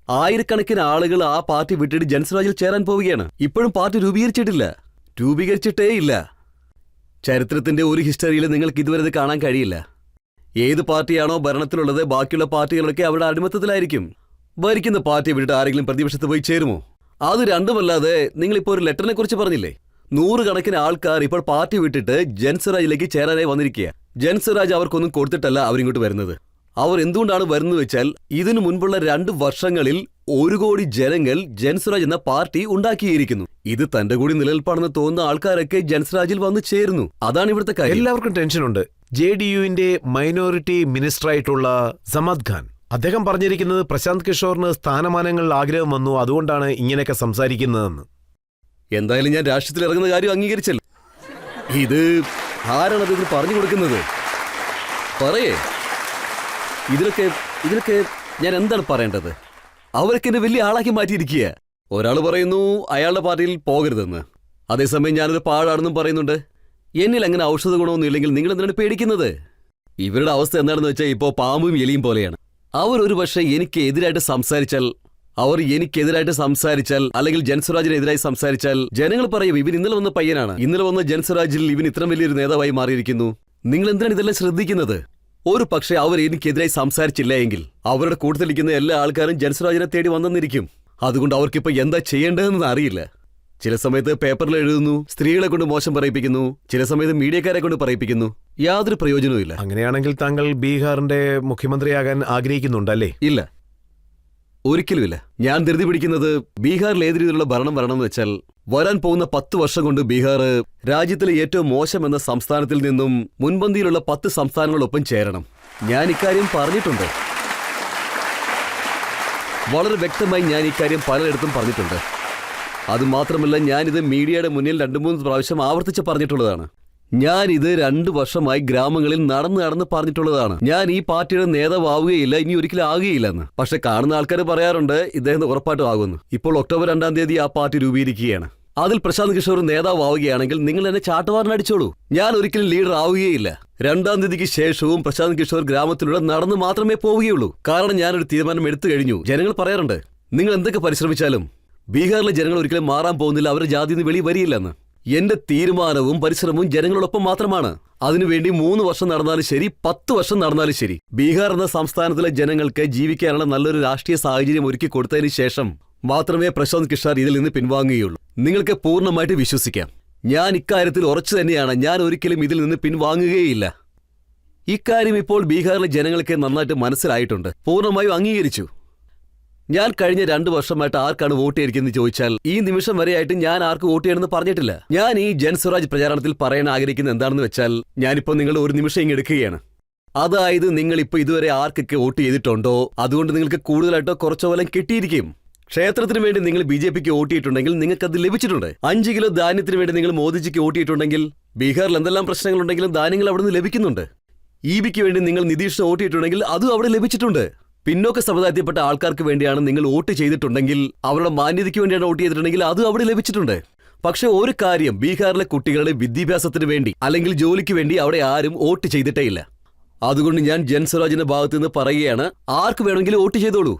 ആയിരക്കണക്കിന് ആളുകൾ ആ പാർട്ടി വിട്ടിട്ട് ജൻസ്വരാജിൽ ചേരാൻ പോവുകയാണ്. ഇപ്പോഴും പാർട്ടി രൂപീകരിച്ചിട്ടേ ഇല്ല. ചരിത്രത്തിന്റെ ഒരു ഹിസ്റ്ററിയിൽ നിങ്ങൾക്ക് ഇതുവരെ ഇത് കാണാൻ കഴിയില്ല. ഏത് പാർട്ടിയാണോ ഭരണത്തിലുള്ളത്, ബാക്കിയുള്ള പാർട്ടികളൊക്കെ അവരുടെ അടിമത്തത്തിലായിരിക്കും. ഭരിക്കുന്ന പാർട്ടി വിട്ടിട്ട് ആരെങ്കിലും പ്രതിപക്ഷത്ത് പോയി ചേരുമോ? അത് രണ്ടുമല്ലാതെ നിങ്ങളിപ്പോൾ ഒരു ലെറ്ററിനെ കുറിച്ച് പറഞ്ഞില്ലേ? 100 കണക്കിന് ആൾക്കാർ ഇപ്പോൾ പാർട്ടി വിട്ടിട്ട് ജൻസ്വരാജിലേക്ക് ചേരാനായി വന്നിരിക്കുക. ജൻസ്വരാജ് അവർക്കൊന്നും കൊടുത്തിട്ടല്ല അവരിങ്ങോട്ട് വരുന്നത്. അവർ എന്തുകൊണ്ടാണ് വരുന്നത് വെച്ചാൽ, ഇതിനു മുൻപുള്ള 2 വർഷങ്ങളിൽ 1 കോടി ജനങ്ങൾ ജൻസ്വരാജ് എന്ന പാർട്ടി ഉണ്ടാക്കിയിരിക്കുന്നു. ഇത് തന്റെ കൂടി നിലനിൽപ്പാണെന്ന് തോന്നുന്ന ആൾക്കാരൊക്കെ ജൻസ്വരാജിൽ വന്ന് ചേരുന്നു. അതാണ് ഇവിടുത്തെ കാര്യം.
എല്ലാവർക്കും ടെൻഷനുണ്ട്. JDU-ന്റെ മൈനോറിറ്റി മിനിസ്റ്ററായിട്ടുള്ള സമദ് ഖാൻ, അദ്ദേഹം പറഞ്ഞിരിക്കുന്നത് പ്രശാന്ത് കിഷോറിന് സ്ഥാനമാനങ്ങളിൽ ആഗ്രഹം വന്നു, അതുകൊണ്ടാണ് ഇങ്ങനെയൊക്കെ സംസാരിക്കുന്നതെന്ന്.
എന്തായാലും ഞാൻ രാഷ്ട്രീയത്തിൽ ഇറങ്ങുന്ന കാര്യം അംഗീകരിച്ചല്ലോ. ഇത് ആരാണ് അതിന് പറഞ്ഞു കൊടുക്കുന്നത്? പറയേ. ഇതിലൊക്കെ ഞാൻ എന്താണ് പറയേണ്ടത്? അവരൊക്കെ എന്നെ വലിയ ആളാക്കി മാറ്റിയിരിക്കുക. ഒരാൾ പറയുന്നു അയാളുടെ പാർട്ടിയിൽ പോകരുതെന്ന്, അതേസമയം ഞാനൊരു പാഴാണെന്നും പറയുന്നുണ്ട്. എന്നിൽ അങ്ങനെ ഔഷധ ഗുണമൊന്നും ഇല്ലെങ്കിൽ നിങ്ങൾ എന്തിനാണ് പേടിക്കുന്നത്? ഇവരുടെ അവസ്ഥ എന്താണെന്ന് വെച്ചാൽ ഇപ്പോൾ പാമ്പും എലിയും പോലെയാണ്. അവരൊരു പക്ഷേ എനിക്കെതിരായിട്ട് സംസാരിച്ചാൽ അല്ലെങ്കിൽ ജൻസ്വരാജിനെതിരായി സംസാരിച്ചാൽ ജനങ്ങൾ പറയും ഇവൻ ഇന്നലെ വന്ന പയ്യനാണ്, ഇന്നലെ വന്ന ജൻസ്വരാജിൽ ഇവൻ ഇത്ര വലിയൊരു നേതാവായി മാറിയിരിക്കുന്നു. നിങ്ങൾ എന്തിനാണ് ഇതെല്ലാം ശ്രദ്ധിക്കുന്നത്? ഒരു പക്ഷേ അവർ എനിക്കെതിരായി സംസാരിച്ചില്ല എങ്കിൽ അവരുടെ കൂട്ടത്തിലിരിക്കുന്ന എല്ലാ ആൾക്കാരും ജൻസ്വരാജിനെ തേടി വന്നെന്നിരിക്കും. അതുകൊണ്ട് അവർക്കിപ്പോ എന്താ ചെയ്യേണ്ടതെന്ന് അറിയില്ല. ചില സമയത്ത് പേപ്പറിൽ എഴുതുന്നു, സ്ത്രീകളെ കൊണ്ട് മോശം പറയിപ്പിക്കുന്നു, ചില സമയത്ത് മീഡിയക്കാരെ കൊണ്ട് പറയിപ്പിക്കുന്നു. യാതൊരു പ്രയോജനവും.
അങ്ങനെയാണെങ്കിൽ താങ്കൾ ബീഹാറിന്റെ മുഖ്യമന്ത്രിയാകാൻ ആഗ്രഹിക്കുന്നുണ്ടല്ലേ?
ഇല്ല, ഒരിക്കലുമില്ല. ഞാൻ ധൃതി പിടിക്കുന്നത് ബീഹാറിൽ ഏത് രീതിയിലുള്ള ഭരണം വരണമെന്ന് വെച്ചാൽ, വരാൻ പോകുന്ന 10 വർഷം കൊണ്ട് ബീഹാർ രാജ്യത്തിലെ ഏറ്റവും മോശം എന്ന സംസ്ഥാനത്തിൽ നിന്നും മുൻപന്തിയിലുള്ള 10 സംസ്ഥാനങ്ങളൊപ്പം ചേരണം. ഞാൻ ഇക്കാര്യം പറഞ്ഞിട്ടുണ്ട്. വളരെ വ്യക്തമായി ഞാൻ ഇക്കാര്യം പലയിടത്തും പറഞ്ഞിട്ടുണ്ട്. അതുമാത്രമല്ല, ഞാനിത് മീഡിയയുടെ മുന്നിൽ 2-3 പ്രാവശ്യം ആവർത്തിച്ച് പറഞ്ഞിട്ടുള്ളതാണ്. ഞാൻ ഇത് 2 വർഷമായി ഗ്രാമങ്ങളിൽ നടന്ന് പറഞ്ഞിട്ടുള്ളതാണ്. ഞാൻ ഈ പാർട്ടിയുടെ നേതാവാവുകയില്ല, ഇനി ഒരിക്കലും ആകുകയില്ലെന്ന്. പക്ഷെ കാണുന്ന ആൾക്കാർ പറയാറുണ്ട് ഇദ്ദേഹം ഉറപ്പായിട്ടും ആകുമെന്ന്. ഇപ്പോൾ ഒക്ടോബർ 2-ാം തീയതി ആ പാർട്ടി രൂപീകരിക്കുകയാണ്. അതിൽ പ്രശാന്ത് കിഷോർ നേതാവാവുകയാണെങ്കിൽ നിങ്ങൾ എന്നെ ചാട്ടുവാറിനടിച്ചോളൂ. ഞാൻ ഒരിക്കലും ലീഡർ ആവുകയില്ല. 2-ാം തീയതിക്ക് ശേഷവും പ്രശാന്ത് കിഷോർ ഗ്രാമത്തിലൂടെ നടന്നു മാത്രമേ പോവുകയുള്ളൂ. കാരണം ഞാനൊരു തീരുമാനം എടുത്തു കഴിഞ്ഞു. ജനങ്ങൾ പറയാറുണ്ട് നിങ്ങൾ എന്തൊക്കെ പരിശ്രമിച്ചാലും ബീഹാറിലെ ജനങ്ങൾ ഒരിക്കലും മാറാൻ പോകുന്നില്ല, അവരുടെ ജാതിയിൽ നിന്ന് വെളി വരിയില്ലെന്ന്. എന്റെ തീരുമാനവും പരിശ്രമവും ജനങ്ങളോടൊപ്പം മാത്രമാണ്. അതിനുവേണ്ടി 3 വർഷം നടന്നാലും ശരി, 10 വർഷം നടന്നാലും ശരി, ബീഹാർ എന്ന സംസ്ഥാനത്തിലെ ജനങ്ങൾക്ക് ജീവിക്കാനുള്ള നല്ലൊരു രാഷ്ട്രീയ സാഹചര്യം ഒരുക്കി കൊടുത്തതിന് ശേഷം മാത്രമേ പ്രശാന്ത് കിഷോർ ഇതിൽ നിന്ന് പിൻവാങ്ങുകയുള്ളൂ. നിങ്ങൾക്ക് പൂർണ്ണമായിട്ട് വിശ്വസിക്കാം. ഞാൻ ഇക്കാര്യത്തിൽ ഉറച്ചു തന്നെയാണ്. ഞാൻ ഒരിക്കലും ഇതിൽ നിന്ന് പിൻവാങ്ങുകയില്ല. ഇക്കാര്യം ഇപ്പോൾ ബീഹാറിലെ ജനങ്ങൾക്ക് നന്നായിട്ട് മനസ്സിലായിട്ടുണ്ട്, പൂർണ്ണമായും അംഗീകരിച്ചു. ഞാൻ കഴിഞ്ഞ 2 വർഷമായിട്ട് ആർക്കാണ് വോട്ട് ചെയ്തിരിക്കുന്നത് ചോദിച്ചാൽ ഈ നിമിഷം വരെയായിട്ട് ഞാൻ ആർക്ക് വോട്ട് ചെയ്യണമെന്ന് പറഞ്ഞിട്ടില്ല. ഞാൻ ഈ ജൻസ്വരാജ് പ്രചാരണത്തിൽ പറയാൻ ആഗ്രഹിക്കുന്നത് എന്താണെന്ന് വെച്ചാൽ, ഞാനിപ്പോൾ നിങ്ങൾ ഒരു നിമിഷം ഇങ്ങ് എടുക്കുകയാണ്. അതായത് നിങ്ങൾ ഇപ്പോൾ ഇതുവരെ ആർക്കൊക്കെ വോട്ട് ചെയ്തിട്ടുണ്ടോ അതുകൊണ്ട് നിങ്ങൾക്ക് കൂടുതലായിട്ടോ കുറച്ചോ വല്ലതും കിട്ടിയിരിക്കും. ക്ഷേത്രത്തിന് വേണ്ടി നിങ്ങൾ BJPക്ക് വോട്ട് ചെയ്തിട്ടുണ്ടെങ്കിൽ നിങ്ങൾക്ക് അത് ലഭിച്ചിട്ടുണ്ട്. 5 കിലോ ധാന്യത്തിന് വേണ്ടി നിങ്ങൾ മോദിജിക്ക് വോട്ട് ചെയ്തിട്ടുണ്ടെങ്കിൽ ബീഹാറിൽ എന്തെല്ലാം പ്രശ്നങ്ങളുണ്ടെങ്കിലും ധാന്യങ്ങൾ അവിടെ നിന്ന് ലഭിക്കുന്നുണ്ട്. EBക്ക് വേണ്ടി നിങ്ങൾ നിതീഷിന് വോട്ട് ചെയ്തിട്ടുണ്ടെങ്കിൽ അതും അവിടെ ലഭിച്ചിട്ടുണ്ട്. പിന്നോക്ക സമുദായത്തിൽപ്പെട്ട ആൾക്കാർക്ക് വേണ്ടിയാണ് നിങ്ങൾ വോട്ട് ചെയ്തിട്ടുണ്ടെങ്കിൽ, അവരുടെ മാന്യതയ്ക്ക് വേണ്ടിയാണ് വോട്ട് ചെയ്തിട്ടുണ്ടെങ്കിൽ അതും അവിടെ ലഭിച്ചിട്ടുണ്ട്. പക്ഷെ ഒരു കാര്യം, ബീഹാറിലെ കുട്ടികളുടെ വിദ്യാഭ്യാസത്തിന് വേണ്ടി അല്ലെങ്കിൽ ജോലിക്ക് വേണ്ടി അവിടെ ആരും വോട്ട് ചെയ്തിട്ടേ ഇല്ല. അതുകൊണ്ട് ഞാൻ ജൻസ്വരാജിന്റെ ഭാഗത്ത് നിന്ന് പറയുകയാണ്, ആർക്ക് വേണമെങ്കിലും വോട്ട് ചെയ്തോളൂ.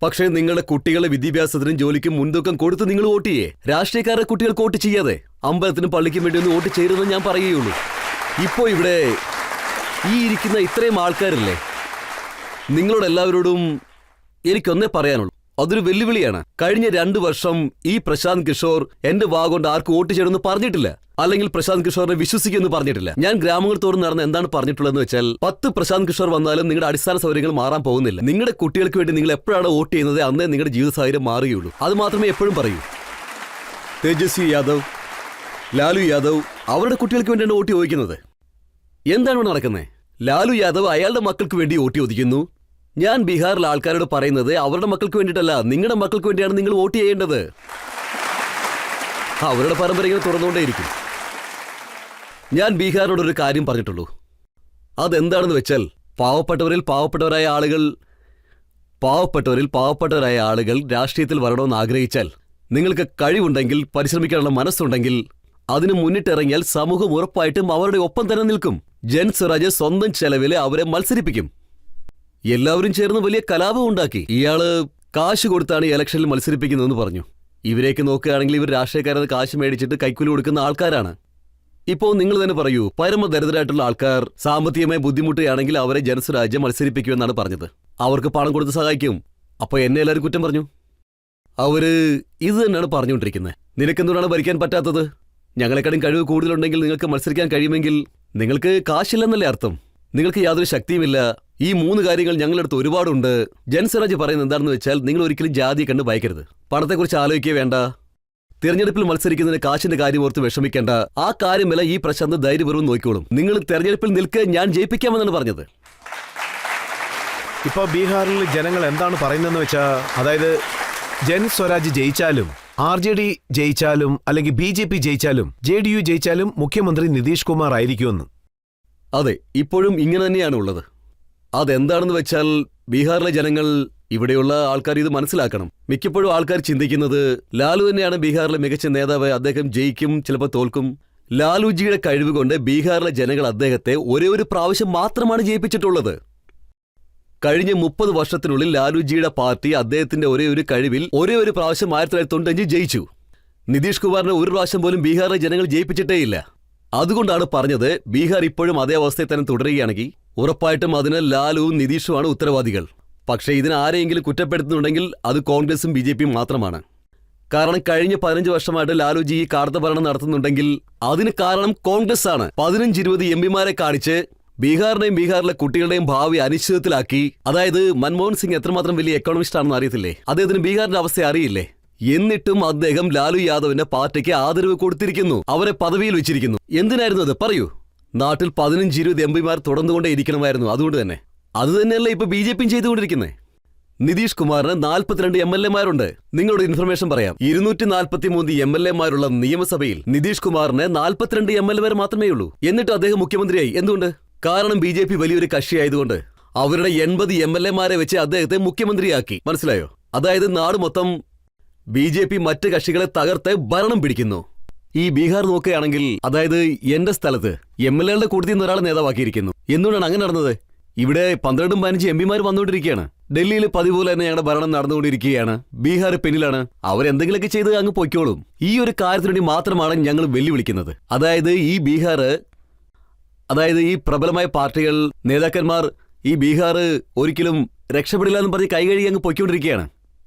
പക്ഷേ നിങ്ങളുടെ കുട്ടികളുടെ വിദ്യാഭ്യാസത്തിനും ജോലിക്കും മുൻതൂക്കം കൊടുത്ത് നിങ്ങൾ വോട്ട് ചെയ്യേ. രാഷ്ട്രീയക്കാരുടെ കുട്ടികൾക്ക് വോട്ട് ചെയ്യാതെ അമ്പലത്തിനും പള്ളിക്കും വേണ്ടി ഒന്ന് വോട്ട് ചെയ്തെന്ന് ഞാൻ പറയുകയുള്ളൂ. ഇപ്പോൾ ഇവിടെ ഈ ഇരിക്കുന്ന ഇത്രയും ആൾക്കാരില്ലേ, നിങ്ങളോട് എല്ലാവരോടും എനിക്കൊന്നേ പറയാനുള്ളൂ, അതൊരു വെല്ലുവിളിയാണ്. കഴിഞ്ഞ 2 വർഷം ഈ പ്രശാന്ത് കിഷോർ എന്റെ വാഗോണ്ട് ആർക്ക് വോട്ട് ചെയ്യണമെന്ന് പറഞ്ഞിട്ടില്ല, അല്ലെങ്കിൽ പ്രശാന്ത് കിഷോറിനെ വിശ്വസിക്കുമെന്ന് പറഞ്ഞിട്ടില്ല. ഞാൻ ഗ്രാമങ്ങൾ തോറും നടന്ന് എന്താണ് പറഞ്ഞിട്ടുള്ളതെന്ന് വെച്ചാൽ, 10 പ്രശാന്ത് കിഷോർ വന്നാലും നിങ്ങളുടെ അടിസ്ഥാന സൗകര്യങ്ങൾ മാറാൻ പോകുന്നില്ല. നിങ്ങളുടെ കുട്ടികൾക്ക് വേണ്ടി നിങ്ങൾ എപ്പോഴാണ് വോട്ട് ചെയ്യുന്നത് അന്നേ നിങ്ങളുടെ ജീവിത സാഹചര്യം മാറുകയുള്ളൂ. അത് മാത്രമേ എപ്പോഴും പറയൂ. തേജസ്വി യാദവ്, ലാലു യാദവ് അവരുടെ കുട്ടികൾക്ക് വേണ്ടിയാണ് വോട്ട് ചോദിക്കുന്നത്. എന്താണ് ഇവിടെ നടക്കുന്നത്? ലാലു യാദവ് അയാളുടെ മക്കൾക്ക് വേണ്ടി വോട്ട് ചോദിക്കുന്നു. ഞാൻ ബീഹാറിലെ ആൾക്കാരോട് പറയുന്നത് അവരുടെ മക്കൾക്ക് വേണ്ടിയിട്ടല്ല, നിങ്ങളുടെ മക്കൾക്ക് വേണ്ടിയാണ് നിങ്ങൾ വോട്ട് ചെയ്യേണ്ടത്. അവരുടെ പരമ്പരകൾ തുറന്നുകൊണ്ടേയിരിക്കും. ഞാൻ ബീഹാറിനോടൊരു കാര്യം പറഞ്ഞിട്ടുള്ളൂ. അതെന്താണെന്ന് വെച്ചാൽ, പാവപ്പെട്ടവരിൽ പാവപ്പെട്ടവരായ ആളുകൾ രാഷ്ട്രീയത്തിൽ വരണമെന്ന് ആഗ്രഹിച്ചാൽ, നിങ്ങൾക്ക് കഴിവുണ്ടെങ്കിൽ, പരിശ്രമിക്കാനുള്ള മനസ്സുണ്ടെങ്കിൽ, അതിന് മുന്നിട്ടിറങ്ങിയാൽ സമൂഹം ഉറപ്പായിട്ടും അവരുടെ ഒപ്പം തന്നെ നിൽക്കും. ജൻസ്വരാജ് സ്വന്തം ചെലവില് അവരെ മത്സരിപ്പിക്കും. എല്ലാവരും ചേർന്ന് വലിയ കലാപം ഉണ്ടാക്കി. ഇയാള് കാശ് കൊടുത്താണ് ഈ ഇലക്ഷനിൽ മത്സരിപ്പിക്കുന്നതെന്ന് പറഞ്ഞു. ഇവരെയൊക്കെ നോക്കുകയാണെങ്കിൽ ഇവർ രാഷ്ട്രീയക്കാരത് കാശ് മേടിച്ചിട്ട് കൈക്കൂലി കൊടുക്കുന്ന ആൾക്കാരാണ്. ഇപ്പോൾ നിങ്ങൾ തന്നെ പറയൂ, പരമദരിദ്രരായിട്ടുള്ള ആൾക്കാർ സാമ്പത്തികമായി ബുദ്ധിമുട്ടുകയാണെങ്കിൽ അവരെ ജൻസ്വരാജ് മത്സരിപ്പിക്കുമെന്നാണ് പറഞ്ഞത്. അവർക്ക് പണം കൊടുത്ത് സഹായിക്കും. അപ്പൊ എന്നെ എല്ലാവരും കുറ്റം പറഞ്ഞു. അവര് ഇത് തന്നെയാണ് പറഞ്ഞുകൊണ്ടിരിക്കുന്നത്. നിനക്കെന്തുകൊണ്ടാണ് ഭരിക്കാൻ പറ്റാത്തത്? ഞങ്ങളെക്കാളും കഴിവ് കൂടുതലുണ്ടെങ്കിൽ നിങ്ങൾക്ക് മത്സരിക്കാൻ കഴിയുമെങ്കിൽ നിങ്ങൾക്ക് കാശില്ലെന്നല്ലേ അർത്ഥം. നിങ്ങൾക്ക് യാതൊരു ശക്തിയുമില്ല. ഈ 3 കാര്യങ്ങൾ ഞങ്ങളടുത്ത് ഒരുപാടുണ്ട്. ജൻസ്വരാജ് പറയുന്നത് എന്താണെന്ന് വെച്ചാൽ, നിങ്ങൾ ഒരിക്കലും ജാതിയെ കണ്ട് ഭയക്കരുത്. പണത്തെക്കുറിച്ച് ആലോചിക്കേ വേണ്ട. തെരഞ്ഞെടുപ്പിൽ മത്സരിക്കുന്നതിന് കാശിന്റെ കാര്യം ഓർത്ത് വിഷമിക്കേണ്ട. ആ കാര്യമല്ല ഈ പ്രശാന്ത് ധൈര്യപൂർവ്വം നോക്കിക്കോളും. നിങ്ങൾ തെരഞ്ഞെടുപ്പിൽ നിൽക്കുക, ഞാൻ ജയിപ്പിക്കാമെന്നാണ് പറഞ്ഞത്.
ഇപ്പൊ ബീഹാറിൽ ജനങ്ങൾ എന്താണ് പറയുന്നതെന്ന് വെച്ചാൽ, അതായത് ജൻസ്വരാജ് ജയിച്ചാലും, RJD ജയിച്ചാലും, അല്ലെങ്കിൽ BJP ജയിച്ചാലും, JDU ജയിച്ചാലും മുഖ്യമന്ത്രി നിതീഷ് കുമാർ ആയിരിക്കുമെന്ന്.
അതെ, ഇപ്പോഴും ഇങ്ങനെ തന്നെയാണ് ഉള്ളത്. അതെന്താണെന്ന് വെച്ചാൽ, ബീഹാറിലെ ജനങ്ങൾ, ഇവിടെയുള്ള ആൾക്കാർ ഇത് മനസ്സിലാക്കണം. മിക്കപ്പോഴും ആൾക്കാർ ചിന്തിക്കുന്നത് ലാലു തന്നെയാണ് ബീഹാറിലെ മികച്ച നേതാവ്, അദ്ദേഹം ജയിക്കും, ചിലപ്പോൾ തോൽക്കും. ലാലുജിയുടെ കഴിവ് കൊണ്ട് ബീഹാറിലെ ജനങ്ങൾ അദ്ദേഹത്തെ ഒരേ ഒരു പ്രാവശ്യം മാത്രമാണ് ജയിപ്പിച്ചിട്ടുള്ളത്. കഴിഞ്ഞ 30 വർഷത്തിനുള്ളിൽ ലാലുജിയുടെ പാർട്ടി അദ്ദേഹത്തിന്റെ ഒരേ ഒരു കഴിവിൽ ഒരേ ഒരു പ്രാവശ്യം 1995 ജയിച്ചു. നിതീഷ് കുമാറിനെ ഒരു പ്രാവശ്യം പോലും ബീഹാറിലെ ജനങ്ങൾ ജയിപ്പിച്ചിട്ടേയില്ല. അതുകൊണ്ടാണ് പറഞ്ഞത്, ബീഹാർ ഇപ്പോഴും അതേ അവസ്ഥയിൽ തന്നെ തുടരുകയാണെങ്കിൽ ഉറപ്പായിട്ടും അതിന് ലാലുവും നിതീഷുമാണ് ഉത്തരവാദികൾ. പക്ഷേ ഇതിന് ആരെയെങ്കിലും കുറ്റപ്പെടുത്തുന്നുണ്ടെങ്കിൽ അത് കോൺഗ്രസും BJPയും മാത്രമാണ്. കാരണം കഴിഞ്ഞ 15 വർഷമായിട്ട് ലാലുജി ഈ കാർത്ത ഭരണം നടത്തുന്നുണ്ടെങ്കിൽ അതിന് കാരണം കോൺഗ്രസ് ആണ്. 15-20 MPമാരെ കാണിച്ച് ബീഹാറിലെ കുട്ടികളുടെയും ഭാവി അനിശ്ചിതത്തിലാക്കി. അതായത് മൻമോഹൻ സിംഗ് എത്രമാത്രം വലിയ എക്കണോമിസ്റ്റ് ആണെന്ന് അറിയത്തില്ലേ? അദ്ദേഹത്തിന് ബീഹാറിന്റെ അവസ്ഥ അറിയില്ലേ? എന്നിട്ടും അദ്ദേഹം ലാലു യാദവിന്റെ പാർട്ടിക്ക് ആദരവ് കൊടുത്തിരിക്കുന്നു, അവരെ പദവിയിൽ വെച്ചിരിക്കുന്നു. എന്തിനായിരുന്നു അത്? പറയൂ. നാട്ടിൽ 15-20 MPമാർ തുടർന്നുകൊണ്ടേ ഇരിക്കണമായിരുന്നു. അതുകൊണ്ട് തന്നെ അത് തന്നെയല്ലേ ഇപ്പൊ BJPയും ചെയ്തുകൊണ്ടിരിക്കുന്നത്. നിതീഷ് കുമാറിന് 42 MLAമാരുണ്ട്. നിങ്ങളോട് ഇൻഫർമേഷൻ പറയാം, 243 MLAമാരുള്ള നിയമസഭയിൽ നിതീഷ് കുമാറിന് 42 MLAമാർ മാത്രമേ ഉള്ളൂ. എന്നിട്ട് അദ്ദേഹം മുഖ്യമന്ത്രിയായി. എന്തുകൊണ്ട്? കാരണം BJP വലിയൊരു കക്ഷിയായതുകൊണ്ട് അവരുടെ 80 MLAമാരെ വെച്ച് അദ്ദേഹത്തെ മുഖ്യമന്ത്രിയാക്കി. മനസ്സിലായോ? അതായത് നാട് മൊത്തം BJP മറ്റ് കക്ഷികളെ തകർത്ത് ഭരണം പിടിക്കുന്നു. ഈ ബീഹാർ നോക്കുകയാണെങ്കിൽ, അതായത് എന്റെ സ്ഥലത്ത് MLAകളുടെ കൂട്ടത്തിൽ നിന്ന് ഒരാളെ നേതാവാക്കിയിരിക്കുന്നു. എന്തുകൊണ്ടാണ് അങ്ങനെ നടന്നത്? ഇവിടെ 12-15 MPമാർ വന്നുകൊണ്ടിരിക്കുകയാണ്. ഡൽഹിയിൽ പതിവ് പോലെ തന്നെ ഞങ്ങളുടെ ഭരണം നടന്നുകൊണ്ടിരിക്കുകയാണ്. ബീഹാർ പിന്നിലാണ്. അവരെന്തെങ്കിലുമൊക്കെ ചെയ്ത് അങ്ങ് പൊയ്ക്കോളും. ഈ ഒരു കാര്യത്തിനുവേണ്ടി മാത്രമാണ് ഞങ്ങൾ വെല്ലുവിളിക്കുന്നത്. അതായത് ഈ ബീഹാർ അതായത് ഈ പ്രബലമായ പാർട്ടികൾ, നേതാക്കന്മാർ ഈ ബീഹാർ ഒരിക്കലും രക്ഷപ്പെടില്ല എന്ന് പറഞ്ഞ് കൈകഴുകി അങ്ങ് പൊയ്ക്കൊണ്ടിരിക്കുകയാണ്.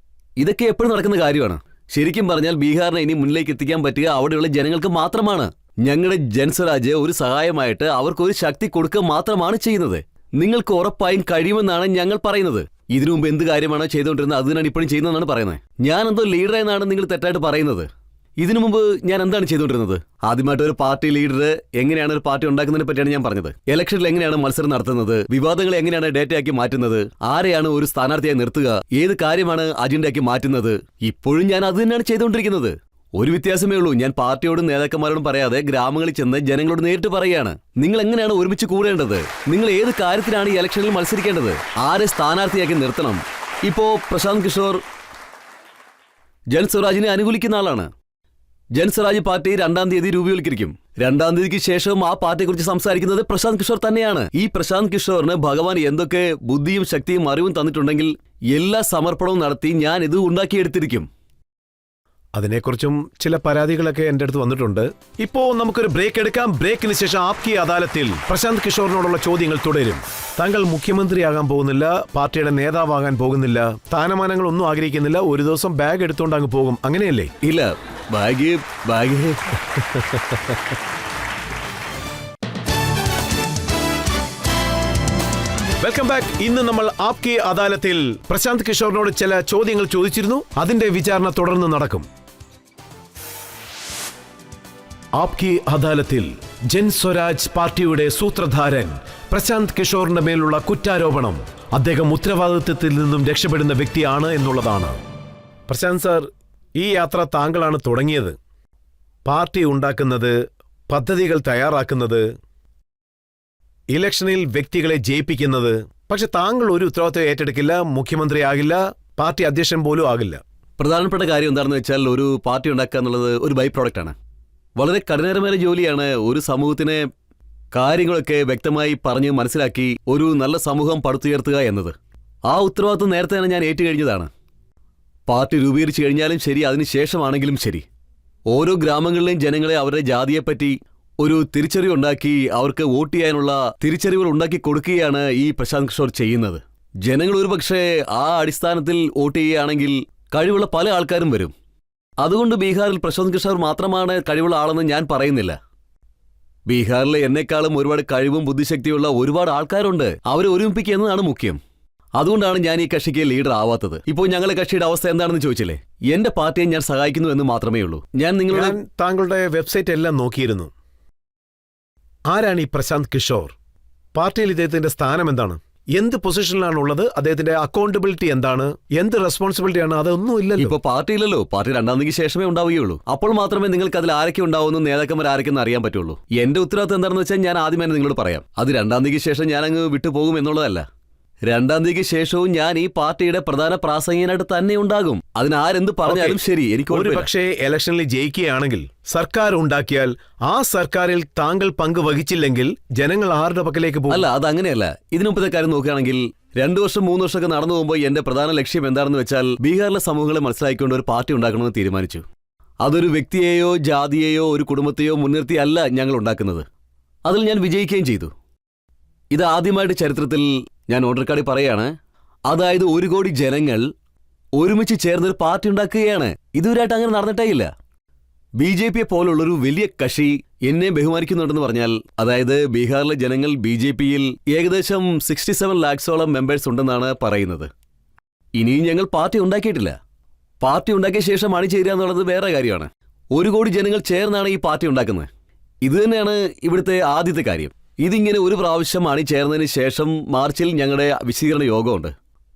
ഇതൊക്കെ എപ്പോഴും നടക്കുന്ന കാര്യമാണ്. ശരിക്കും പറഞ്ഞാൽ ബീഹാറിനെ ഇനി മുന്നിലേക്ക് എത്തിക്കാൻ പറ്റുക അവിടെയുള്ള ജനങ്ങൾക്ക് മാത്രമാണ്. ഞങ്ങളുടെ ജൻസ്വരാജ് ഒരു സഹായമായിട്ട് അവർക്കൊരു ശക്തി കൊടുക്കുക മാത്രമാണ് ചെയ്യുന്നത്. നിങ്ങൾക്ക് ഉറപ്പായും കഴിയുമെന്നാണ് ഞങ്ങൾ പറയുന്നത്. ഇതിനു മുമ്പ് എന്ത് കാര്യമാണോ ചെയ്തുകൊണ്ടിരുന്നത് അത് തന്നെയാണ് ഇപ്പോഴും ചെയ്യുന്നതെന്നാണ് പറയുന്നത്. ഞാൻ എന്തോ ലീഡർ എന്നാണ് നിങ്ങൾ തെറ്റായിട്ട് പറയുന്നത്. ഇതിനു മുമ്പ് ഞാൻ എന്താണ് ചെയ്തുകൊണ്ടിരുന്നത്? ആദ്യമായിട്ട് ഒരു പാർട്ടി ലീഡർ എങ്ങനെയാണ് ഒരു പാർട്ടി ഉണ്ടാക്കുന്നതിനെ പറ്റിയാണ് ഞാൻ പറഞ്ഞത്. ഇലക്ഷനിൽ എങ്ങനെയാണ് മത്സരം നടത്തുന്നത്, വിവാദങ്ങൾ എങ്ങനെയാണ് ഡേറ്റയാക്കി മാറ്റുന്നത്, ആരെയാണ് ഒരു സ്ഥാനാർത്ഥിയായി നിർത്തുക, ഏത് കാര്യമാണ് അജണ്ടയാക്കി മാറ്റുന്നത്. ഇപ്പോഴും ഞാൻ അത് തന്നെയാണ് ചെയ്തുകൊണ്ടിരിക്കുന്നത്. ഒരു വ്യത്യാസമേ ഉള്ളൂ, ഞാൻ പാർട്ടിയോടും നേതാക്കന്മാരോടും പറയാതെ ഗ്രാമങ്ങളിൽ ചെന്ന് ജനങ്ങളോട് നേരിട്ട് പറയുകയാണ്. നിങ്ങൾ എങ്ങനെയാണ് ഒരുമിച്ച് കൂടേണ്ടത്, നിങ്ങൾ ഏത് കാര്യത്തിനാണ് ഈ ഇലക്ഷനിൽ മത്സരിക്കേണ്ടത്, ആരെ സ്ഥാനാർത്ഥിയാക്കി നിർത്തണം. ഇപ്പോ പ്രശാന്ത് കിഷോർ ജൻസ്വരാജിനെ അനുകൂലിക്കുന്ന ആളാണ്. ജൻസ്വരാജ് പാർട്ടി 2-ാം തീയതി രൂപീകരിക്കും. 2-ാം തീയതിക്ക് ശേഷവും ആ പാർട്ടിയെക്കുറിച്ച് സംസാരിക്കുന്നത് പ്രശാന്ത് കിഷോർ തന്നെയാണ്. ഈ പ്രശാന്ത് കിഷോറിന് ഭഗവാൻ എന്തൊക്കെ ബുദ്ധിയും ശക്തിയും അറിവും തന്നിട്ടുണ്ടെങ്കിൽ എല്ലാ സമർപ്പണവും നടത്തി ഞാൻ ഇത് ഉണ്ടാക്കിയെടുത്തിരിക്കും.
അതിനെക്കുറിച്ചും ചില പരാതികളൊക്കെ എന്റെ അടുത്ത് വന്നിട്ടുണ്ട്. ഇപ്പോ നമുക്കൊരു ബ്രേക്ക് എടുക്കാം. ബ്രേക്കിന് ശേഷം ആപ്കി അദാലത്തിൽ പ്രശാന്ത് കിഷോറിനോടുള്ള ചോദ്യങ്ങൾ തുടരും. താങ്കൾ മുഖ്യമന്ത്രിയാകാൻ പോകുന്നില്ല, പാർട്ടിയുടെ നേതാവാകാൻ പോകുന്നില്ല, സ്ഥാനമാനങ്ങളൊന്നും ആഗ്രഹിക്കുന്നില്ല, ഒരു ദിവസം ബാഗ് എടുത്തുകൊണ്ട് അങ്ങ് പോകും, അങ്ങനെയല്ലേ?
ഇല്ല, ബാഗ്
വെൽക്കം ബാക്ക്. ഇന്ന് നമ്മൾ ആപ്കി അദാലത്തിൽ പ്രശാന്ത് കിഷോറിനോട് ചില ചോദ്യങ്ങൾ ചോദിച്ചിരുന്നു. അതിന്റെ വിചാരണ തുടർന്ന് നടക്കും. ആപ്കി അദാലത്തിൽ ജൻസ്വരാജ് പാർട്ടിയുടെ സൂത്രധാരൻ പ്രശാന്ത് കിഷോറിന്റെ മേലുള്ള കുറ്റാരോപണം അദ്ദേഹം ഉത്തരവാദിത്വത്തിൽ നിന്നും രക്ഷപ്പെടുന്ന വ്യക്തിയാണ് എന്നുള്ളതാണ്. പ്രശാന്ത് സാർ, ഈ യാത്ര താങ്കളാണ് തുടങ്ങിയത്. പാർട്ടി ഉണ്ടാക്കുന്നത്, പദ്ധതികൾ തയ്യാറാക്കുന്നത്, ഇലക്ഷനിൽ വ്യക്തികളെ ജയിപ്പിക്കുന്നത്. പക്ഷെ താങ്കൾ ഒരു ഉത്തരവാദിത്വം ഏറ്റെടുക്കില്ല, മുഖ്യമന്ത്രിയാകില്ല, പാർട്ടി അധ്യക്ഷൻ പോലും ആകില്ല.
പ്രധാനപ്പെട്ട കാര്യം എന്താണെന്ന് വെച്ചാൽ ഒരു പാർട്ടി ഉണ്ടാക്കുക എന്നുള്ളത് ഒരു ബൈ പ്രോഡക്റ്റ് ആണ്. വളരെ കഠിനകരമായ ജോലിയാണ്. ഒരു സമൂഹത്തിനെ കാര്യങ്ങളൊക്കെ വ്യക്തമായി പറഞ്ഞ് മനസ്സിലാക്കി ഒരു നല്ല സമൂഹം പടുത്തുയർത്തുക എന്നത്. ആ ഉത്തരവാദിത്വം നേരത്തെ തന്നെ ഞാൻ ഏറ്റുകഴിഞ്ഞതാണ്. പാർട്ടി രൂപീകരിച്ചു കഴിഞ്ഞാലും ശരി, അതിനുശേഷമാണെങ്കിലും ശരി, ഓരോ ഗ്രാമങ്ങളിലെയും ജനങ്ങളെ അവരുടെ ജാതിയെപ്പറ്റി ഒരു തിരിച്ചറിവുണ്ടാക്കി അവർക്ക് വോട്ട് ചെയ്യാനുള്ള തിരിച്ചറിവുകൾ ഉണ്ടാക്കി കൊടുക്കുകയാണ് ഈ പ്രശാന്ത് കിഷോർ ചെയ്യുന്നത്. ജനങ്ങൾ ഒരുപക്ഷെ ആ അടിസ്ഥാനത്തിൽ വോട്ട് ചെയ്യുകയാണെങ്കിൽ കഴിവുള്ള പല ആൾക്കാരും വരും. അതുകൊണ്ട് ബീഹാറിൽ പ്രശാന്ത് കിഷോർ മാത്രമാണ് കഴിവുള്ള ആളെന്ന് ഞാൻ പറയുന്നില്ല. ബീഹാറിലെ എന്നെക്കാളും ഒരുപാട് കഴിവും ബുദ്ധിശക്തിയുള്ള ഒരുപാട് ആൾക്കാരുണ്ട്. അവരെ ഒരുമിപ്പിക്കുക എന്നതാണ് മുഖ്യം. അതുകൊണ്ടാണ് ഞാൻ ഈ കക്ഷിക്ക് ലീഡർ ആവാത്തത്. ഇപ്പോൾ ഞങ്ങളുടെ കക്ഷിയുടെ അവസ്ഥ എന്താണെന്ന് ചോദിച്ചില്ലേ? എന്റെ പാർട്ടിയെ ഞാൻ സഹായിക്കുന്നു എന്ന് മാത്രമേ ഉള്ളൂ. ഞാൻ
താങ്കളുടെ വെബ്സൈറ്റ് എല്ലാം നോക്കിയിരുന്നു. ആരാണ് ഈ പ്രശാന്ത് കിഷോർ? പാർട്ടിയിൽ ഇദ്ദേഹത്തിന്റെ സ്ഥാനം എന്താണ്? എന്ത് പൊസിഷനിലാണ് ഉള്ളത്? അദ്ദേഹത്തിന്റെ അക്കൗണ്ടബിലിറ്റി എന്താണ്? എന്ത് റെസ്പോൺസിബിലിറ്റിയാണ്? അതൊന്നും ഇല്ലല്ലോ.
ഇപ്പൊ പാർട്ടിയില്ലല്ലോ. പാർട്ടി 2-ാം തീയതിക്ക് ശേഷമേ ഉണ്ടാവുകയുള്ളൂ. അപ്പോൾ മാത്രമേ നിങ്ങൾക്ക് അതിൽ ആരൊക്കെ ഉണ്ടാവുമെന്നും നേതാക്കന്മാർ ആരൊക്കെന്ന് അറിയാൻ പറ്റുള്ളൂ. എന്റെ ഉത്തരവാദിത്തം എന്താണെന്ന് വെച്ചാൽ ഞാൻ ആദ്യം തന്നെ നിങ്ങളോട് പറയാം. അത് 2-ാം തീയതിക്ക് ശേഷം ഞാൻ അങ്ങ് വിട്ടുപോകും എന്നുള്ളതല്ല. 2-ാം തീയതിക്ക് ശേഷവും ഞാൻ ഈ പാർട്ടിയുടെ പ്രധാന പ്രാസംഗികനായിട്ട് തന്നെ ഉണ്ടാകും. അതിനാരെന്ത് പറഞ്ഞാലും ശരി, എനിക്ക്
ഒരു പക്ഷേ ഇലക്ഷനിൽ ജയിക്കുകയാണെങ്കിൽ, സർക്കാർ ഉണ്ടാക്കിയാൽ ആ സർക്കാരിൽ താങ്കൾ പങ്ക് വഹിച്ചില്ലെങ്കിൽ ജനങ്ങൾ ആരുടെ പക്കലേക്ക് പോകും?
അല്ല, അതങ്ങനെയല്ല. ഇതിനുമ്പത്തെ കാര്യം നോക്കുകയാണെങ്കിൽ 2 വർഷം 3 വർഷമൊക്കെ നടന്നു പോകുമ്പോൾ എന്റെ പ്രധാന ലക്ഷ്യം എന്താണെന്ന് വെച്ചാൽ ബീഹാറിലെ സമൂഹങ്ങളെ മനസ്സിലാക്കിക്കൊണ്ട് ഒരു പാർട്ടി ഉണ്ടാക്കണമെന്ന് തീരുമാനിച്ചു. അതൊരു വ്യക്തിയെയോ ജാതിയെയോ ഒരു കുടുംബത്തെയോ മുൻനിർത്തിയല്ല ഞങ്ങൾ ഉണ്ടാക്കുന്നത്. അതിൽ ഞാൻ വിജയിക്കുകയും ചെയ്തു. ഇത് ആദ്യമായിട്ട് ചരിത്രത്തിൽ ഞാൻ ഓർഡർക്കാടി പറയാണ്. അതായത് 1 കോടി ജനങ്ങൾ ഒരുമിച്ച് ചേർന്നൊരു പാർട്ടി ഉണ്ടാക്കുകയാണ്. ഇതുവരെയായിട്ട് അങ്ങനെ നടന്നിട്ടേ ഇല്ല. BJP പോലുള്ളൊരു വലിയ കക്ഷി എന്നെ ബഹുമാനിക്കുന്നുണ്ടെന്ന് പറഞ്ഞാൽ, അതായത് ബീഹാറിലെ ജനങ്ങൾ BJPയിൽ ഏകദേശം 67 lakhsോളം മെമ്പേഴ്സ് ഉണ്ടെന്നാണ് പറയുന്നത്. ഇനിയും ഞങ്ങൾ പാർട്ടി ഉണ്ടാക്കിയിട്ടില്ല. പാർട്ടി ഉണ്ടാക്കിയ ശേഷം അണിചേരുക എന്നുള്ളത് വേറെ കാര്യമാണ്. 1 കോടി ജനങ്ങൾ ചേർന്നാണ് ഈ പാർട്ടി ഉണ്ടാക്കുന്നത്. ഇത് തന്നെയാണ് ഇവിടുത്തെ ആദ്യത്തെ കാര്യം. ഇതിങ്ങനെ ഒരു പ്രാവശ്യം അണിചേർന്നതിന് ശേഷം മാർച്ചിൽ ഞങ്ങളുടെ വിശദീകരണ യോഗമുണ്ട്.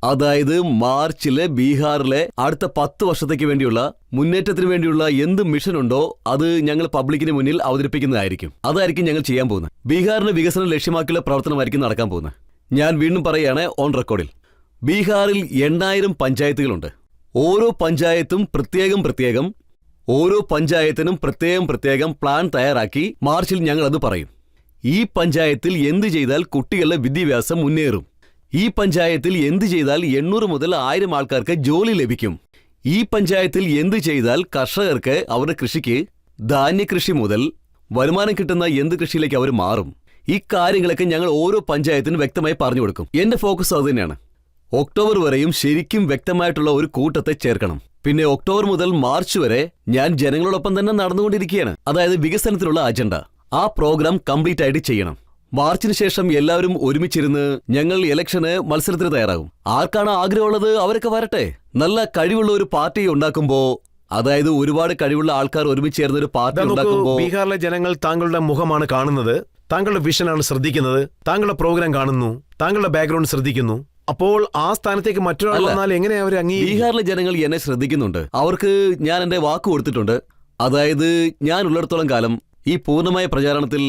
അതായത് മാർച്ചില് ബീഹാറിലെ അടുത്ത 10 വർഷത്തേക്ക് വേണ്ടിയുള്ള മുന്നേറ്റത്തിന് വേണ്ടിയുള്ള എന്ത് മിഷൻ ഉണ്ടോ അത് ഞങ്ങൾ പബ്ലിക്കിന് മുന്നിൽ അവതരിപ്പിക്കുന്നതായിരിക്കും. അതായിരിക്കും ഞങ്ങൾ ചെയ്യാൻ പോകുന്നത്. ബീഹാറിന് വികസനം ലക്ഷ്യമാക്കിയുള്ള പ്രവർത്തനമായിരിക്കും നടക്കാൻ പോകുന്നത്. ഞാൻ വീണ്ടും പറയുകയാണ്, ഓൺ റെക്കോർഡിൽ. ബീഹാറിൽ 8000 പഞ്ചായത്തുകളുണ്ട്. ഓരോ പഞ്ചായത്തും ഓരോ പഞ്ചായത്തിനും പ്രത്യേകം പ്ലാൻ തയ്യാറാക്കി മാർച്ചിൽ ഞങ്ങൾ അത് പറയും. ഈ പഞ്ചായത്തിൽ എന്ത് ചെയ്താൽ കുട്ടികളുടെ വിദ്യാഭ്യാസം മുന്നേറും, ഈ പഞ്ചായത്തിൽ എന്ത് ചെയ്താൽ 800 മുതൽ 1000 ആൾക്കാർക്ക് ജോലി ലഭിക്കും, ഈ പഞ്ചായത്തിൽ എന്ത് ചെയ്താൽ കർഷകർക്ക് അവരുടെ കൃഷിക്ക് ധാന്യകൃഷി മുതൽ വരുമാനം കിട്ടുന്ന എന്ത് കൃഷിയിലേക്ക് അവർ മാറും, ഈ കാര്യങ്ങളൊക്കെ ഞങ്ങൾ ഓരോ പഞ്ചായത്തിനും വ്യക്തമായി പറഞ്ഞു കൊടുക്കും. എന്റെ ഫോക്കസ് അത് തന്നെയാണ്. ഒക്ടോബർ വരെയും ശരിക്കും വ്യക്തമായിട്ടുള്ള ഒരു കൂട്ടത്തെ ചേർക്കണം. പിന്നെ ഒക്ടോബർ മുതൽ മാർച്ച് വരെ ഞാൻ ജനങ്ങളോടൊപ്പം തന്നെ നടന്നുകൊണ്ടിരിക്കുകയാണ്. അതായത് വികസനത്തിനുള്ള അജണ്ട. ആ പ്രോഗ്രാം കംപ്ലീറ്റ് ആയിട്ട് ചെയ്യണം. മാർച്ചിന് ശേഷം എല്ലാവരും ഒരുമിച്ചിരുന്ന് ഞങ്ങൾ ഇലക്ഷന് മത്സരത്തിന് തയ്യാറാകും. ആർക്കാണ് ആഗ്രഹമുള്ളത് അവരൊക്കെ വരട്ടെ. നല്ല കഴിവുള്ള ഒരു പാർട്ടി ഉണ്ടാക്കുമ്പോ, അതായത് ഒരുപാട് കഴിവുള്ള ആൾക്കാർ ഒരുമിച്ച് ചേർന്ന ഒരു പാർട്ടി ഉണ്ടാക്കുമ്പോ,
ബീഹാറിലെ ജനങ്ങൾ താങ്കളുടെ മുഖമാണ് കാണുന്നത്, താങ്കളുടെ വിഷനാണ് ശ്രദ്ധിക്കുന്നത്, താങ്കളുടെ പ്രോഗ്രാം കാണുന്നു, താങ്കളുടെ ബാക്ക്ഗ്രൗണ്ട് ശ്രദ്ധിക്കുന്നു. അപ്പോൾ ആ സ്ഥാനത്തേക്ക് മറ്റൊരാൾ വന്നാൽ എങ്ങനെ അവർ
ബീഹാറിലെ ജനങ്ങൾ എന്നെ ശ്രദ്ധിക്കുന്നുണ്ട്. അവർക്ക് ഞാൻ എന്റെ വാക്ക് കൊടുത്തിട്ടുണ്ട്. അതായത് ഞാൻ ഉള്ളിടത്തോളം കാലം ഈ പൂർണ്ണമായ പ്രചാരണത്തിൽ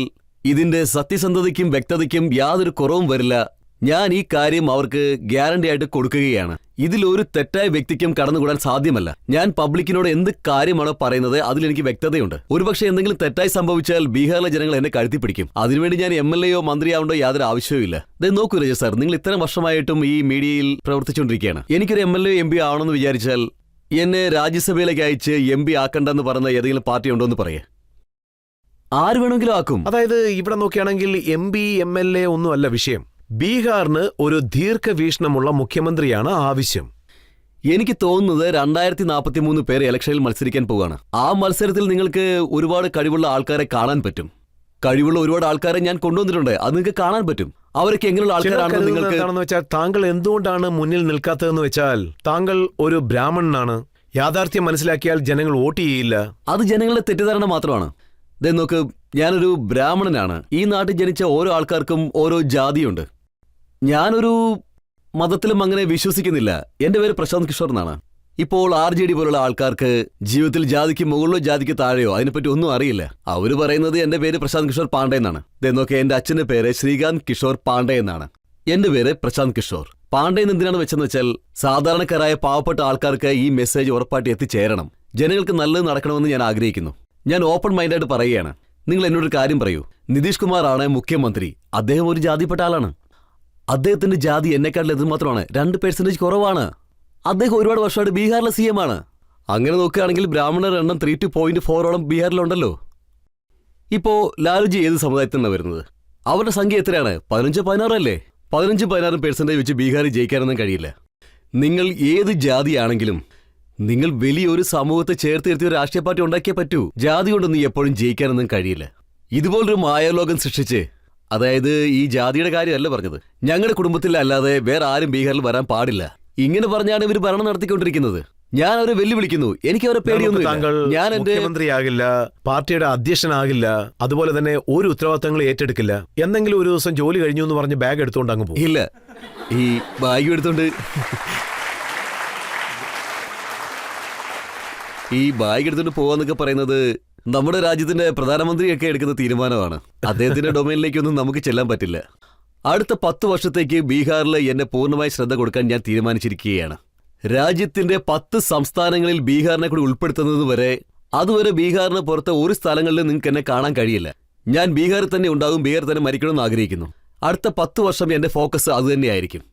ഇതിന്റെ സത്യസന്ധതയ്ക്കും വ്യക്തതയ്ക്കും യാതൊരു കുറവും വരില്ല. ഞാൻ ഈ കാര്യം അവർക്ക് ഗ്യാരണ്ടി ആയിട്ട് കൊടുക്കുകയാണ്. ഇതിലൊരു തെറ്റായ വ്യക്തിക്കും കടന്നുകൂടാൻ സാധ്യമല്ല. ഞാൻ പബ്ലിക്കിനോട് എന്ത് കാര്യമാണോ പറയുന്നത് അതിലെനിക്ക് വ്യക്തതയുണ്ട്. ഒരുപക്ഷെ എന്തെങ്കിലും തെറ്റായി സംഭവിച്ചാൽ ബീഹാറിലെ ജനങ്ങൾ എന്നെ കഴുത്തി പിടിക്കും. അതിനുവേണ്ടി ഞാൻ MLA യോ മന്ത്രിയാവേണ്ടോ യാതൊരു ആവശ്യവുമില്ല. നോക്കൂ രജ സാർ, നിങ്ങൾ ഇത്തരം വർഷമായിട്ടും ഈ മീഡിയയിൽ പ്രവർത്തിച്ചുകൊണ്ടിരിക്കുകയാണ്. എനിക്കൊരു MLA MP ആവണമെന്ന് വിചാരിച്ചാൽ എന്നെ രാജ്യസഭയിലേക്ക് അയച്ച് MP ആക്കണ്ടെന്ന് പറയുന്ന ഏതെങ്കിലും പാർട്ടി ഉണ്ടോ എന്ന് പറയേ. ആര് വേണമെങ്കിലും ആക്കും.
അതായത് ഇവിടെ നോക്കുകയാണെങ്കിൽ MP MLA ഒന്നും അല്ല വിഷയം. ബീഹാറിന് ഒരു ദീർഘവീക്ഷണമുള്ള മുഖ്യമന്ത്രിയാണ് ആവശ്യം.
എനിക്ക് തോന്നുന്നത് 2043 പേർ ഇലക്ഷനിൽ മത്സരിക്കാൻ പോവുകയാണ്. ആ മത്സരത്തിൽ നിങ്ങൾക്ക് ഒരുപാട് കഴിവുള്ള ആൾക്കാരെ കാണാൻ പറ്റും. കഴിവുള്ള ഒരുപാട് ആൾക്കാരെ ഞാൻ കൊണ്ടുവന്നിട്ടുണ്ട്. അത് നിങ്ങൾക്ക് കാണാൻ പറ്റും. അവരൊക്കെ എങ്ങനെയുള്ള ആൾക്കാരാണെന്ന് നിങ്ങൾക്ക്
എന്താണെന്ന് വെച്ചാൽ, താങ്കൾ എന്തുകൊണ്ടാണ് മുന്നിൽ നിൽക്കാത്തതെന്ന് വെച്ചാൽ, താങ്കൾ ഒരു ബ്രാഹ്മണനാണ്. യാഥാർത്ഥ്യം മനസ്സിലാക്കിയാൽ ജനങ്ങൾ വോട്ട് ചെയ്യില്ല.
അത് ജനങ്ങളുടെ തെറ്റിദ്ധാരണ മാത്രമാണ്. നോക്ക്, ഞാനൊരു ബ്രാഹ്മണനാണ്. ഈ നാട്ടിൽ ജനിച്ച ഓരോ ആൾക്കാർക്കും ഓരോ ജാതിയുണ്ട്. ഞാനൊരു മതത്തിലും അങ്ങനെ വിശ്വസിക്കുന്നില്ല. എന്റെ പേര് പ്രശാന്ത് കിഷോർ എന്നാണ്. ഇപ്പോൾ RJD പോലുള്ള ആൾക്കാർക്ക് ജീവിതത്തിൽ ജാതിക്ക് മുകളിലോ ജാതിക്ക് താഴെയോ അതിനെപ്പറ്റി ഒന്നും അറിയില്ല. അവര് പറയുന്നത് എന്റെ പേര് പ്രശാന്ത് കിഷോർ പാണ്ഡെ എന്നാണ്. നോക്കെ, എന്റെ അച്ഛന്റെ പേര് ശ്രീകാന്ത് കിഷോർ പാണ്ഡെ എന്നാണ്. എന്റെ പേര് പ്രശാന്ത് കിഷോർ. പാണ്ഡെ എന്തിനാണ് വെച്ചെന്ന് വെച്ചാൽ, സാധാരണക്കാരായ പാവപ്പെട്ട ആൾക്കാർക്ക് ഈ മെസ്സേജ് ഉറപ്പായിട്ട് എത്തിച്ചേരണം. ജനങ്ങൾക്ക് നല്ലത് നടക്കണമെന്ന് ഞാൻ ആഗ്രഹിക്കുന്നു. ഞാൻ ഓപ്പൺ മൈൻഡായിട്ട് പറയുകയാണ്. നിങ്ങൾ എന്നോടൊരു കാര്യം പറയൂ. നിതീഷ് കുമാർ ആണ് മുഖ്യമന്ത്രി. അദ്ദേഹം ഒരു ജാതിപ്പെട്ട ആളാണ്. അദ്ദേഹത്തിന്റെ ജാതി എന്നെക്കാട്ടിൽ എന്തുമാത്രമാണ്? 2% കുറവാണ്. അദ്ദേഹം ഒരുപാട് വർഷമായിട്ട് ബീഹാറിലെ CM ആണ്. അങ്ങനെ നോക്കുകയാണെങ്കിൽ ബ്രാഹ്മണർ എണ്ണം 3.4 ബീഹാറിലുണ്ടല്ലോ. ഇപ്പോ ലാലുജി ഏത് സമുദായത്തിൽ നിന്നാണ് വരുന്നത്? അവരുടെ സംഖ്യ എത്രയാണ്? 15-16 അല്ലേ? 15-16% വെച്ച് ബീഹാറിൽ ജയിക്കാനൊന്നും കഴിയില്ല. നിങ്ങൾ ഏത് ജാതിയാണെങ്കിലും നിങ്ങൾ വലിയൊരു സമൂഹത്തെ ചേർത്ത് നിർത്തി ഒരു രാഷ്ട്രീയ പാർട്ടി ഉണ്ടാക്കിയേ പറ്റൂ. ജാതി കൊണ്ടൊന്നും എപ്പോഴും ജയിക്കാനൊന്നും കഴിയില്ല. ഇതുപോലൊരു മായാലോകം സൃഷ്ടിച്ച്, അതായത് ഈ ജാതിയുടെ കാര്യമല്ല പറഞ്ഞത്, ഞങ്ങളുടെ കുടുംബത്തിൽ അല്ലാതെ വേറെ ആരും ബീഹാറിൽ വരാൻ പാടില്ല. ഇങ്ങനെ പറഞ്ഞാണ് ഇവർ ഭരണം നടത്തിക്കൊണ്ടിരിക്കുന്നത്. ഞാൻ അവരെ വെല്ലുവിളിക്കുന്നു. എനിക്ക് അവരെ പേടിയൊന്നുമില്ല. ഞാൻ എന്റെ
മുഖ്യമന്ത്രിയാകില്ല, പാർട്ടിയുടെ അധ്യക്ഷനാകില്ല, അതുപോലെ തന്നെ ഒരു ഉത്തരവാദിത്തങ്ങൾ ഏറ്റെടുക്കില്ല. എന്തെങ്കിലും ഒരു ദിവസം ജോലി കഴിഞ്ഞു എന്ന് പറഞ്ഞ് ബാഗ് എടുത്തുകൊണ്ട് അങ്ങ് പോകും.
ഇല്ല, ഈ ബാഗ് എടുത്തോണ്ട് പോവാന്നൊക്കെ പറയുന്നത് നമ്മുടെ രാജ്യത്തിന്റെ പ്രധാനമന്ത്രിയൊക്കെ എടുക്കുന്ന തീരുമാനമാണ്. അദ്ദേഹത്തിന്റെ ഡൊമൈനിലേക്കൊന്നും നമുക്ക് ചെല്ലാൻ പറ്റില്ല. അടുത്ത 10 വർഷത്തേക്ക് ബീഹാറിൽ എന്നെ പൂർണ്ണമായി ശ്രദ്ധ കൊടുക്കാൻ ഞാൻ തീരുമാനിച്ചിരിക്കുകയാണ്. രാജ്യത്തിന്റെ 10 സംസ്ഥാനങ്ങളിൽ ബീഹാറിനെ കൂടി ഉൾപ്പെടുത്തുന്നത് വരെ, അതുവരെ ബീഹാറിന് പുറത്ത് ഒരു സ്ഥലങ്ങളിലും നിങ്ങൾക്ക് എന്നെ കാണാൻ കഴിയില്ല. ഞാൻ ബീഹാറിൽ തന്നെ ഉണ്ടാകും, ബീഹാറിൽ തന്നെ മരിക്കണമെന്ന് ആഗ്രഹിക്കുന്നു. അടുത്ത 10 വർഷം എന്റെ ഫോക്കസ് അതുതന്നെയായിരിക്കും.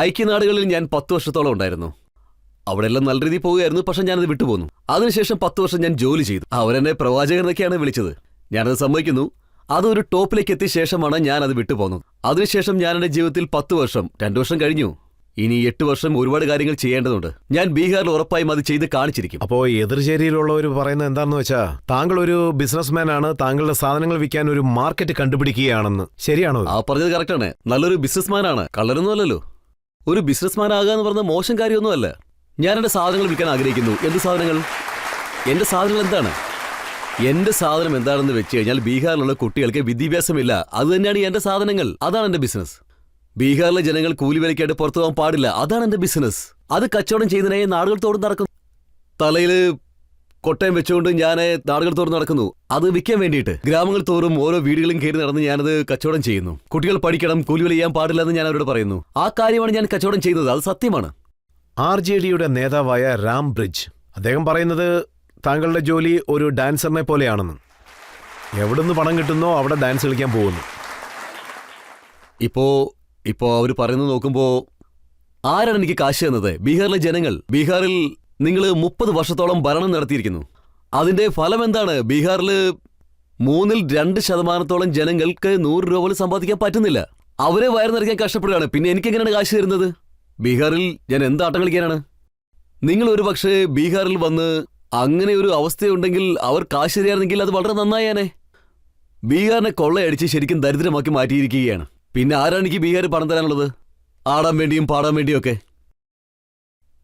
ഐക്യനാടുകളിൽ ഞാൻ 10 വർഷത്തോളം ഉണ്ടായിരുന്നു. അവിടെ എല്ലാം നല്ല രീതിയിൽ പോവുകയായിരുന്നു. പക്ഷെ ഞാനത് വിട്ടുപോന്നു. അതിനുശേഷം 10 വർഷം ഞാൻ ജോലി ചെയ്തു. അവരെന്നെ പ്രവാചകൻ എന്നൊക്കെയാണ് വിളിച്ചത്. ഞാനത് സമ്മതിക്കുന്നു. അതൊരു ടോപ്പിലേക്ക് എത്തിയ ശേഷമാണ് ഞാൻ അത് വിട്ടുപോകുന്നത്. അതിനുശേഷം ഞാൻ എന്റെ ജീവിതത്തിൽ 10 വർഷം, 2 വർഷം കഴിഞ്ഞു. ഇനി 8 വർഷം ഒരുപാട് കാര്യങ്ങൾ ചെയ്യേണ്ടതുണ്ട്. ഞാൻ ബീഹാറിൽ ഉറപ്പായും അത് ചെയ്ത് കാണിച്ചിരിക്കും.
അപ്പോ എതിർചേരിയിലുള്ളവർ പറയുന്നത് എന്താണെന്ന് വെച്ചാൽ, താങ്കൾ ഒരു ബിസിനസ്മാൻ ആണ്, താങ്കളുടെ സാധനങ്ങൾ വിൽക്കാൻ ഒരു മാർക്കറ്റ് കണ്ടുപിടിക്കുകയാണെന്ന്. ശരിയാണോ?
ആ പറഞ്ഞത് കറക്റ്റാണ്. നല്ലൊരു ബിസിനസ്മാൻ ആണ്, കള്ളരൊന്നും അല്ലല്ലോ. ഒരു ബിസിനസ്മാൻ ആകുക എന്ന് പറഞ്ഞ മോശം കാര്യമൊന്നുമല്ല. ഞാൻ എന്റെ സാധനങ്ങൾ വിൽക്കാൻ ആഗ്രഹിക്കുന്നു. എന്ത് സാധനങ്ങൾ? എന്റെ സാധനങ്ങൾ എന്താണ്? എന്റെ സാധനം എന്താണെന്ന് വെച്ച് കഴിഞ്ഞാൽ, ബീഹാറിലുള്ള കുട്ടികൾക്ക് വിദ്യാഭ്യാസമില്ല. അത് തന്നെയാണ് എന്റെ സാധനങ്ങൾ. അതാണ് എന്റെ ബിസിനസ്. ബീഹാറിലെ ജനങ്ങൾ കൂലിവേലയ്ക്കായിട്ട് പുറത്തു പോകാൻ പാടില്ല. അതാണ് എന്റെ ബിസിനസ്. അത് കച്ചവടം ചെയ്യുന്നതിനായി നാടുകൾ തോറും നടക്കുന്നു. തലയിൽ കൊട്ടയം വെച്ചുകൊണ്ട് ഞാൻ നാടുകൾ തോറും നടക്കുന്നു. അത് വിൽക്കാൻ വേണ്ടിയിട്ട് ഗ്രാമങ്ങൾ തോറും ഓരോ വീടുകളും കയറി നടന്ന് ഞാനത് കച്ചവടം ചെയ്യുന്നു. കുട്ടികൾ പഠിക്കണം, കൂലിവേല ചെയ്യാൻ പാടില്ല എന്ന് ഞാൻ അവരോട് പറയുന്നു. ആ കാര്യമാണ് ഞാൻ കച്ചവടം ചെയ്യുന്നത്. അത് സത്യമാണ്.
RJDയുടെ നേതാവായ രാം ബ്രിഡ്ജ്, അദ്ദേഹം പറയുന്നത് താങ്കളുടെ ജോലി ഒരു ഡാൻസറിനെ പോലെയാണെന്ന്. എവിടുന്ന് പണം കിട്ടുന്നോ അവിടെ ഡാൻസ് കളിക്കാൻ പോകുന്നു.
ഇപ്പോ അവർ പറയുന്നത് നോക്കുമ്പോ ആരാണ് എനിക്ക് കാശ് തന്നത്? ബീഹാറിലെ ജനങ്ങൾ. ബീഹാറിൽ നിങ്ങൾ 30 വർഷത്തോളം ഭരണം നടത്തിയിരിക്കുന്നു. അതിന്റെ ഫലം എന്താണ്? ബീഹാറിൽ 2% ജനങ്ങൾക്ക് 100 രൂപ പോലും സമ്പാദിക്കാൻ പറ്റുന്നില്ല. അവരെ വയറ് നിറയ്ക്കാൻ കഷ്ടപ്പെടുകയാണ്. പിന്നെ എനിക്ക് എങ്ങനെയാണ് കാശ് തരുന്നത്? ബീഹാറിൽ ഞാൻ എന്ത് ആട്ടം കളിക്കാനാണ്? നിങ്ങൾ ഒരു പക്ഷേ ബീഹാറിൽ വന്ന് അങ്ങനെ ഒരു അവസ്ഥയുണ്ടെങ്കിൽ അവർ കാശ് തരികയാണെങ്കിൽ അത് വളരെ നന്നായേനെ. ബീഹാറിനെ കൊള്ളയടിച്ച് ശരിക്കും ദരിദ്രമാക്കി മാറ്റിയിരിക്കുകയാണ്. പിന്നെ ആരാണ് എനിക്ക് ബീഹാർ പണം തരാനുള്ളത്? ആടാൻ വേണ്ടിയും പാടാൻ വേണ്ടിയും ഒക്കെ.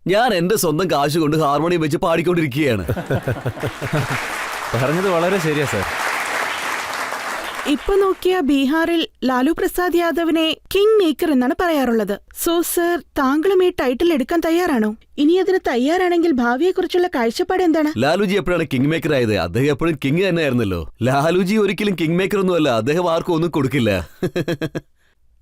ഞാൻ എന്റെ സ്വന്തം കാശ് കൊണ്ട് ഹാർമോണിയം വെച്ച് പാടിക്കൊണ്ടിരിക്കുകയാണ്.
പറഞ്ഞത് വളരെ ശരിയാ സർ.
ഇപ്പൊ നോക്കിയ ബീഹാറിൽ ലാലു പ്രസാദ് യാദവിനെ കിങ് മേക്കർ എന്നാണ് പറയാറുള്ളത്. സോ സർ, താങ്കളും ഈ ടൈറ്റിൽ എടുക്കാൻ തയ്യാറാണോ? ഇനി അതിന് തയ്യാറാണെങ്കിൽ ഭാവിയെക്കുറിച്ചുള്ള കാഴ്ചപ്പാട് എന്താണ്?
ലാലുജി എപ്പോഴാണ് കിങ് മേക്കർ ആയത്? അദ്ദേഹം എപ്പോഴും കിങ് തന്നെയായിരുന്നല്ലോ. ലാലുജി ഒരിക്കലും കിങ് മേക്കർ ഒന്നുമല്ല. അദ്ദേഹം ആർക്കും ഒന്നും കൊടുക്കില്ല.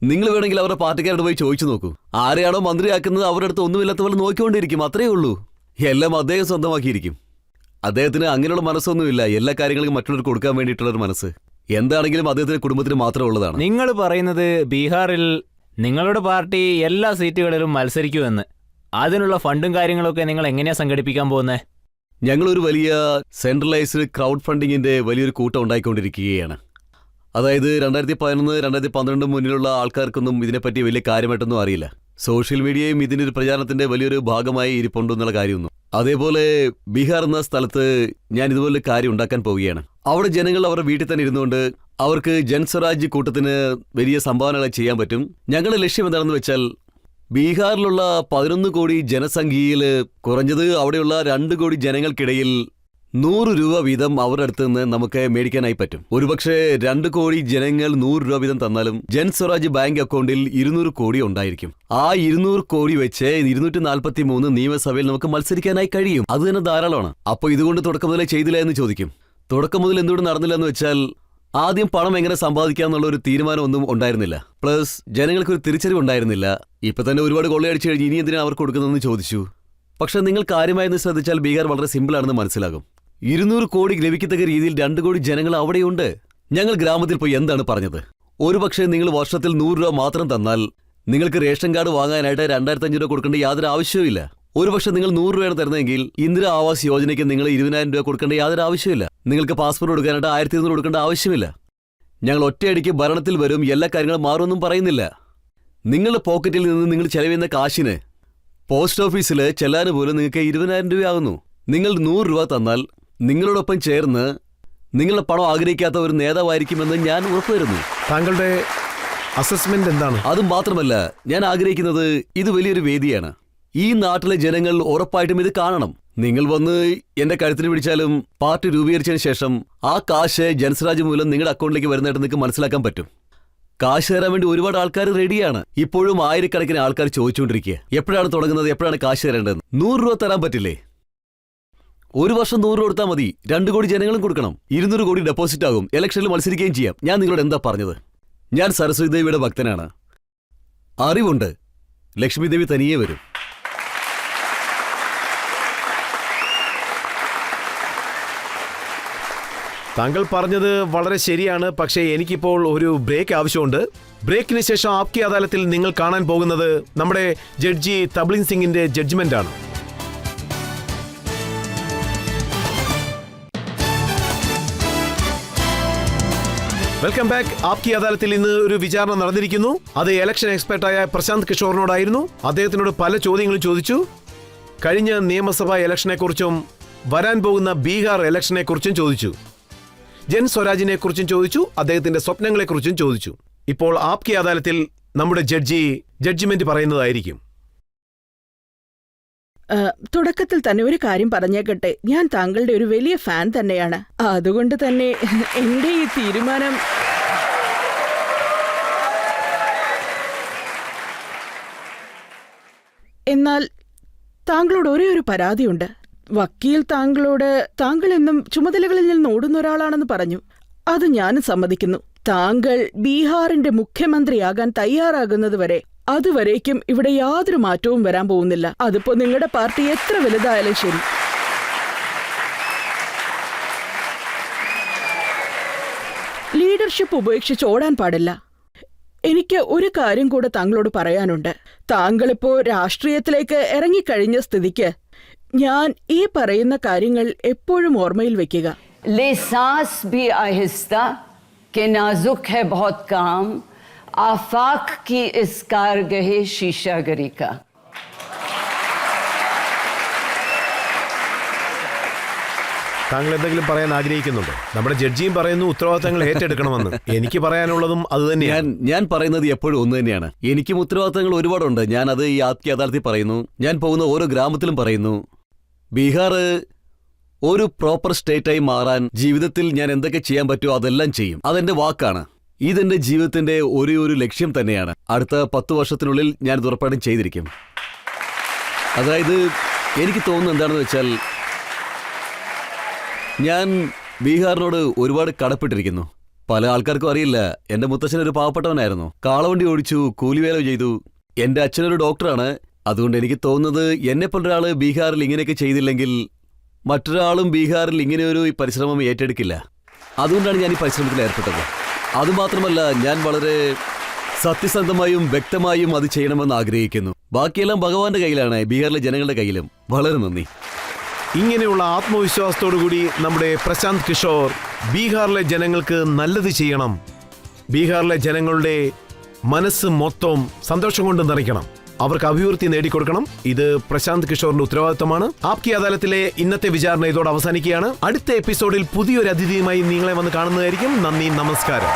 നിങ്ങൾ വേണമെങ്കിൽ അവരുടെ പാർട്ടിക്കാരോട് പോയി ചോദിച്ചു നോക്കൂ. ആരെയാണോ മന്ത്രിയാക്കുന്നത് അവരുടെ അടുത്ത് ഒന്നുമില്ലാത്ത പോലെ നോക്കിക്കൊണ്ടിരിക്കും. അത്രേ ഉള്ളൂ. എല്ലാം അദ്ദേഹം സ്വന്തമാക്കിയിരിക്കും. അദ്ദേഹത്തിന് അങ്ങനെയുള്ള മനസ്സൊന്നുമില്ല. എല്ലാ കാര്യങ്ങൾക്കും മറ്റുള്ളവർക്ക് കൊടുക്കാൻ വേണ്ടിയിട്ടുള്ളൊരു മനസ്സ് എന്താണെങ്കിലും അദ്ദേഹത്തിന്റെ കുടുംബത്തിന് മാത്രം ഉള്ളതാണ്.
നിങ്ങൾ പറയുന്നത് ബീഹാറിൽ നിങ്ങളുടെ പാർട്ടി എല്ലാ സീറ്റുകളിലും മത്സരിക്കുമെന്ന്. അതിനുള്ള ഫണ്ടും കാര്യങ്ങളൊക്കെ നിങ്ങൾ എങ്ങനെയാ സംഘടിപ്പിക്കാൻ പോകുന്നത്?
ഞങ്ങളൊരു വലിയ സെൻട്രലൈസ്ഡ് ക്രൗഡ് ഫണ്ടിങ്ങിന്റെ വലിയൊരു കൂട്ടം ഉണ്ടായിക്കൊണ്ടിരിക്കുകയാണ്. അതായത് 2011-2012 മുന്നിലുള്ള ആൾക്കാർക്കൊന്നും ഇതിനെപ്പറ്റി വലിയ കാര്യമായിട്ടൊന്നും അറിയില്ല. സോഷ്യൽ മീഡിയയും ഇതിന്റെ ഒരു പ്രചാരണത്തിന്റെ വലിയൊരു ഭാഗമായി ഇരിപ്പുണ്ടെന്നുള്ള കാര്യമൊന്നും. അതേപോലെ ബീഹാർ എന്ന സ്ഥലത്ത് ഞാൻ ഇതുപോലെ കാര്യം ഉണ്ടാക്കാൻ പോവുകയാണ്. അവിടെ ജനങ്ങൾ അവരുടെ വീട്ടിൽ തന്നെ ഇരുന്നുകൊണ്ട് അവർക്ക് ജൻസ്വരാജ് കൂട്ടത്തിന് വലിയ സംഭാവനകൾ ചെയ്യാൻ പറ്റും. ഞങ്ങളുടെ ലക്ഷ്യം എന്താണെന്ന് വെച്ചാൽ ബീഹാറിലുള്ള 11 കോടി ജനസംഖ്യയിൽ കുറഞ്ഞത് അവിടെയുള്ള 2 കോടി ജനങ്ങൾക്കിടയിൽ 100 രൂപ വീതം അവരുടെ അടുത്ത് നിന്ന് നമുക്ക് മേടിക്കാനായി പറ്റും. ഒരുപക്ഷെ 2 കോടി ജനങ്ങൾ 100 രൂപ വീതം തന്നാലും ജൻസ്വരാജ് ബാങ്ക് അക്കൗണ്ടിൽ 200 കോടി ഉണ്ടായിരിക്കും. ആ 200 കോടി വെച്ച് 243 നിയമസഭയിൽ നമുക്ക് മത്സരിക്കാനായി കഴിയും. അത് തന്നെ ധാരാളമാണ്. അപ്പോൾ ഇതുകൊണ്ട് തുടക്കം മുതലേ ചെയ്തില്ല എന്ന് ചോദിക്കും. തുടക്കം മുതൽ എന്തുകൊണ്ട് നടന്നില്ല എന്ന് വെച്ചാൽ ആദ്യം പണം എങ്ങനെ സമ്പാദിക്കാം എന്നുള്ള ഒരു തീരുമാനമൊന്നും ഉണ്ടായിരുന്നില്ല. പ്ലസ് ജനങ്ങൾക്കൊരു തിരിച്ചറിവ് ഉണ്ടായിരുന്നില്ല. ഇപ്പൊ തന്നെ ഒരുപാട് കൊള്ളയടിച്ചു കഴിഞ്ഞ് ഇനി എന്തിനാണ് അവർ കൊടുക്കുന്നതെന്ന് ചോദിച്ചു. പക്ഷെ നിങ്ങൾ കാര്യമായെന്ന് ശ്രദ്ധിച്ചാൽ ബീഹാർ വളരെ സിമ്പിളാണെന്ന് മനസ്സിലാകും. 200 കോടി ലഭിക്കത്തക്ക രീതിയിൽ 2 കോടി ജനങ്ങൾ അവിടെയുണ്ട്. ഞങ്ങൾ ഗ്രാമത്തിൽ പോയി എന്താണ് പറഞ്ഞത്? ഒരുപക്ഷെ നിങ്ങൾ വർഷത്തിൽ 100 രൂപ മാത്രം തന്നാൽ നിങ്ങൾക്ക് റേഷൻ കാർഡ് വാങ്ങാനായിട്ട് 2500 രൂപ കൊടുക്കേണ്ട യാതൊരു ആവശ്യവുമില്ല. ഒരുപക്ഷെ നിങ്ങൾ 100 രൂപയാണ് തരുന്നതെങ്കിൽ ഇന്ദിരാ ആവാസ് യോജനയ്ക്ക് നിങ്ങൾ 20,000 രൂപ കൊടുക്കേണ്ട യാതൊരു ആവശ്യമില്ല. നിങ്ങൾക്ക് പാസ്പോർട്ട് കൊടുക്കാനായിട്ട് 1200 കൊടുക്കേണ്ട ആവശ്യമില്ല. ഞങ്ങൾ ഒറ്റയടിക്ക് ഭരണത്തിൽ വരും, എല്ലാ കാര്യങ്ങളും മാറുമെന്നും പറയുന്നില്ല. നിങ്ങളുടെ പോക്കറ്റിൽ നിന്ന് നിങ്ങൾ ചെലവെയ്യുന്ന കാശിന് പോസ്റ്റ് ഓഫീസിൽ ചെല്ലാൻ പോലും നിങ്ങൾക്ക് 20,000 രൂപയാകുന്നു. നിങ്ങൾ 100 രൂപ തന്നാൽ നിങ്ങളോടൊപ്പം ചേർന്ന് നിങ്ങളുടെ പണം ആഗ്രഹിക്കാത്ത ഒരു നേതാവായിരിക്കുമെന്ന് ഞാൻ ഉറപ്പുവരുന്നു.
താങ്കളുടെ അസസ്മെന്റ് എന്താണ്?
അതും മാത്രമല്ല, ഞാൻ ആഗ്രഹിക്കുന്നത് ഇത് വലിയൊരു വേദിയാണ്. ഈ നാട്ടിലെ ജനങ്ങൾ ഉറപ്പായിട്ടും ഇത് കാണണം. നിങ്ങൾ വന്ന് എന്റെ കഴുത്തിന് പിടിച്ചാലും പാർട്ടി രൂപീകരിച്ചതിന് ശേഷം ആ കാശ് ജൻസ്വരാജ് മൂലം നിങ്ങളുടെ അക്കൗണ്ടിലേക്ക് വരുന്നതായിട്ട് നിങ്ങൾക്ക് മനസ്സിലാക്കാൻ പറ്റും. കാശ് തരാൻ വേണ്ടി ഒരുപാട് ആൾക്കാർ റെഡിയാണ്. ഇപ്പോഴും ആയിരക്കണക്കിന് ആൾക്കാർ ചോദിച്ചുകൊണ്ടിരിക്കുക, എപ്പോഴാണ് തുടങ്ങുന്നത്, എപ്പോഴാണ് കാശ് തരേണ്ടത്? 100 രൂപ തരാൻ പറ്റില്ലേ? ഒരു വർഷം 100 രൂപ കൊടുത്താൽ മതി. 2 കോടി ജനങ്ങളും കൊടുക്കണം. 200 കോടി ഡെപ്പോസിറ്റ് ആകും. ഇലക്ഷനിൽ മത്സരിക്കുകയും ചെയ്യാം. ഞാൻ നിങ്ങളോട് എന്താ പറഞ്ഞത്? ഞാൻ സരസ്വതി ദേവിയുടെ ഭക്തനാണ്. അറിവുണ്ട്. ലക്ഷ്മി ദേവി തനിയെ വരും.
താങ്കൾ പറഞ്ഞത് വളരെ ശരിയാണ്. പക്ഷേ എനിക്കിപ്പോൾ ഒരു ബ്രേക്ക് ആവശ്യമുണ്ട്. ബ്രേക്കിന് ശേഷം ആപ്കി അദാലത്തിൽ നിങ്ങൾ കാണാൻ പോകുന്നത് നമ്മുടെ ജഡ്ജി തബ്ലിൻ സിംഗിന്റെ ജഡ്ജ്മെന്റ് ആണ്. Welcome back. ആപ്കി അദാലത്തിൽ ഇന്ന് ഒരു വിചാരണ നടന്നിരിക്കുന്നു. അത് ഇലക്ഷൻ എക്സ്പെർട്ടായ പ്രശാന്ത് കിഷോറിനോടായിരുന്നു. അദ്ദേഹത്തിനോട് പല ചോദ്യങ്ങളും ചോദിച്ചു. കഴിഞ്ഞ നിയമസഭാ ഇലക്ഷനെക്കുറിച്ചും വരാൻ പോകുന്ന ബീഹാർ ഇലക്ഷനെക്കുറിച്ചും ചോദിച്ചു. ജൻ സ്വരാജിനെ കുറിച്ചും ചോദിച്ചു. അദ്ദേഹത്തിന്റെ സ്വപ്നങ്ങളെക്കുറിച്ചും ചോദിച്ചു. ഇപ്പോൾ ആപ്കി അദാലത്തിൽ നമ്മുടെ ജഡ്ജി ജഡ്ജ്മെന്റ് പറയുന്നതായിരിക്കും.
തുടക്കത്തിൽ തന്നെ ഒരു കാര്യം പറഞ്ഞേക്കട്ടെ, ഞാൻ താങ്കളുടെ ഒരു വലിയ ഫാൻ തന്നെയാണ്. അതുകൊണ്ട് തന്നെ എന്റെ ഈ തീരുമാനം എന്നാൽ താങ്കളോട് ഒരേ ഒരു പരാതിയുണ്ട്. വക്കീൽ താങ്കളോട് താങ്കൾ എന്നും ചുമതലകളിൽ നിന്ന് ഓടുന്ന ഒരാളാണെന്ന് പറഞ്ഞു. അത് ഞാനും സമ്മതിക്കുന്നു. താങ്കൾ ബീഹാറിന്റെ മുഖ്യമന്ത്രിയാകാൻ തയ്യാറാകുന്നതുവരെ അതുവരേക്കും ഇവിടെ യാതൊരു മാറ്റവും വരാൻ പോകുന്നില്ല. അതിപ്പോ നിങ്ങളുടെ പാർട്ടി എത്ര വലുതായാലും ശരി. ലീഡർഷിപ്പ് ഉപേക്ഷിച്ച് ഓടാൻ പാടില്ല. എനിക്ക് ഒരു കാര്യം കൂടെ താങ്കളോട് പറയാനുണ്ട്. താങ്കളിപ്പോ രാഷ്ട്രീയത്തിലേക്ക് ഇറങ്ങിക്കഴിഞ്ഞ സ്ഥിതിക്ക് ഞാൻ ഈ പറയുന്ന കാര്യങ്ങൾ എപ്പോഴും ഓർമ്മയിൽ വെക്കുക.
ले सांस भी आहिस्ता के नाजुक है बहुत काम आफाक की इस कारगहे शीशागरी का.
താങ്കൾ എന്തെങ്കിലും പറയാൻ ആഗ്രഹിക്കുന്നുണ്ടോ? നമ്മുടെ ജഡ്ജിയും പറയുന്നു ഉത്തരവാദിത്തങ്ങൾ ഏറ്റെടുക്കണമെന്ന്. എനിക്ക് പറയാനുള്ളതും അത് തന്നെയാണ്.
ഞാൻ പറയുന്നത് എപ്പോഴും ഒന്ന് തന്നെയാണ്. എനിക്കും ഉത്തരവാദിത്തങ്ങൾ ഒരുപാടുണ്ട്. ഞാൻ അത് ഈ ആപ്കി അദാലത്തിൽ പറയുന്നു. ഞാൻ പോകുന്ന ഓരോ ഗ്രാമത്തിലും പറയുന്നു. ബീഹാർ ഒരു പ്രോപ്പർ സ്റ്റേറ്റായി മാറാൻ ജീവിതത്തിൽ ഞാൻ എന്തൊക്കെ ചെയ്യാൻ പറ്റുമോ അതെല്ലാം ചെയ്യും. അതെന്റെ വാക്കാണ്. ഇതെന്റെ ജീവിതത്തിന്റെ ഒരു ലക്ഷ്യം തന്നെയാണ്. അടുത്ത 10 വർഷത്തിനുള്ളിൽ ഞാൻ ഇത് ഉറപ്പായിട്ടും ചെയ്തിരിക്കും. അതായത് എനിക്ക് തോന്നുന്നത് എന്താണെന്ന് വെച്ചാൽ ഞാൻ ബീഹാറിനോട് ഒരുപാട് കടപ്പെട്ടിരിക്കുന്നു. പല ആൾക്കാർക്കും അറിയില്ല, എന്റെ മുത്തച്ഛൻ ഒരു പാവപ്പെട്ടവനായിരുന്നു. കാളവണ്ടി ഓടിച്ചു, കൂലിവേല ചെയ്തു. എന്റെ അച്ഛനൊരു ഡോക്ടറാണ്. അതുകൊണ്ട് എനിക്ക് തോന്നുന്നത് എന്നെപ്പോലൊരാള് ബീഹാറിൽ ഇങ്ങനെയൊക്കെ ചെയ്തില്ലെങ്കിൽ മറ്റൊരാളും ബീഹാറിൽ ഇങ്ങനെയൊരു പരിശ്രമം ഏറ്റെടുക്കില്ല. അതുകൊണ്ടാണ് ഞാൻ ഈ പരിശ്രമത്തിൽ ഏർപ്പെട്ടത്. അതുമാത്രമല്ല, ഞാൻ വളരെ സത്യസന്ധമായും വ്യക്തമായും അത് ചെയ്യണമെന്ന് ആഗ്രഹിക്കുന്നു. ബാക്കിയെല്ലാം ഭഗവാന്റെ കയ്യിലാണ്, ബീഹാറിലെ ജനങ്ങളുടെ കയ്യിലും. വളരെ നന്ദി.
ഇങ്ങനെയുള്ള ആത്മവിശ്വാസത്തോടുകൂടി നമ്മുടെ പ്രശാന്ത് കിഷോർ ബീഹാറിലെ ജനങ്ങൾക്ക് നല്ലത് ചെയ്യണം. ബീഹാറിലെ ജനങ്ങളുടെ മനസ്സ് മൊത്തം സന്തോഷം കൊണ്ട് നിറയ്ക്കണം. അവർക്ക് അഭിവൃദ്ധി നേടിക്കൊടുക്കണം. ഇത് പ്രശാന്ത് കിഷോറിന്റെ ഉത്തരവാദിത്തമാണ്. ആപ്കി അദാലത്തിലെ ഇന്നത്തെ വിചാരണ ഇതോടെ അവസാനിക്കുകയാണ്. അടുത്ത എപ്പിസോഡിൽ പുതിയൊരു അതിഥിയുമായി നിങ്ങളെ വന്ന് കാണുന്നതായിരിക്കും. നന്ദി, നമസ്കാരം.